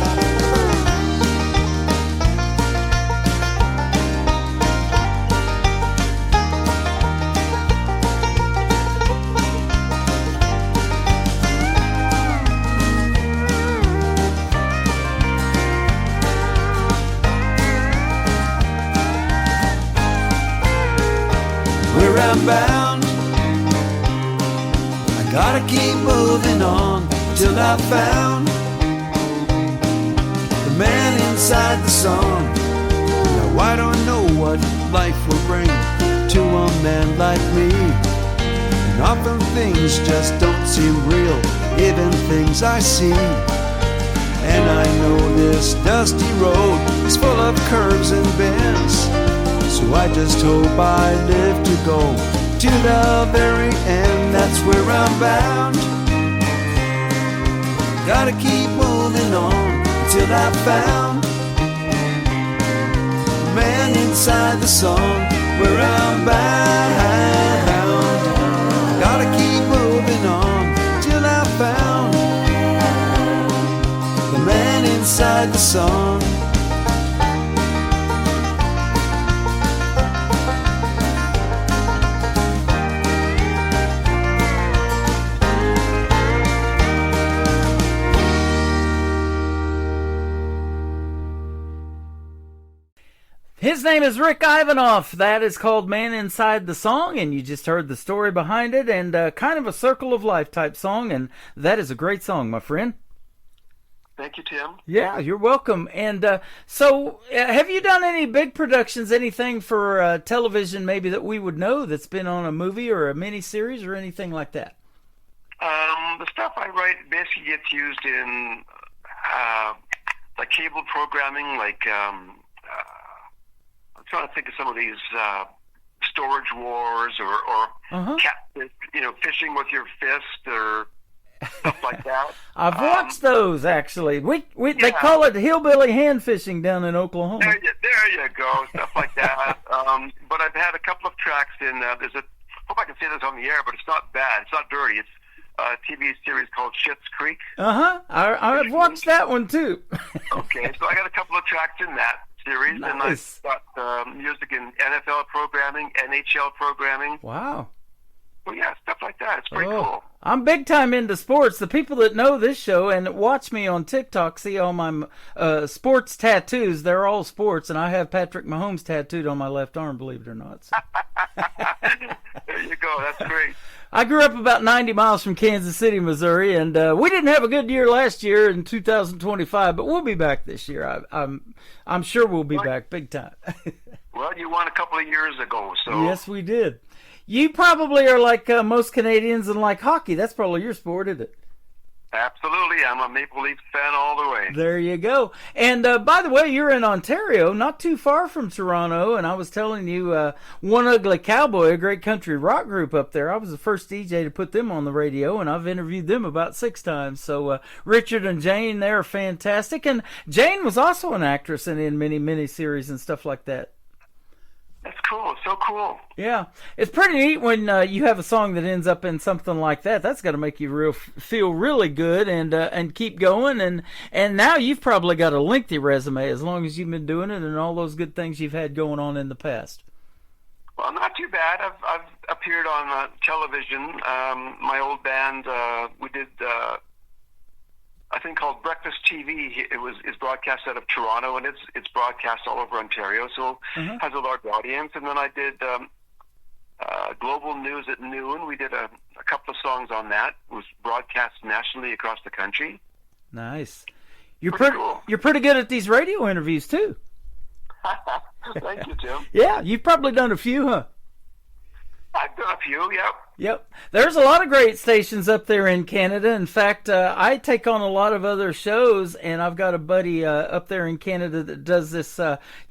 I'm bound. I gotta keep moving on till I've found the man inside the song. Now I don't know what life will bring to a man like me, and often things just don't seem real, even things I see. And I know this dusty road is full of curves and bends, so I just hope I live to go to the very end. That's where I'm bound. Gotta keep moving on till I've found the man inside the song where I'm bound. Gotta keep moving on till I've found the man inside the song. His name is Rick Ivanhoff. That is called Man Inside the Song, and you just heard the story behind it, and kind of a circle of life type song, and that is a great song, my friend. Thank you, Tim. Yeah, you're welcome. And so have you done any big productions, anything for television maybe that we would know that's been on a movie or a miniseries or anything like that? The stuff I write basically gets used in like cable programming, like I'm trying to think of some of these storage wars or catfish, fishing with your fist or stuff like that. I've watched those actually. They call it hillbilly hand fishing down in Oklahoma. There you go, stuff like that. But I've had a couple of tracks in. There's a. Hope I can say this on the air, but it's not bad. It's not dirty. It's a TV series called Schitt's Creek. I've watched that one too. Okay, so I got a couple of tracks in that. series, and I've got music in NFL programming, NHL programming. Wow. Well, yeah, stuff like that. It's pretty cool. I'm big time into sports. The people that know this show and watch me on TikTok see all my sports tattoos. They're all sports, and I have Patrick Mahomes tattooed on my left arm, believe it or not. So. There you go. That's great. I grew up about 90 miles from Kansas City, Missouri, and we didn't have a good year last year in 2025, but we'll be back this year. I'm sure we'll be back big time. Well, you won a couple of years ago, so. Yes, we did. You probably are like most Canadians and like hockey. That's probably your sport, isn't it? Absolutely. I'm a Maple Leafs fan all the way. There you go. And by the way, you're in Ontario, not too far from Toronto. And I was telling you, One Ugly Cowboy, a great country rock group up there. I was the first DJ to put them on the radio, and I've interviewed them about 6 times. So Richard and Jane, they're fantastic. And Jane was also an actress and in many series and stuff like that. That's cool. So cool. Yeah. It's pretty neat when you have a song that ends up in something like that. That's got to make you feel really good and keep going. And now you've probably got a lengthy resume as long as you've been doing it and all those good things you've had going on in the past. Well, not too bad. I've appeared on television. My old band, we did a thing called Breakfast TV. It's broadcast out of Toronto, and it's broadcast all over Ontario, so has a large audience. And then I did Global News at Noon. We did a couple of songs on that. It was broadcast nationally across the country. Nice. You're pretty good at these radio interviews too. Thank you, Tim. Yeah, you've probably done a few, huh? I've done a few, yep. Yep. There's a lot of great stations up there in Canada. In fact, I take on a lot of other shows, and I've got a buddy up there in Canada that does this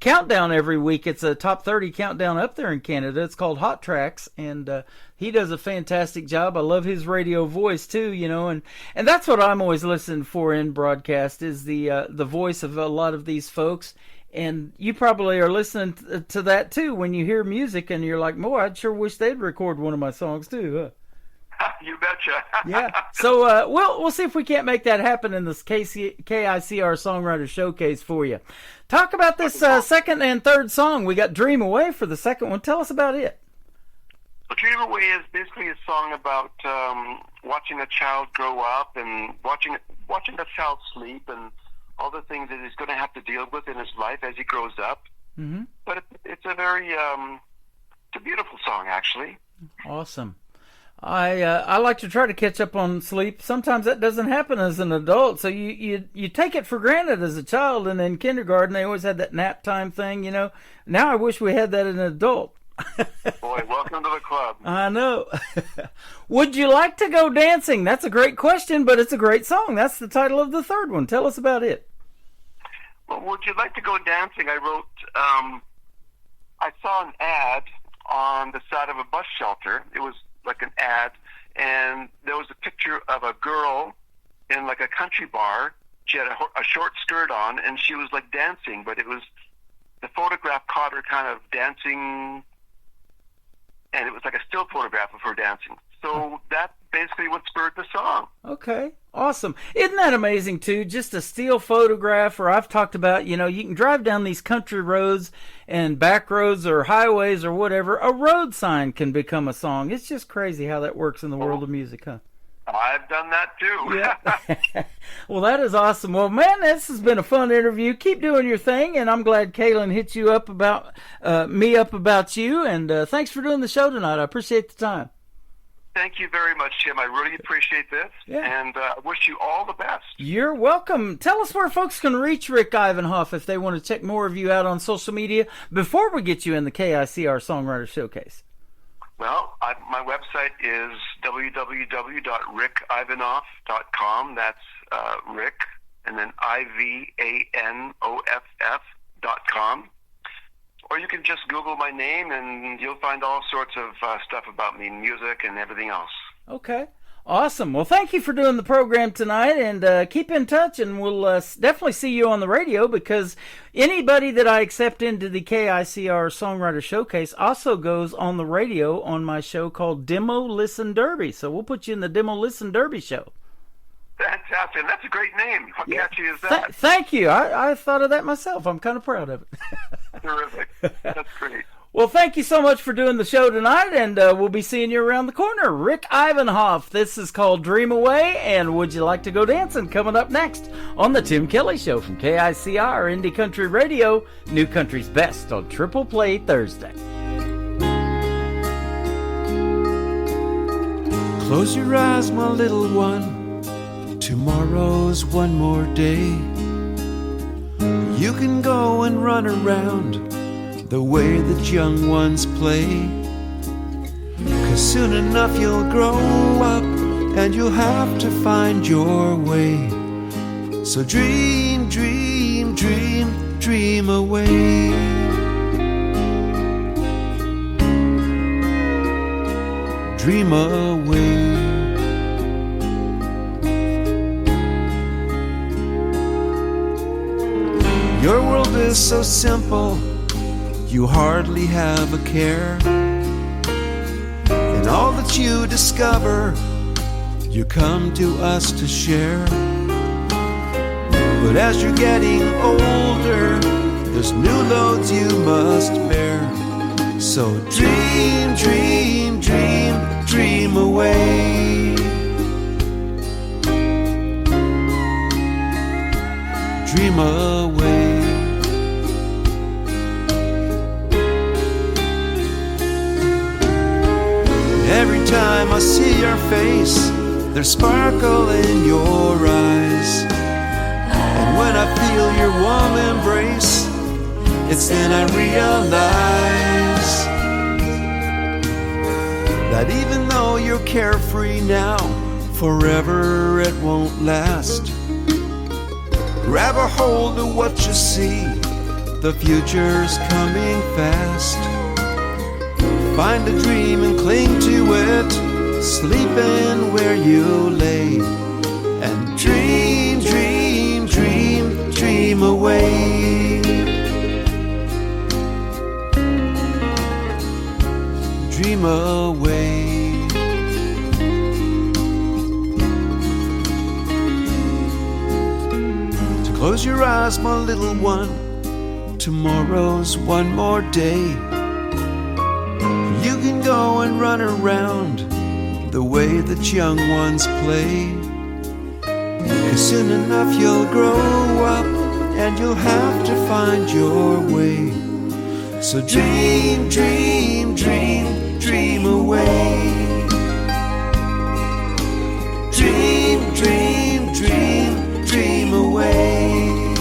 countdown every week. It's a top 30 countdown up there in Canada. It's called Hot Tracks, and he does a fantastic job. I love his radio voice too, you know, and that's what I'm always listening for in broadcast is the voice of a lot of these folks. And you probably are listening to that too when you hear music and you're like, boy, I'd sure wish they'd record one of my songs too, huh? You betcha. Yeah. So we'll see if we can't make that happen in this KICR Songwriter Showcase for you. Talk about this second and third song. We got Dream Away for the second one. Tell us about it. Well, Dream Away is basically a song about watching a child grow up and watching a child sleep and all the things that he's going to have to deal with in his life as he grows up. Mm-hmm. But it's a very, it's a beautiful song, actually. Awesome. I like to try to catch up on sleep. Sometimes that doesn't happen as an adult. So you take it for granted as a child, and in kindergarten they always had that nap time thing, you know. Now I wish we had that as an adult. Boy, welcome to the club. I know. Would you like to go dancing? That's a great question, but it's a great song. That's the title of the third one. Tell us about it. Well, would you like to go dancing? I wrote, I saw an ad on the side of a bus shelter. It was like an ad, and there was a picture of a girl in like a country bar. She had a short skirt on, and she was like dancing, but it was, the photograph caught her kind of dancing, and it was like a still photograph of her dancing. So that's basically what spurred the song. Okay, awesome. Isn't that amazing, too? Just a still photograph, or I've talked about, you know, you can drive down these country roads and back roads or highways or whatever. A road sign can become a song. It's just crazy how that works in the world of music, huh? I've done that, too. Yeah. Well, that is awesome. Well, man, this has been a fun interview. Keep doing your thing, and I'm glad Kaylin hit you up about me up about you, and thanks for doing the show tonight. I appreciate the time. Thank you very much, Tim. I really appreciate this, and I wish you all the best. You're welcome. Tell us where folks can reach Rick Ivanhoff if they want to check more of you out on social media before we get you in the KICR Songwriter Showcase. Well, my website is www.rickivanhoff.com. That's Rick, and then IVANOFF.com. Or you can just Google my name, and you'll find all sorts of stuff about me, music and everything else. Okay. Awesome. Well, thank you for doing the program tonight, and keep in touch, and we'll definitely see you on the radio, because anybody that I accept into the KICR Songwriter Showcase also goes on the radio on my show called Demo Listen Derby. So we'll put you in the Demo Listen Derby show. Fantastic. Dancing. That's a great name. How catchy is that? Thank you. I thought of that myself. I'm kind of proud of it. Terrific. That's great. Well, thank you so much for doing the show tonight, and we'll be seeing you around the corner. Rick Ivanhoff. This is called Dream Away, and Would You Like to Go Dancing? Coming up next on The Tim Kelly Show from KICR Indie Country Radio, New Country's Best on Triple Play Thursday. Close your eyes, my little one. Tomorrow's one more day. You can go and run around the way that young ones play. 'Cause soon enough you'll grow up and you'll have to find your way. So dream, dream, dream, dream away. Dream away. Your world is so simple, you hardly have a care. And all that you discover, you come to us to share. But as you're getting older, there's new loads you must bear. So dream, dream, dream, dream away. Dream away. Every time I see your face, there's sparkle in your eyes. And when I feel your warm embrace, it's then I realize that even though you're carefree now, forever it won't last. Grab a hold of what you see, the future's coming fast. Find a dream and cling to it, sleep in where you lay, and dream, dream, dream, dream away. Dream away. So close your eyes, my little one, tomorrow's one more day. You can go and run around the way that young ones play. 'Cause soon enough you'll grow up and you'll have to find your way. So dream, dream, dream, dream away. Dream, dream, dream, dream away.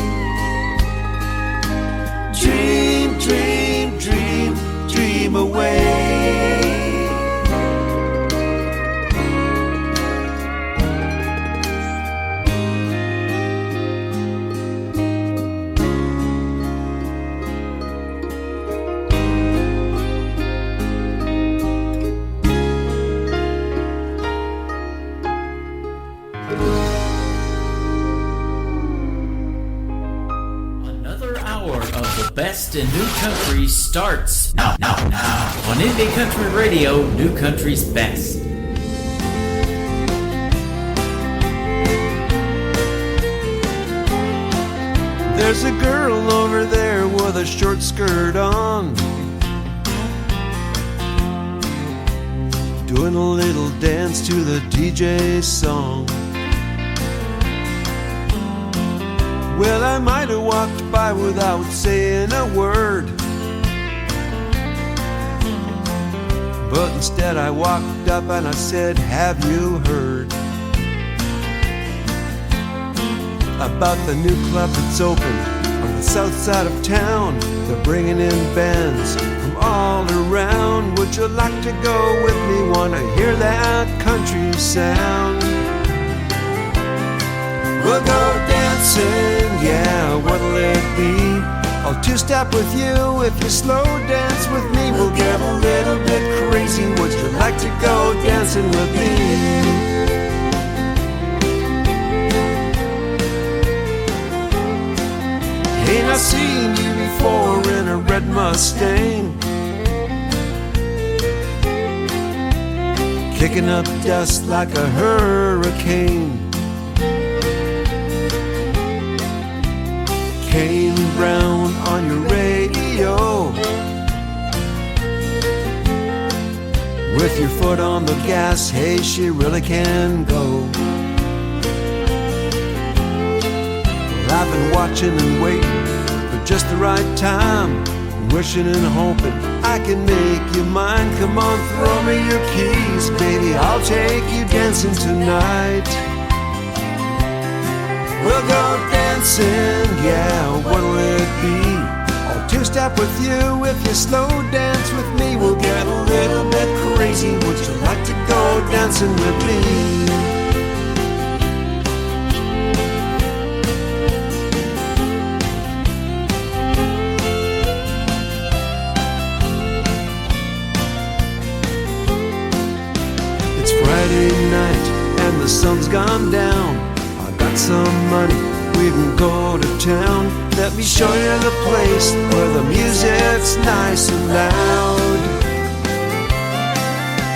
Dream, dream, dream, dream away. Best in New Country starts now on Indie Country Radio, New Country's Best. There's a girl over there with a short skirt on, doing a little dance to the DJ's song. Well, I might have walked by without saying a word, but instead I walked up and I said, have you heard about the new club that's opened on the south side of town? They're bringing in bands from all around. Would you like to go with me? Wanna hear that country sound? We'll go dancing, yeah, what'll it be? I'll two-step with you if you slow dance with me. We'll get a little bit crazy. Would you like to go dancing with me? Ain't I seen you before in a red Mustang, kicking up dust like a hurricane? Kane Brown on your radio, with your foot on the gas, hey, she really can go. Well, I've been watching and waiting for just the right time, wishing and hoping I can make you mine. Come on, throw me your keys, baby, I'll take you dancing tonight. We'll go dancing, yeah, what'll it be? I'll two-step with you if you slow dance with me. We'll get a little bit crazy. Would you like to go dancing with me? It's Friday night and the sun's gone down. I got some money, we can go to town. Let me show you the place where the music's nice and loud.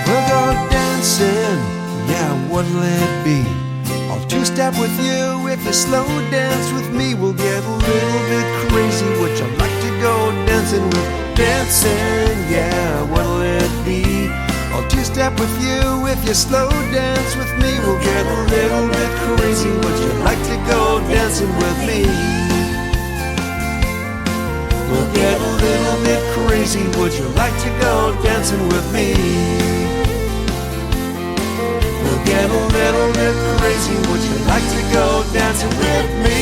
We'll go dancing, yeah, what'll it be? I'll two-step with you if you slow dance with me. We'll get a little bit crazy. Would you like to go dancing with? Dancing, yeah, what'll it be? I'll two-step with you if you slow dance with me. We'll get a little bit crazy. Would you like to go dancing with me? We'll get a little bit crazy. Would you like to go dancing with me? We'll get a little bit crazy. Would you like to go dancing with me?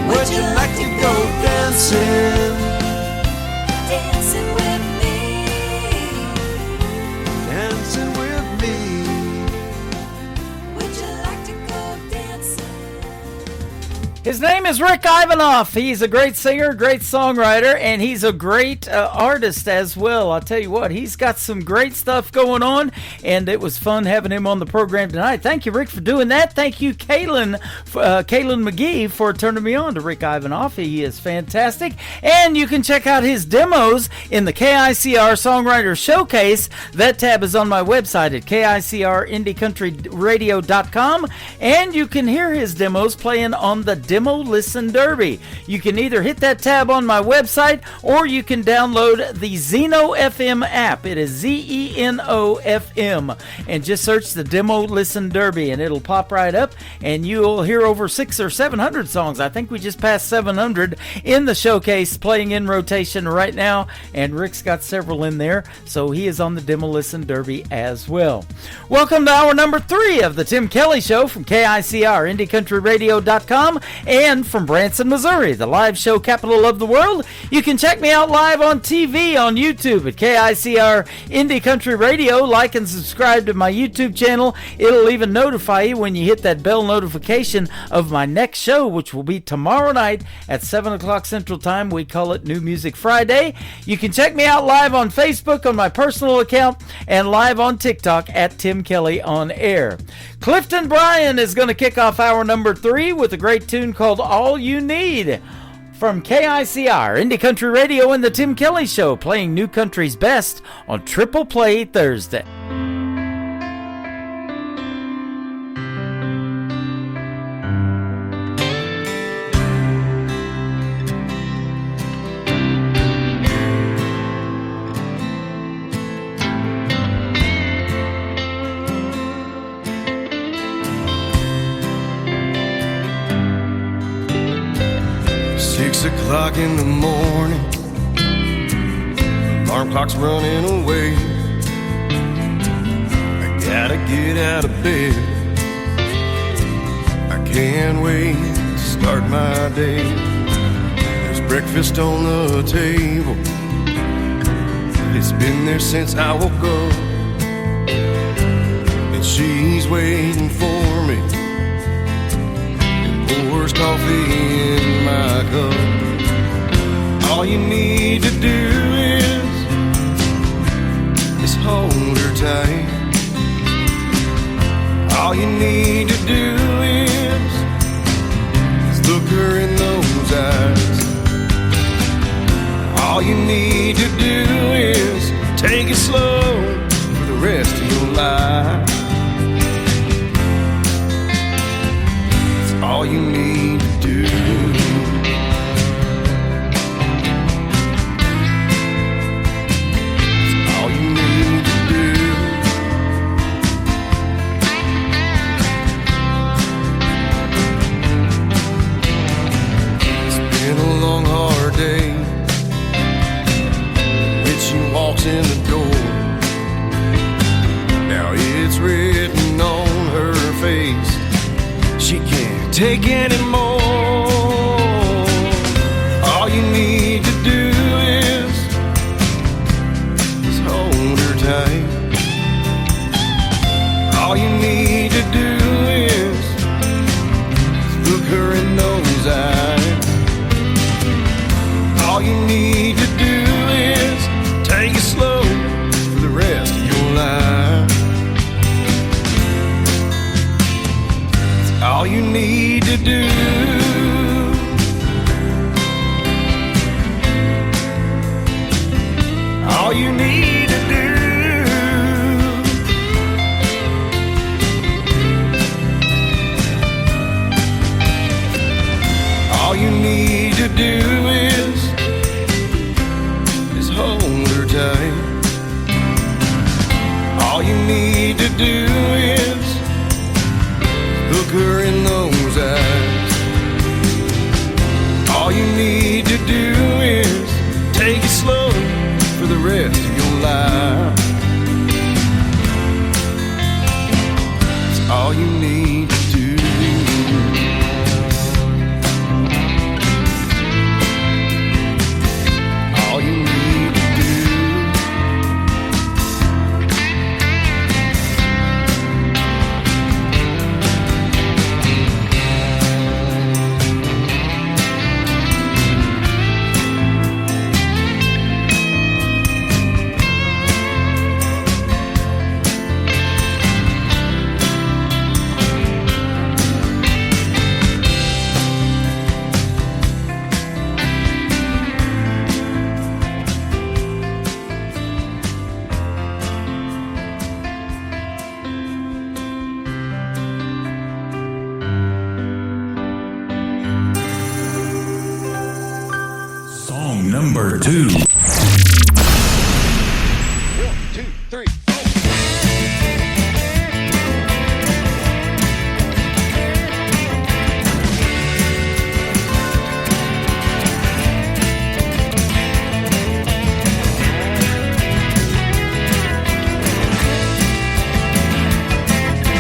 Would you like to go dancing? Dancing with me. Dancing with me. Would you like to go dancing? His name is Rick Ivanoff. He's a great singer, great songwriter, and he's a great artist as well. I'll tell you what, he's got some great stuff going on, and it was fun having him on the program tonight. Thank you, Rick, for doing that. Thank you, Kaylin McGee, for turning me on to Rick Ivanoff. He is fantastic, and you can check out his demos in the KICR Songwriter Showcase. That tab is on my website at KICRIndieCountryRadio.com, and you can hear his demos playing on the Demo Listen Derby. You can either hit that tab on my website or you can download the Zeno FM app. It is Zeno FM, and just search the Demo Listen Derby and it'll pop right up, and you'll hear over 600 or 700 songs. I think we just passed 700 in the showcase playing in rotation right now, and Rick's got several in there, so he is on the Demo Listen Derby as well. Welcome to hour number 3 of the Tim Kelly Show from KICR IndieCountryRadio.com and from Branson, Missouri, the live show capital of the world. You can check me out live on TV on YouTube at KICR Indie Country Radio. Like and subscribe to my YouTube channel. It'll even notify you when you hit that bell notification of my next show, which will be tomorrow night at 7 o'clock Central Time. We call it New Music Friday. You can check me out live on Facebook on my personal account and live on TikTok at Tim Kelly On Air. Clifton Bryan is going to kick off hour number 3 with a great tune called All You Need from KICR Indie Country Radio and the Tim Kelly Show, playing New Country's best on Triple Play Thursday. 6 o'clock in the morning, alarm clock's running away. I gotta get out of bed, I can't wait to start my day. There's breakfast on the table, it's been there since I woke up, and she's waiting for me, pours coffee in my cup. All you need to do is hold her tight. All you need to do is look her in those eyes. All you need to do is take it slow for the rest of your life. all you need to do. It's all you need to do. It's been a long, hard day. When she walks in the door, now it's written on her face, she can't take anymore. All you need to do is hold her tight. All you need to do is look her in those eyes. All you need to do is take it slow for the rest of your life. All you need to do. All you need to do. All you need to do is hold her tight. All you need to do is look her in those eyes. All you need to do is take it slow for the rest of your life. It's all you need to do. All you need to do. Song number 2.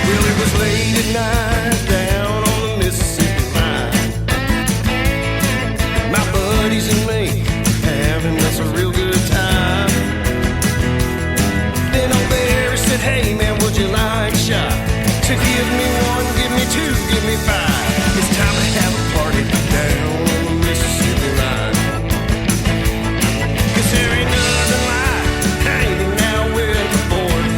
Well, it was late at night down on the Mississippi line. My buddies and me having us a real good time. Then old Barry said, hey man, would you like a shot? To give me one, give me two, give me five. It's time to have a party down on the Mississippi line. 'Cause there ain't nothing like hanging out with the boys.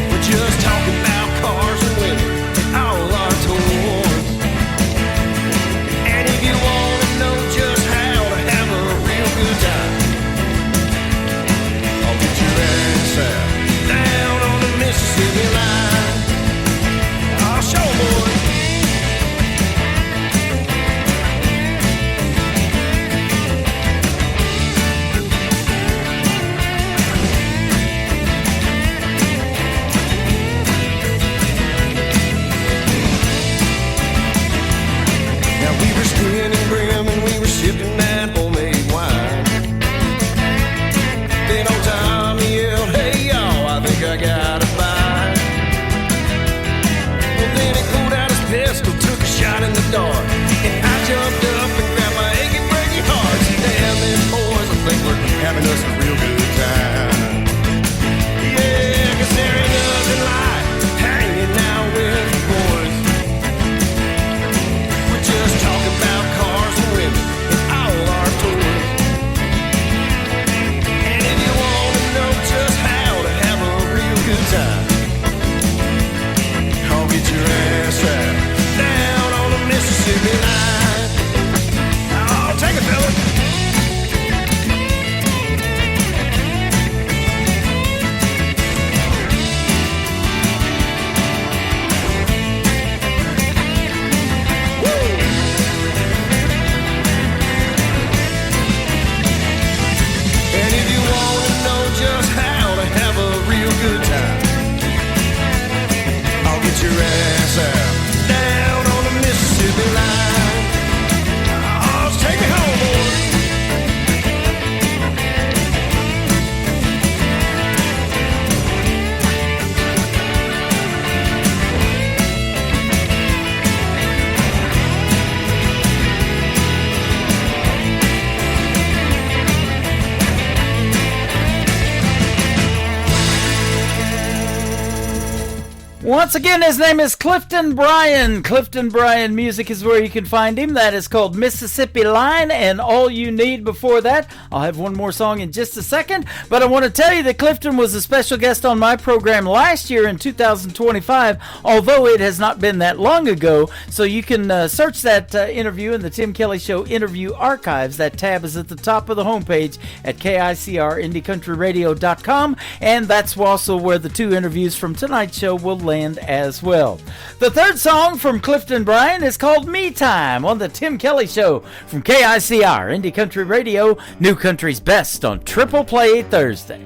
We're just talking about cars and women and all our toys. And if you want to know just how to have a real good time, I'll get your ass out down on the Mississippi line. I'll show boy. Now we were spinning brim and we were sipping that homemade wine. Then old Tommy yelled, hey y'all, I think I got a bite. Well then he pulled out his pistol, took a shot in the dark, and I jumped up and grabbed my aching breaking heart. Damn it boys, I think we're having us a real good time. Yeah, 'cause there ain't nothing like hanging out with the boys. We're just talking about cars and women and all our toys. And if you want to know just how to have a real good time, I'll get your ass out down on the Mississippi line. Oh, take it, fella. get your ass out down on the Mississippi line. Oh, just take me home, boy. Once again, his name is Clifton Bryan. Clifton Bryan Music is where you can find him. That is called Mississippi Line, and All You Need before that. I'll have one more song in just a second, but I want to tell you that Clifton was a special guest on my program last year in 2025, although it has not been that long ago, so you can search that interview in the Tim Kelly Show interview archives. That tab is at the top of the homepage at KICRIndieCountryRadio.com, and that's also where the two interviews from tonight's show will land as well. The third song from Clifton Bryan is called Me Time on the Tim Kelly Show from KICR Indie Country Radio, New Country's Best on Triple Play Thursday.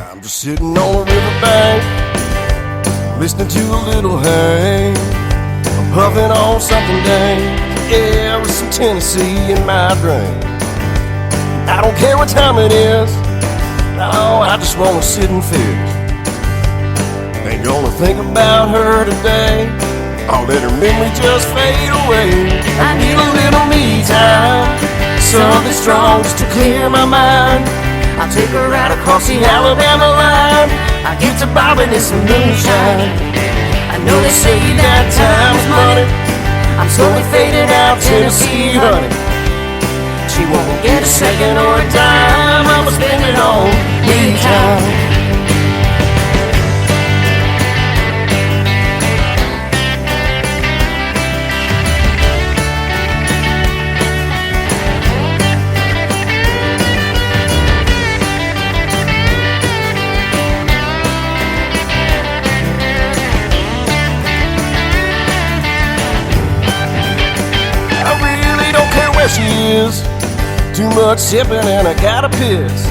I'm just sitting on a riverbank, listening to a little Hank. I'm puffing on something dank, yeah, with some Tennessee in my drink. I don't care what time it is, no, I just wanna sit and fish. Ain't gonna think about her today, I'll let her memory just fade away. I need a little me time, something strong just to clear my mind. I'll take her right across the Alabama line. I get to bobbing in some moonshine. I know they say that time is money, I'm slowly fading out Tennessee honey. She won't get a second or a dime, I'ma spend it on me time. I really don't care where she is, too much sipping and I gotta piss.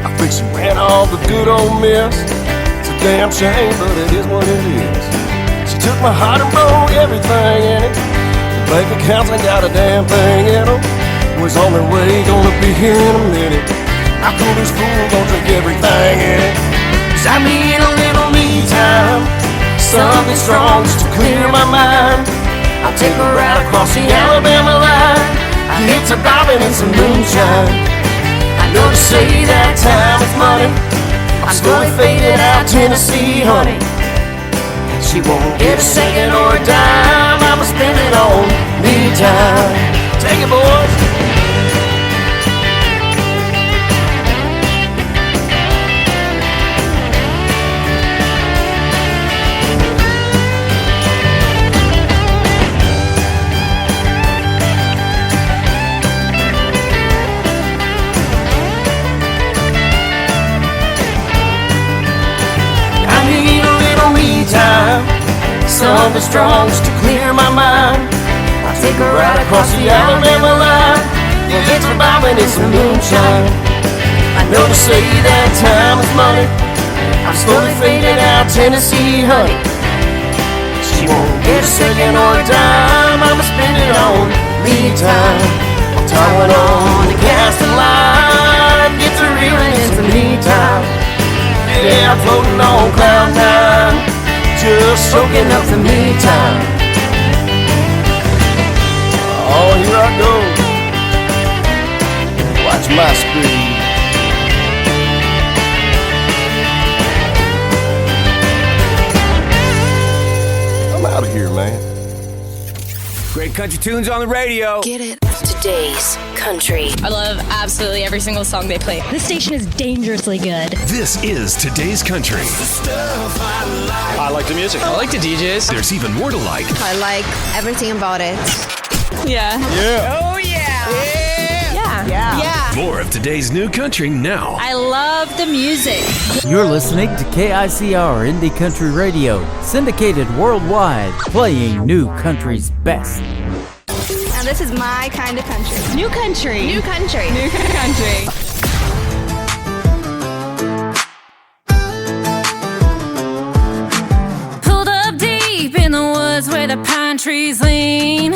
I think she ran all the good old miss. It's a damn shame, but it is what it is. She took my heart and broke everything in it. The bank accounts ain't got a damn thing in them. Was on their way, gonna be here in a minute. I cool as fool, gonna drink everything in it. 'Cause I need a little me time, something strong just to clear my mind. I'll take her right across the Alabama line. I hit to bobbing in some moonshine. I know to say that time is money, I'm slowly fading out Tennessee honey. She won't get a second or a dime, I'ma spend it on me time. Take it, boys. Time, something strong just to clear my mind. I'll take her right across the Alabama line. Yeah, it's bobbing in some moonshine. I know to say that time is money, I'm slowly fading out Tennessee honey. She won't get a second or a dime, I'ma spend it on me time. I'm towing on the casting line, get to reeling in some me time. Yeah, I'm floating on cloud nine, just soaking up the me time. Oh, here I go. Watch my speed. I'm out of here, man. Great country tunes on the radio. Get it. Today's country. I love absolutely every single song they play. This station is dangerously good. This is Today's Country. I like the music. I like the DJs. There's even more to like. I like everything about it. Yeah. Yeah. Oh, yeah. Yeah. Yeah. More of today's new country now. I love the music. You're listening to KICR Indie Country Radio, syndicated worldwide, playing New Country's best. Now this is my kind of country. New country. New country. New country. where the pine trees lean.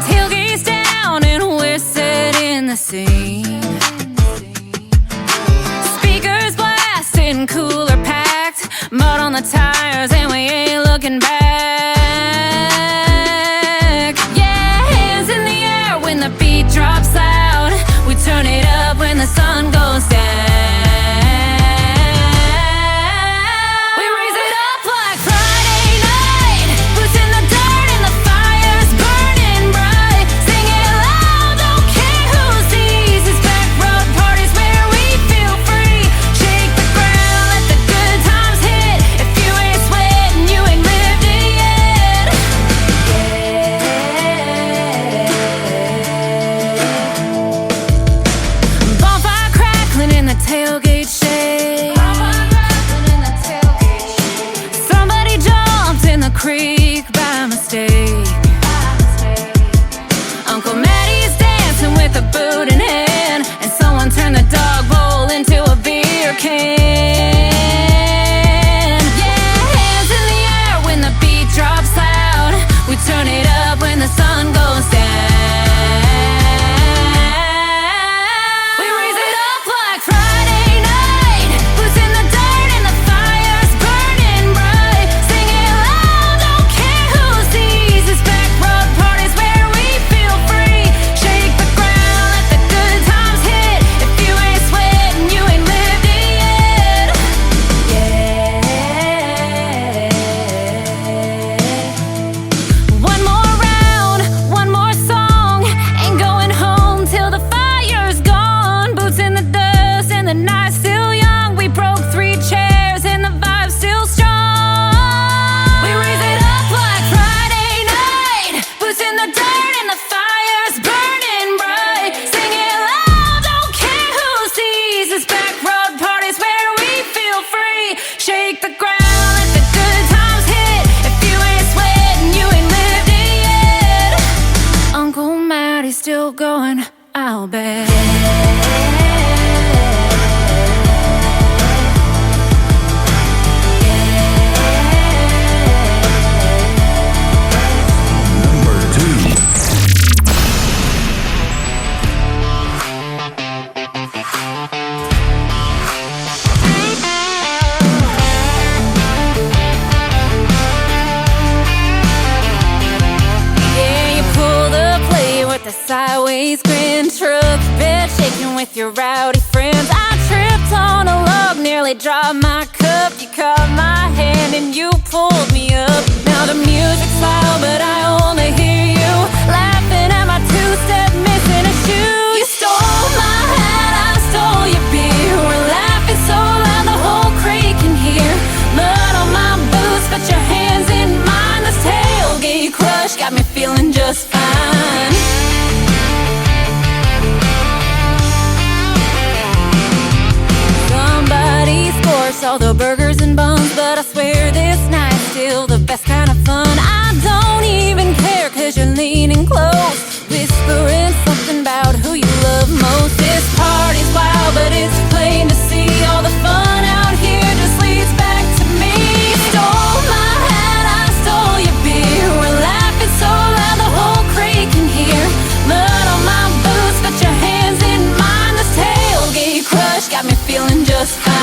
Tailgates down and we're setting the scene. Speakers blasting, cooler packed, mud on the tires and we ain't looking back. Yeah, hands in the air when the beat drops loud. We turn it up when the sun goes down. Sideways grin, truck bed shaking with your rowdy friends. I tripped on a log, nearly dropped my cup. You caught my hand and you pulled me up. Now the music's loud, but I only hear you laughing at my two-step, missing a shoe. You stole my hat, I stole your beer. We're laughing so loud the whole creek can hear. Mud on my boots, but your hands in mine. This tailgate crush got me feeling just fine. All the burgers and buns, but I swear this night's still the best kind of fun. I don't even care, cause you're leaning close, whispering something about who you love most. This party's wild, but it's plain to see all the fun out here just leads back to me. You stole my hat, I stole your beer. We're laughing so loud the whole creek can hear. Mud on my boots, but your hands in mine. This tailgate crush got me feeling just fine.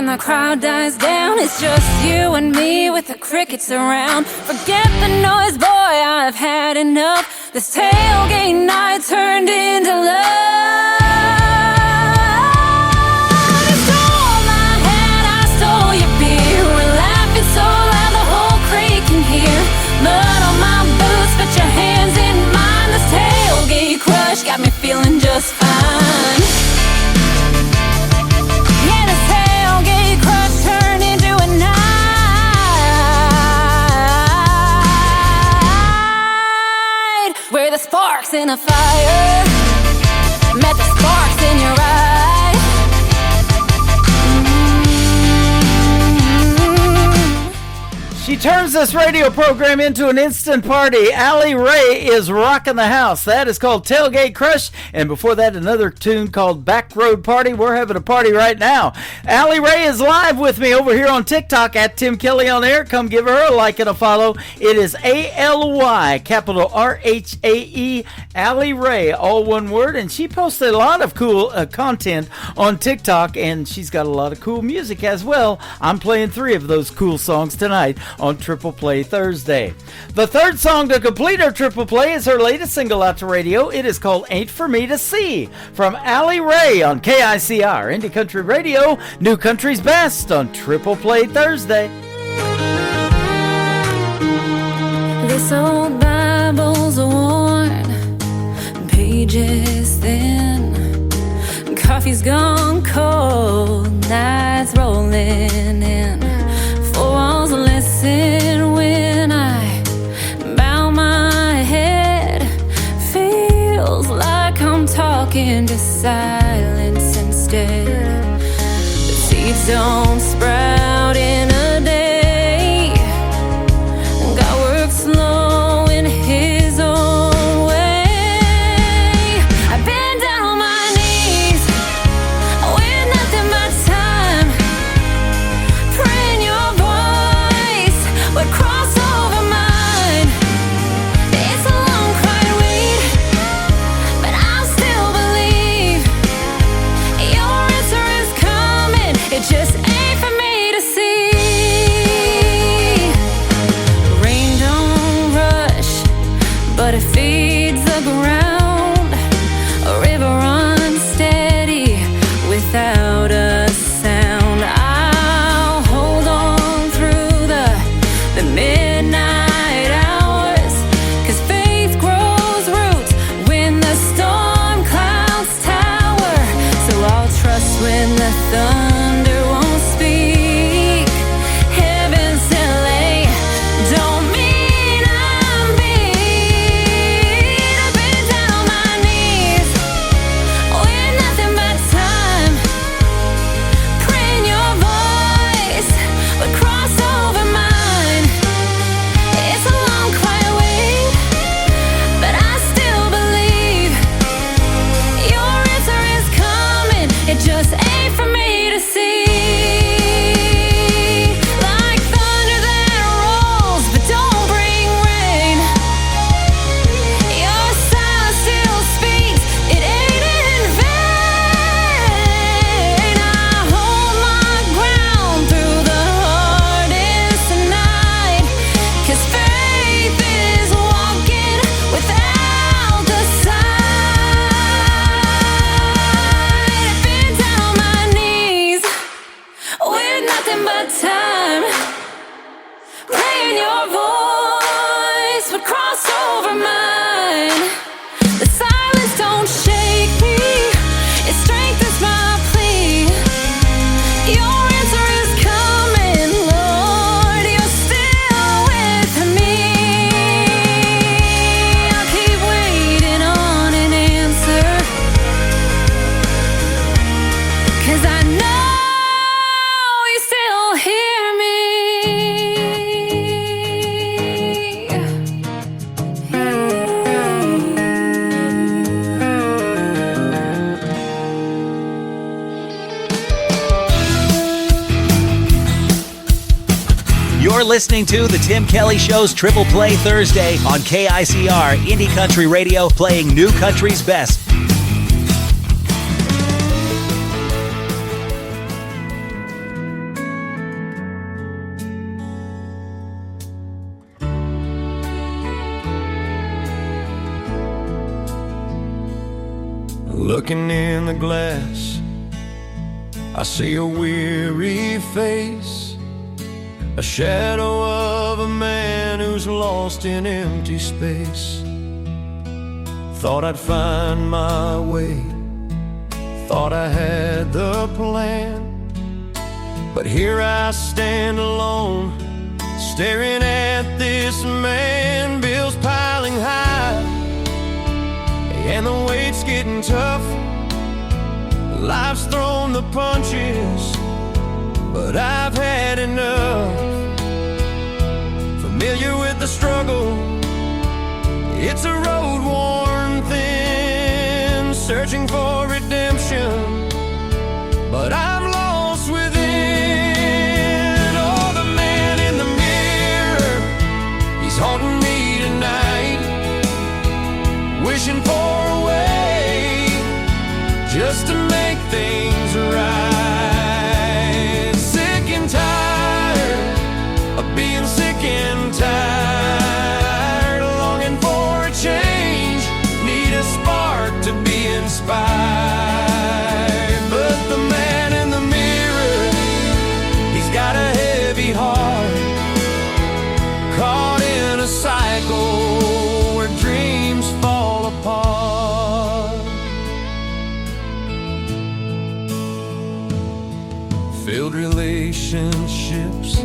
The crowd dies down, it's just you and me with the crickets around. Forget the noise, boy, I've had enough. This tailgate night turned into love. You stole my hat, I stole your beer. We're laughing so loud the whole creek can hear. Mud on my boots, but your hands in mine. This tailgate crush got me feeling just fine. Where the sparks in a fire met the sparks in your eyes. She turns this radio program into an instant party. Allie Ray is rocking the house. That is called Tailgate Crush. And before that, another tune called Back Road Party. We're having a party right now. Allie Ray is live with me over here on TikTok at Tim Kelly on Air. Come give her a like and a follow. It is ALY, capital RHAE, Allie Ray, all one word. And she posts a lot of cool content on TikTok, and she's got a lot of cool music as well. I'm playing 3 of those cool songs tonight on Triple Play Thursday. The third song to complete her Triple Play is her latest single out to radio. It is called Ain't For Me To See from Allie Ray on KICR, Indie Country Radio, New Country's Best on Triple Play Thursday. This old Bible's worn, pages thin, coffee's gone cold, nights rolling in. 4 walls listen when I bow my head. Feels like I'm talking to silence instead. The seeds don't sprout in a day. God works slow in His own way. I've been down on my knees with nothing but time, praying your voice would cross over mine. It's a long, quiet wait, but I still believe your answer is coming. It just ain't for me to see. Rain don't rush, but it feeds the ground. A river runs steady without a sound. I'll hold on through the midnight hours, 'cause faith grows roots when the storm clouds tower. So I'll trust when the thunder won't speak. Heaven still lay, don't mean I'm beat. I've been down on my knees with nothing but time, praying your voice would cross over mine. It's a long, quiet wait, but I still believe your answer is coming. It just ain't for me to see. Like thunder that rolls but don't bring rain, your silence still speaks, it ain't in vain. I hold my ground through the hardest night, 'cause faith is walking without the sight. I've been down on my knees with nothing but time, praying your voice would cross over mine. The silence don't shake me, it strengthens my plea. Your answer is coming, Lord, you're still with me. I'll keep waiting on an answer, 'cause I know you still hear me. You're listening to The Tim Kelly Show's Triple Play Thursday on KICR, Indie Country Radio, playing New Country's Best. Looking in the glass, I see a weary face, a shadow of a man who's lost in empty space. Thought I'd find my way, thought I had the plan, but here I stand alone, staring at this man. Bills piling high, and the weight's getting tough. Life's thrown the punches, but I've had enough. It's a road worn thin, searching for redemption, but I'm lost within. Oh, the man in the mirror, he's haunting me tonight, wishing for a way just to make things right. Sick and tired of being sick and tired, longing for a change, need a spark to be inspired. But the man in the mirror, he's got a heavy heart, caught in a cycle where dreams fall apart. Failed relationships,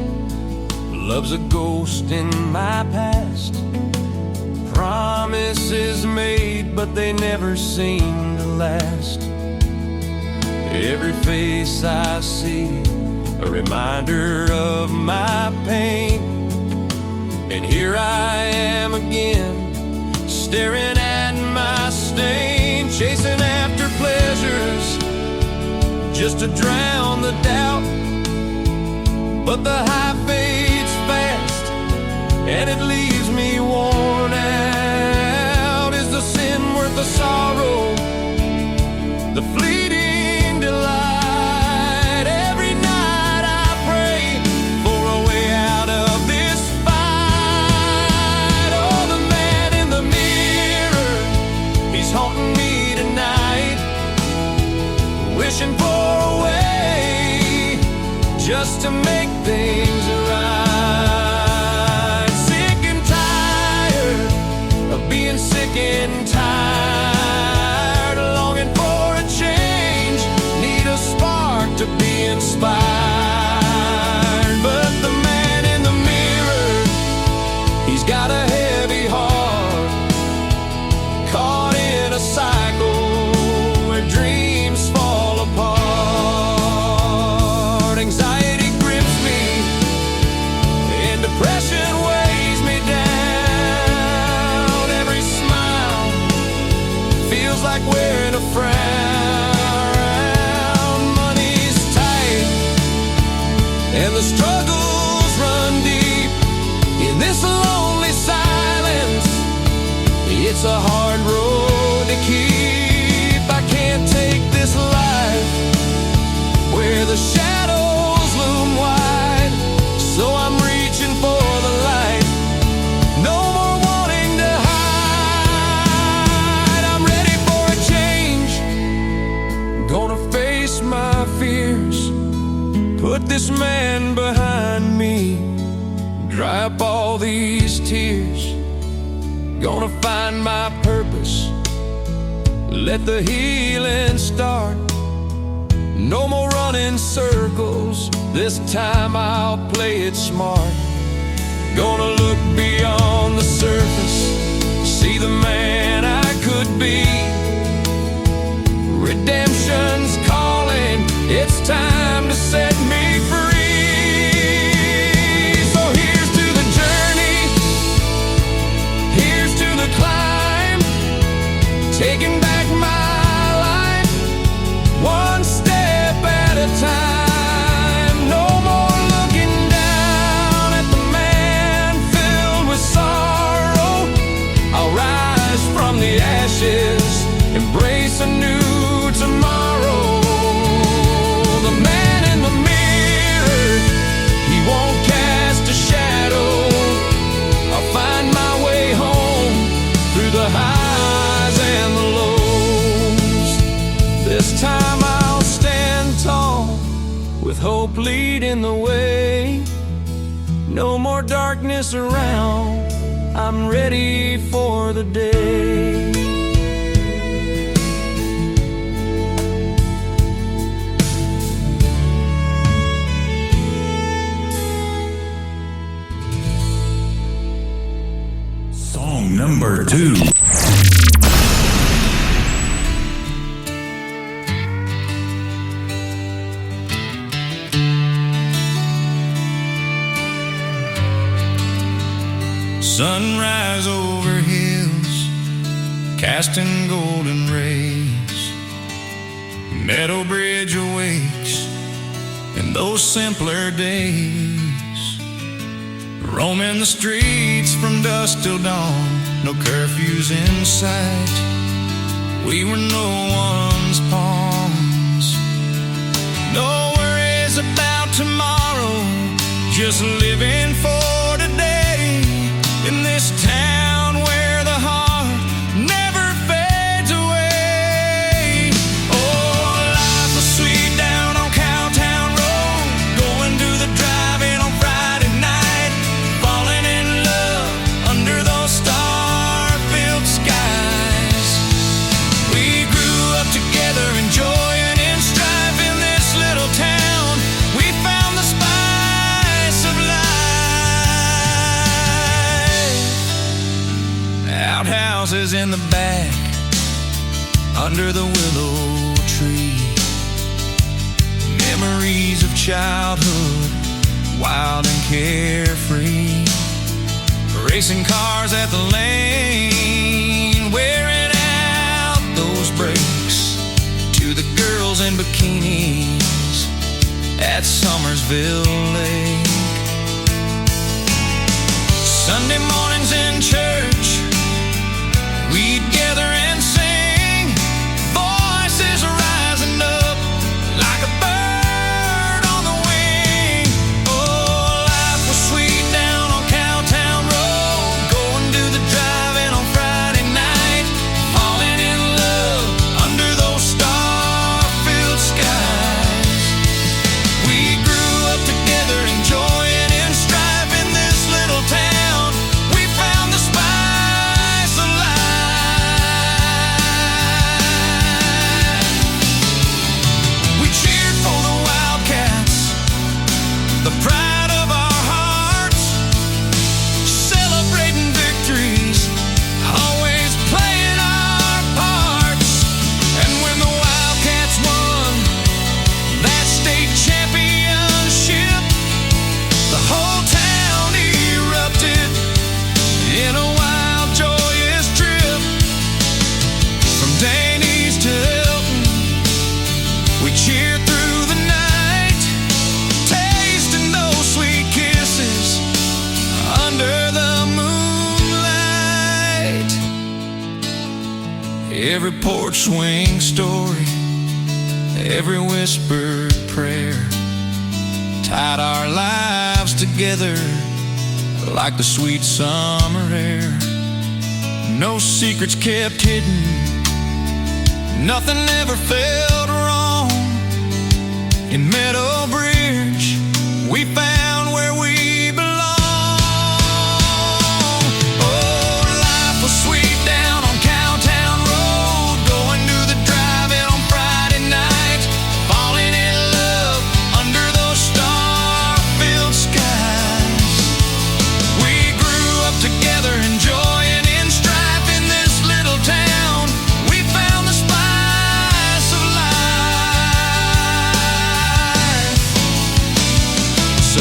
love's a ghost in my past. Promises made, but they never seem to last. Every face I see, a reminder of my pain. And here I am again, staring at my stain, chasing after pleasures just to drown the doubt. But the high fades fast, and it leaves me worn out. Is the sin worth the sorrow, the fleeting delight? Every night I pray for a way out of this fight. Oh, the man in the mirror, he's haunting me tonight, wishing for a way just to make things right. Sick and tired of being sick and tired, longing for a change, need a spark to be inspired. But the man in the mirror, he's got a heavy heart, caught in a cycle where dreams fall apart. Anxiety grips me, and depression weighs me down. Every smile feels like wearing a frown. Money's tight, and the struggles run deep. In this lonely silence, it's a hard road to keep. I can't take this life where the shadows loom wide, so I'm reaching for the light, no more wanting to hide. I'm ready for a change, gonna face my fears, put this man behind me, dry up all these tears. Gonna find my purpose, let the healing start. No more running circles, this time I'll play it smart. Gonna look beyond the surface, see the man I could be. Redemption's calling, it's time to set me free. So here's to the journey, here's to the climb, taking back my life, one step at a time. No more looking down at the man filled with sorrow. I'll rise from the ashes, embrace a new tomorrow. The man in the mirror, he won't cast a shadow. I'll find my way home through the highs and the lows. This time I'll stand tall, with hope leading the way. No more darkness around, I'm ready for the day. Song number 2. Sunrise over hills, casting golden rays. Meadow Bridge awakes in those simpler days, roaming the streets from dusk till dawn, no curfews in sight. We were no one's pawns, no worries about tomorrow, just living for today in this town where the heart never fades away. Oh, life was sweet down on Cowtown Road, going to the drive-in on Friday night, falling in love under those star-filled skies. We grew up together, enjoying in strife in this little town. We found the spice of life. Outhouses in the back, under the willow tree, memories of childhood, wild and carefree. Racing cars at the lane, wearing out those brakes, to the girls in bikinis at Summersville Lake. Sunday mornings in church, we'd gather and sing, voices rising up like a bird on the wing. Oh, life was sweet down on Cowtown Road, going to the drive-in on Friday night, falling in love under those star-filled skies. We grew up together, enjoying in strife in this little town. We found the spice of life. We cheered for the Wildcats, the pride of our hearts, celebrating victories, always playing our parts. And when the Wildcats won that state championship, the whole town erupted in a wild, joyous trip. From Danny's to Hilton, we cheered through the night, tasting those sweet kisses under the moonlight. Every porch swing story, every whispered prayer, tied our lives together like the sweet summer air. No secrets kept hidden, nothing ever felt wrong. In Meadow Bridge, we found where we belong. Oh, life was sweet down on Cowtown Road, going to the drive-in on Friday night, falling in love under those star-filled skies. We grew up together, enjoying in strife in this little town. We found the spice of life. So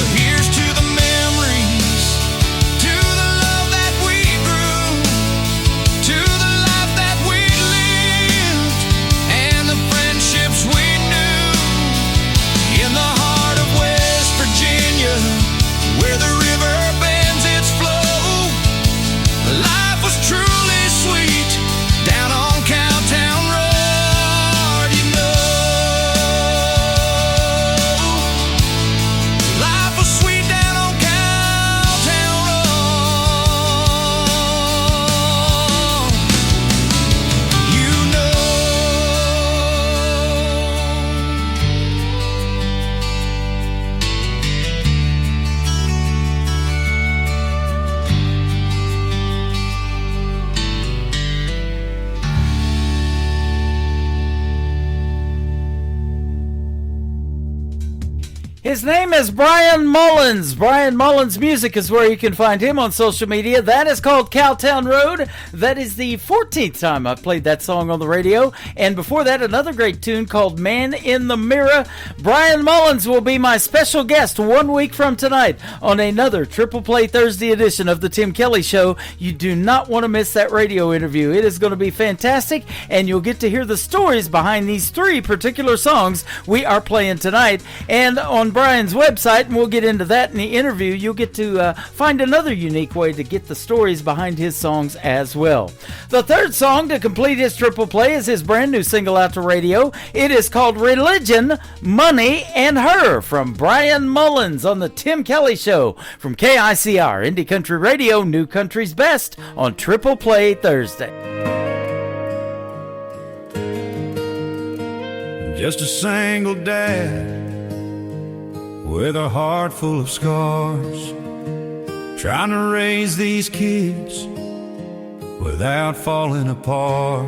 His name is Brian Mullins. Brian Mullins Music is where you can find him on social media. That is called Cowtown Road. That is the 14th time I've played that song on the radio. And before that, another great tune called Man in the Mirror. Brian Mullins will be my special guest 1 week from tonight on another Triple Play Thursday edition of the Tim Kelly Show. You do not want to miss that radio interview. It is going to be fantastic, and you'll get to hear the stories behind these three particular songs we are playing tonight. And on Brian's website, and we'll get into that in the interview, you'll get to find another unique way to get the stories behind his songs as well. The third song to complete his triple play is his brand new single out to radio. It is called Religion, Money, and Her from Brian Mullins on the Tim Kelly Show from KICR, Indie Country Radio, New Country's Best on Triple Play Thursday. Just a single dad with a heart full of scars, trying to raise these kids without falling apart.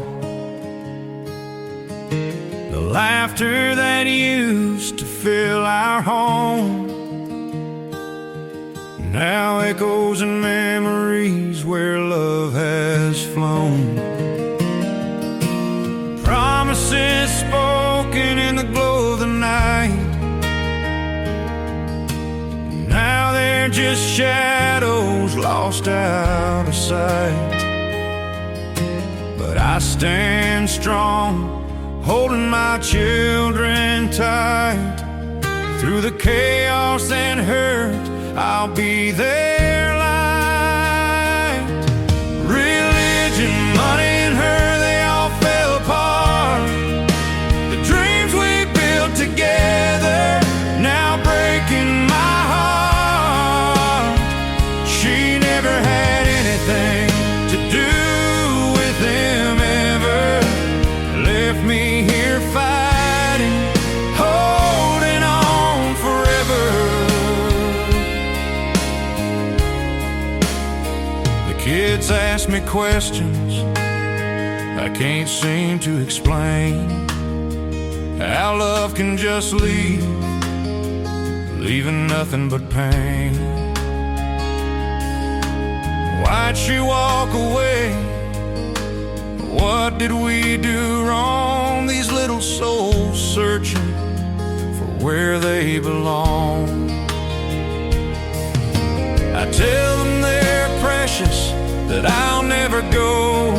The laughter that used to fill our home now echoes in memories where love has flown. Promises spoken in the glow of the night, now they're just shadows lost out of sight. But I stand strong, holding my children tight. Through the chaos and hurt, I'll be their light. Religion, money, and her, they all fell apart. The dreams we built together now breaking my heart. She never had anything to do with him ever. Left me here fighting, holding on forever. The kids ask me questions I can't seem to explain. How love can just leave, leaving nothing but pain. Why'd she walk away? What did we do wrong? These little souls searching for where they belong. I tell them they're precious, that I'll never go,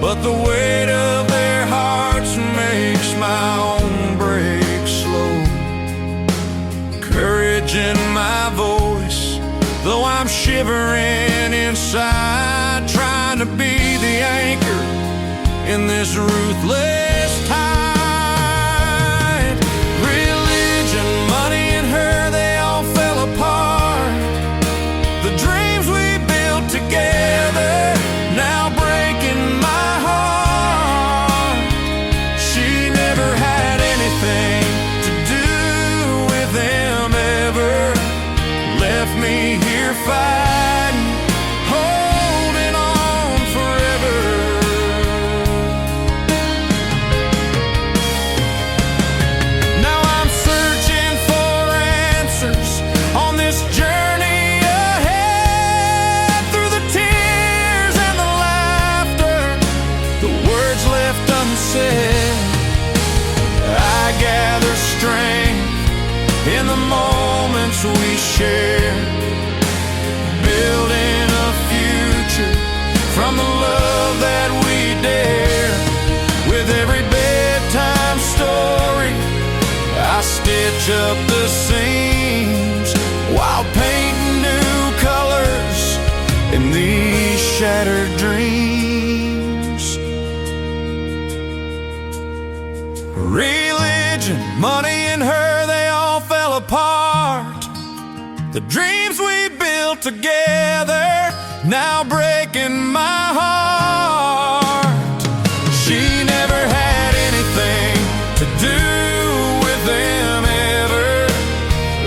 but the weight of their hearts makes my own break slow. Courage in my voice, though I'm shivering inside, trying to be the anchor in this ruthless tide. Religion, money, and her, they all fell apart. The dreams we built together now breaking my heart. She never had anything to do with him ever. Left me here fighting, holding on forever. Now I'm searching for answers on this journey ahead. Through the tears and the laughter, the words left unsaid, I gather strength in the moments we share, building a future from the love that we dare. With every bedtime story, I stitch up the seams while painting new colors in these shattered dreams. Religion, money, and her, they all fell apart. The dreams we built together now breaking my heart. She never had anything to do with them ever.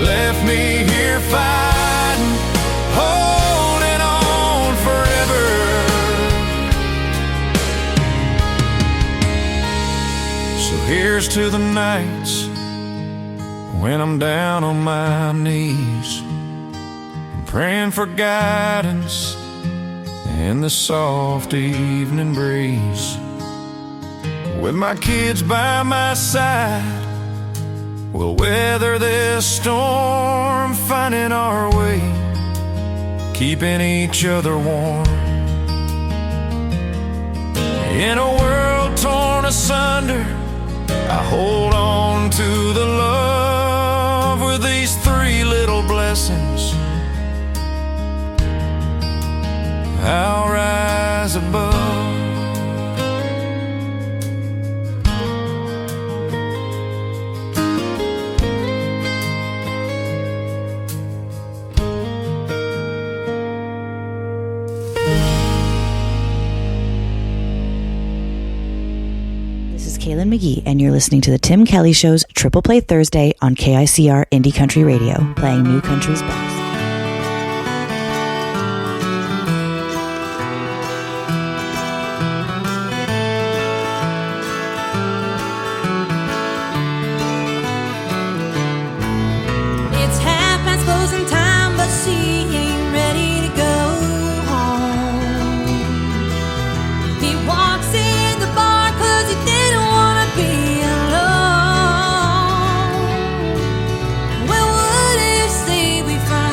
Left me here fighting, holding on forever. So here's to the nights when I'm down on my knees, praying for guidance in the soft evening breeze. With my kids by my side, we'll weather this storm, finding our way, keeping each other warm. In a world torn asunder, I hold on to the love with these three little blessings. I'll rise above. Kaylin McGee, and you're listening to the Tim Kelly Show's Triple Play Thursday on KICR Indie Country Radio, playing New Country's best. It's half past closing time, but she ain't ready to go home. He walks in the bar 'cause he didn't wanna be alone. Well, what if, say, we find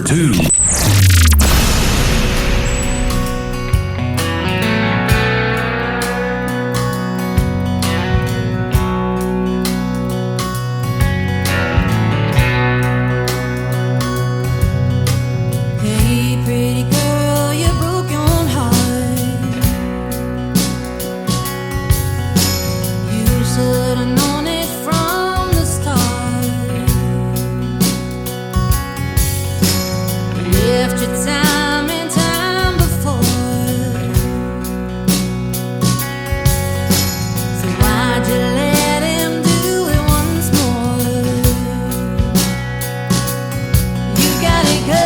2. Hey, pretty girl, you broke your own heart. You should have known it from the start. Left your time and time before. So why'd you let him do it once more? You gotta go.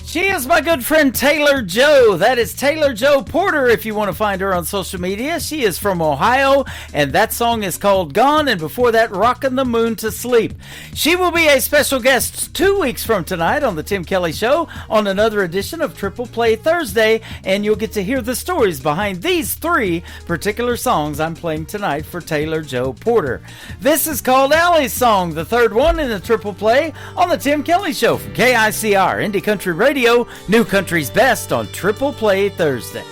She is my good friend Taylor Joe. That is Taylor Joe Porter if you want to find her on social media. She is from Ohio, and that song is called Gone, and before that, Rockin' the Moon to Sleep. She will be a special guest 2 weeks from tonight on The Tim Kelly Show on another edition of Triple Play Thursday, and you'll get to hear the stories behind these three particular songs I'm playing tonight for Taylor Joe Porter. This is called Allie's Song, the third one in the Triple Play on The Tim Kelly Show from KICR, Indie Country Radio, New Country's Best on Triple Play Thursday.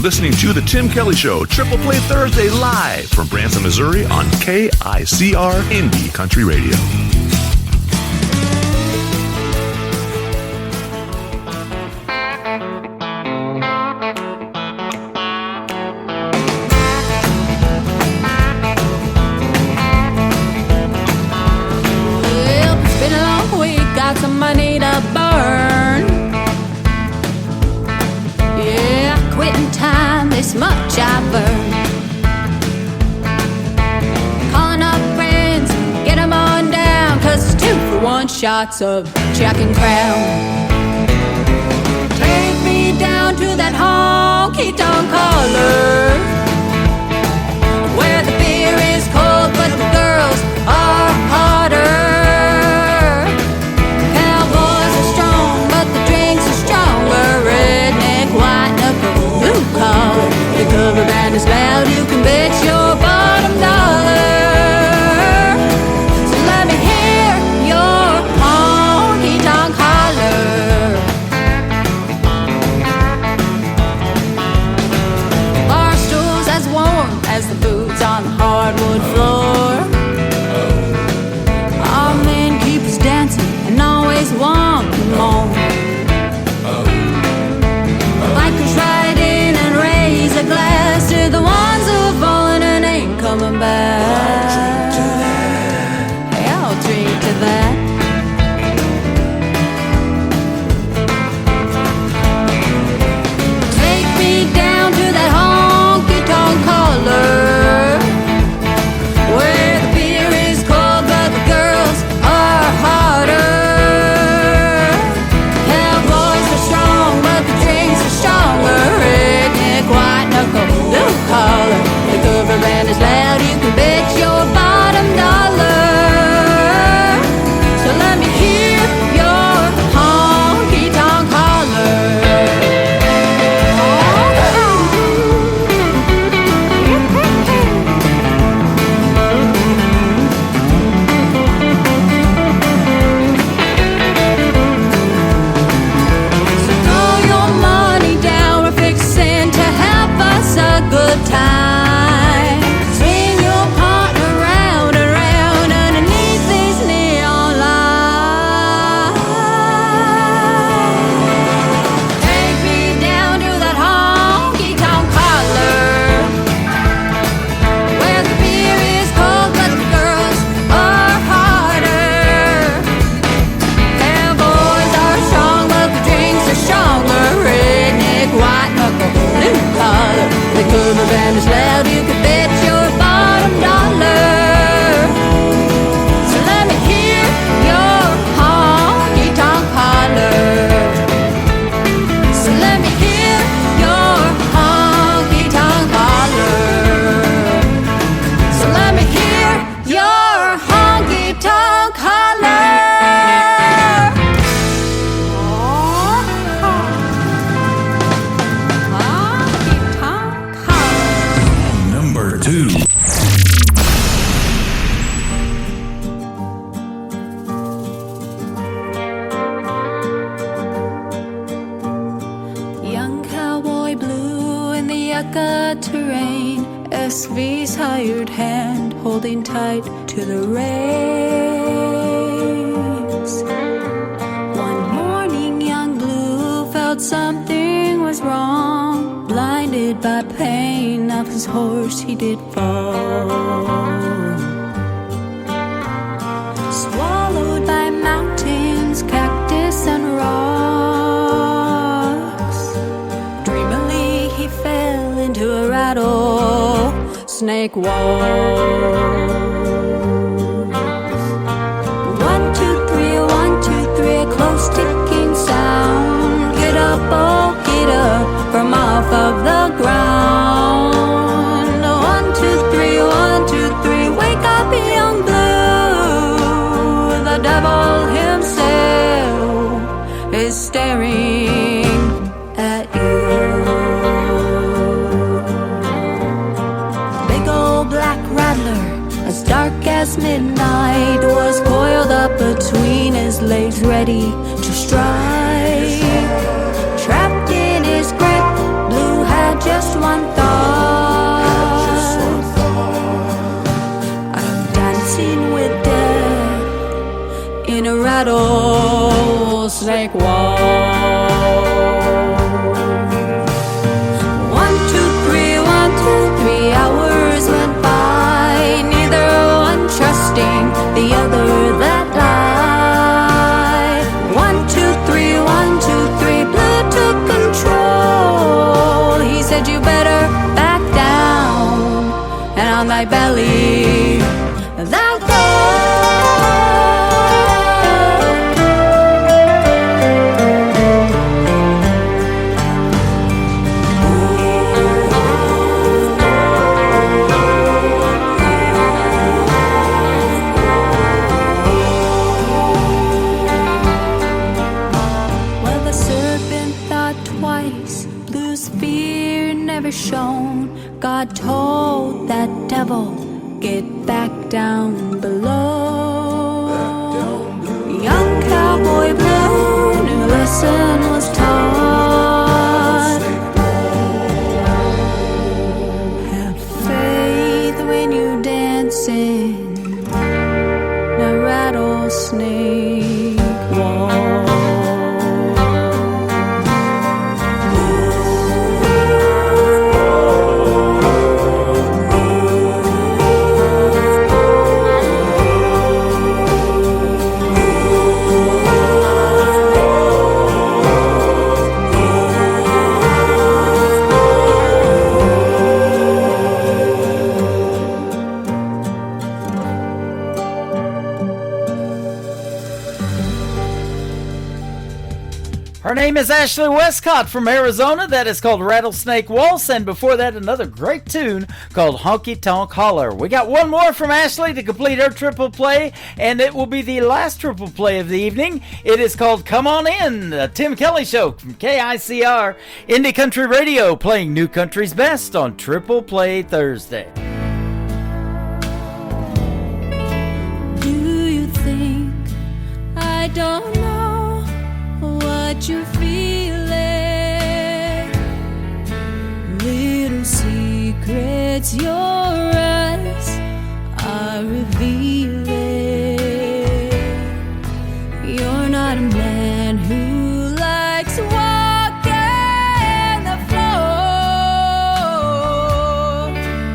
listening to The Tim Kelly Show, Triple Play Thursday, live from Branson, Missouri on KICR Indie Country Radio. Well, it's been a long week, got some money to burn. Yeah, quitting time, this much I've earned. Calling up friends, get them on down, 'cause it's 2-for-1 shots of Jack and Crown. Take me down to that honky-tonk color, where the beer is cold but the girls are hotter. Cowboys are strong but the drinks are stronger. Redneck white band is loud, you can bet your bottom dollar. So let me hear your honky-tonk holler. Bar stools as warm as the boots on the hardwood floor. Our man keeps dancing and always wanting more. Bikers ride in and raise a glass to the ones who have fallen and ain't coming back. Hey, I'll drink to that. Take me down to that honky-tonk collar, where the beer is cold but the girls are hotter. Cowboys are strong but the drinks are stronger. Redneck, white knuckle, blue collar. The cover band is loud, you can bet your bottom dollar. So let me hear your honky-tonk holler. So throw your money down, we're fixing to have us a good time. Swing your partner round and round underneath these neon lights. Take me down to that honky-tonk holler, where the beer is cold but the girls are harder. Cowboys are strong but the drinks are stronger. Redneck, white knuckle, blue collar. The cover band is loud, you can bet your bottom dollar. So let me hear your honky-tonk holler. So let me hear your honky-tonk holler. So let me hear your honky-tonk holler. Honky-tonk holler. Number 2. Young cowboy blue in the yucca terrain. SV's hired hand holding tight to the reins. One morning young blue felt something was wrong. Blinded by pain of his horse he did fall. Swallowed by mountains, cactus and rocks. Dreamily he fell into a rattlesnake wall. 1, 2, 3, 1, 2, 3, a close ticking sound. Get up, oh, get up from off of the ground. 1, 2, 3, 1, 2, 3, wake up, young blue. The devil himself is staring at you. Big old black rattler, as dark as midnight, was coiled up between his legs, ready to strike. Trapped in his grip, Blue had just one thought: I'm dancing with death in a rattlesnake wall. 1, 2, 3, 1, 2, 3 hours went by, neither one trusting the other that lied. 1, 2, 3, 1, 2, 3, Blue took control. He said, you better back down, and on thy belly thou go. blues fear never shown. God told that devil, get back down below. Young cowboy blue, new lesson was taught. Have faith when you dancing, the rattlesnake walk. Her name is Ashley Westcott from Arizona. That is called Rattlesnake Waltz. And before that, another great tune called Honky Tonk Holler. We got one more from Ashley to complete her triple play, and it will be the last triple play of the evening. It is called Come On In, the Tim Kelly Show from KICR Indie Country Radio, playing New Country's Best on Triple Play Thursday. Do you think I don't know what you're feeling? Little secrets your eyes are revealing. You're not a man who likes walking the floor.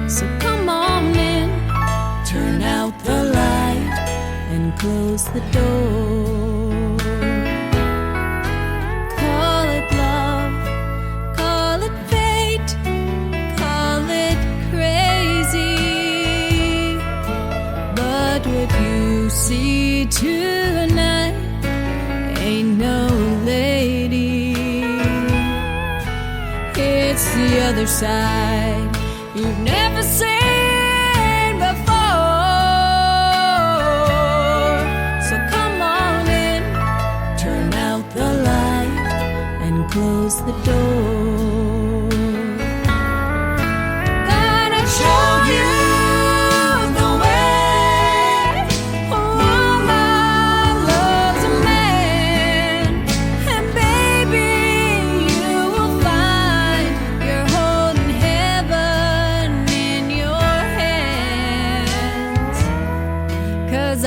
So come on in, turn out the light and close the door. See tonight ain't no lady. It's the other side you've never seen before. So come on in, turn out the light and close the door. Gonna show you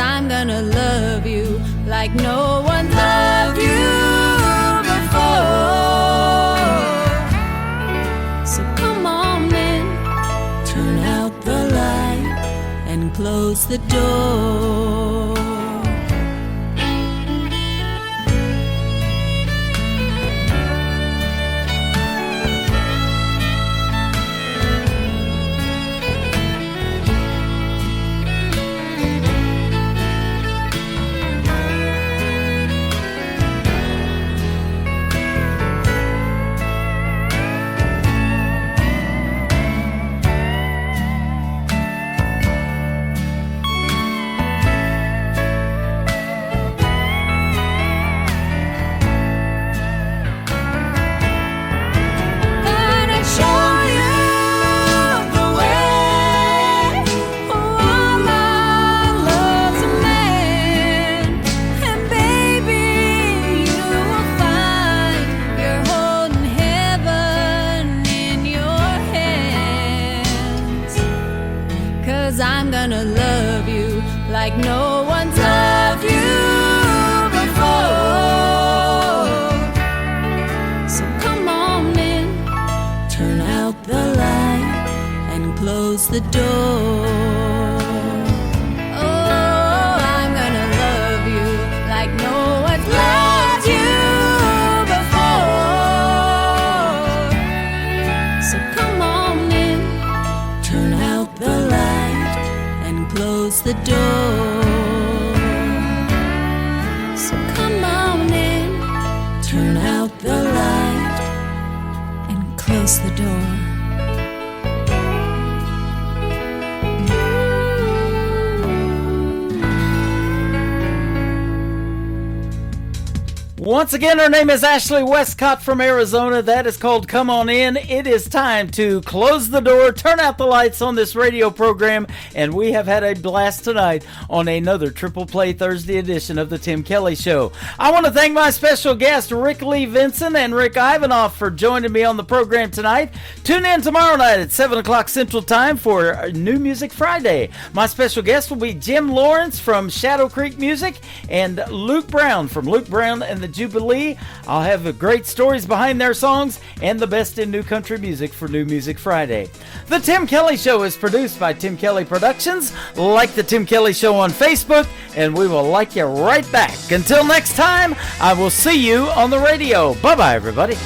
I'm gonna love you like no one loved you before. So come on in, turn out the light and close the door. I'm gonna love you like no one's loved you before. So come on in, turn out the light and close the door. Oh, I'm gonna love you like no one's loved you before. So come on in, turn out the light and close the door. So come on in, turn out the light and close the door. Once again, her name is Ashley Westcott from Arizona. That is called Come On In. It is time to close the door, turn out the lights on this radio program, and we have had a blast tonight on another Triple Play Thursday edition of the Tim Kelly Show. I want to thank my special guest, Rick Lee Vinson and Rick Ivanoff, for joining me on the program tonight. Tune in tomorrow night at 7 o'clock Central Time for New Music Friday. My special guest will be Jim Lawrence from Shadow Creek Music and Luke Brown from Luke Brown and the Jubilee. I'll have great stories behind their songs and the best in new country music for New Music Friday. The Tim Kelly Show is produced by Tim Kelly Productions. Like the Tim Kelly Show on Facebook, and we will like you right back. Until next time, I will see you on the radio. Bye-bye, everybody.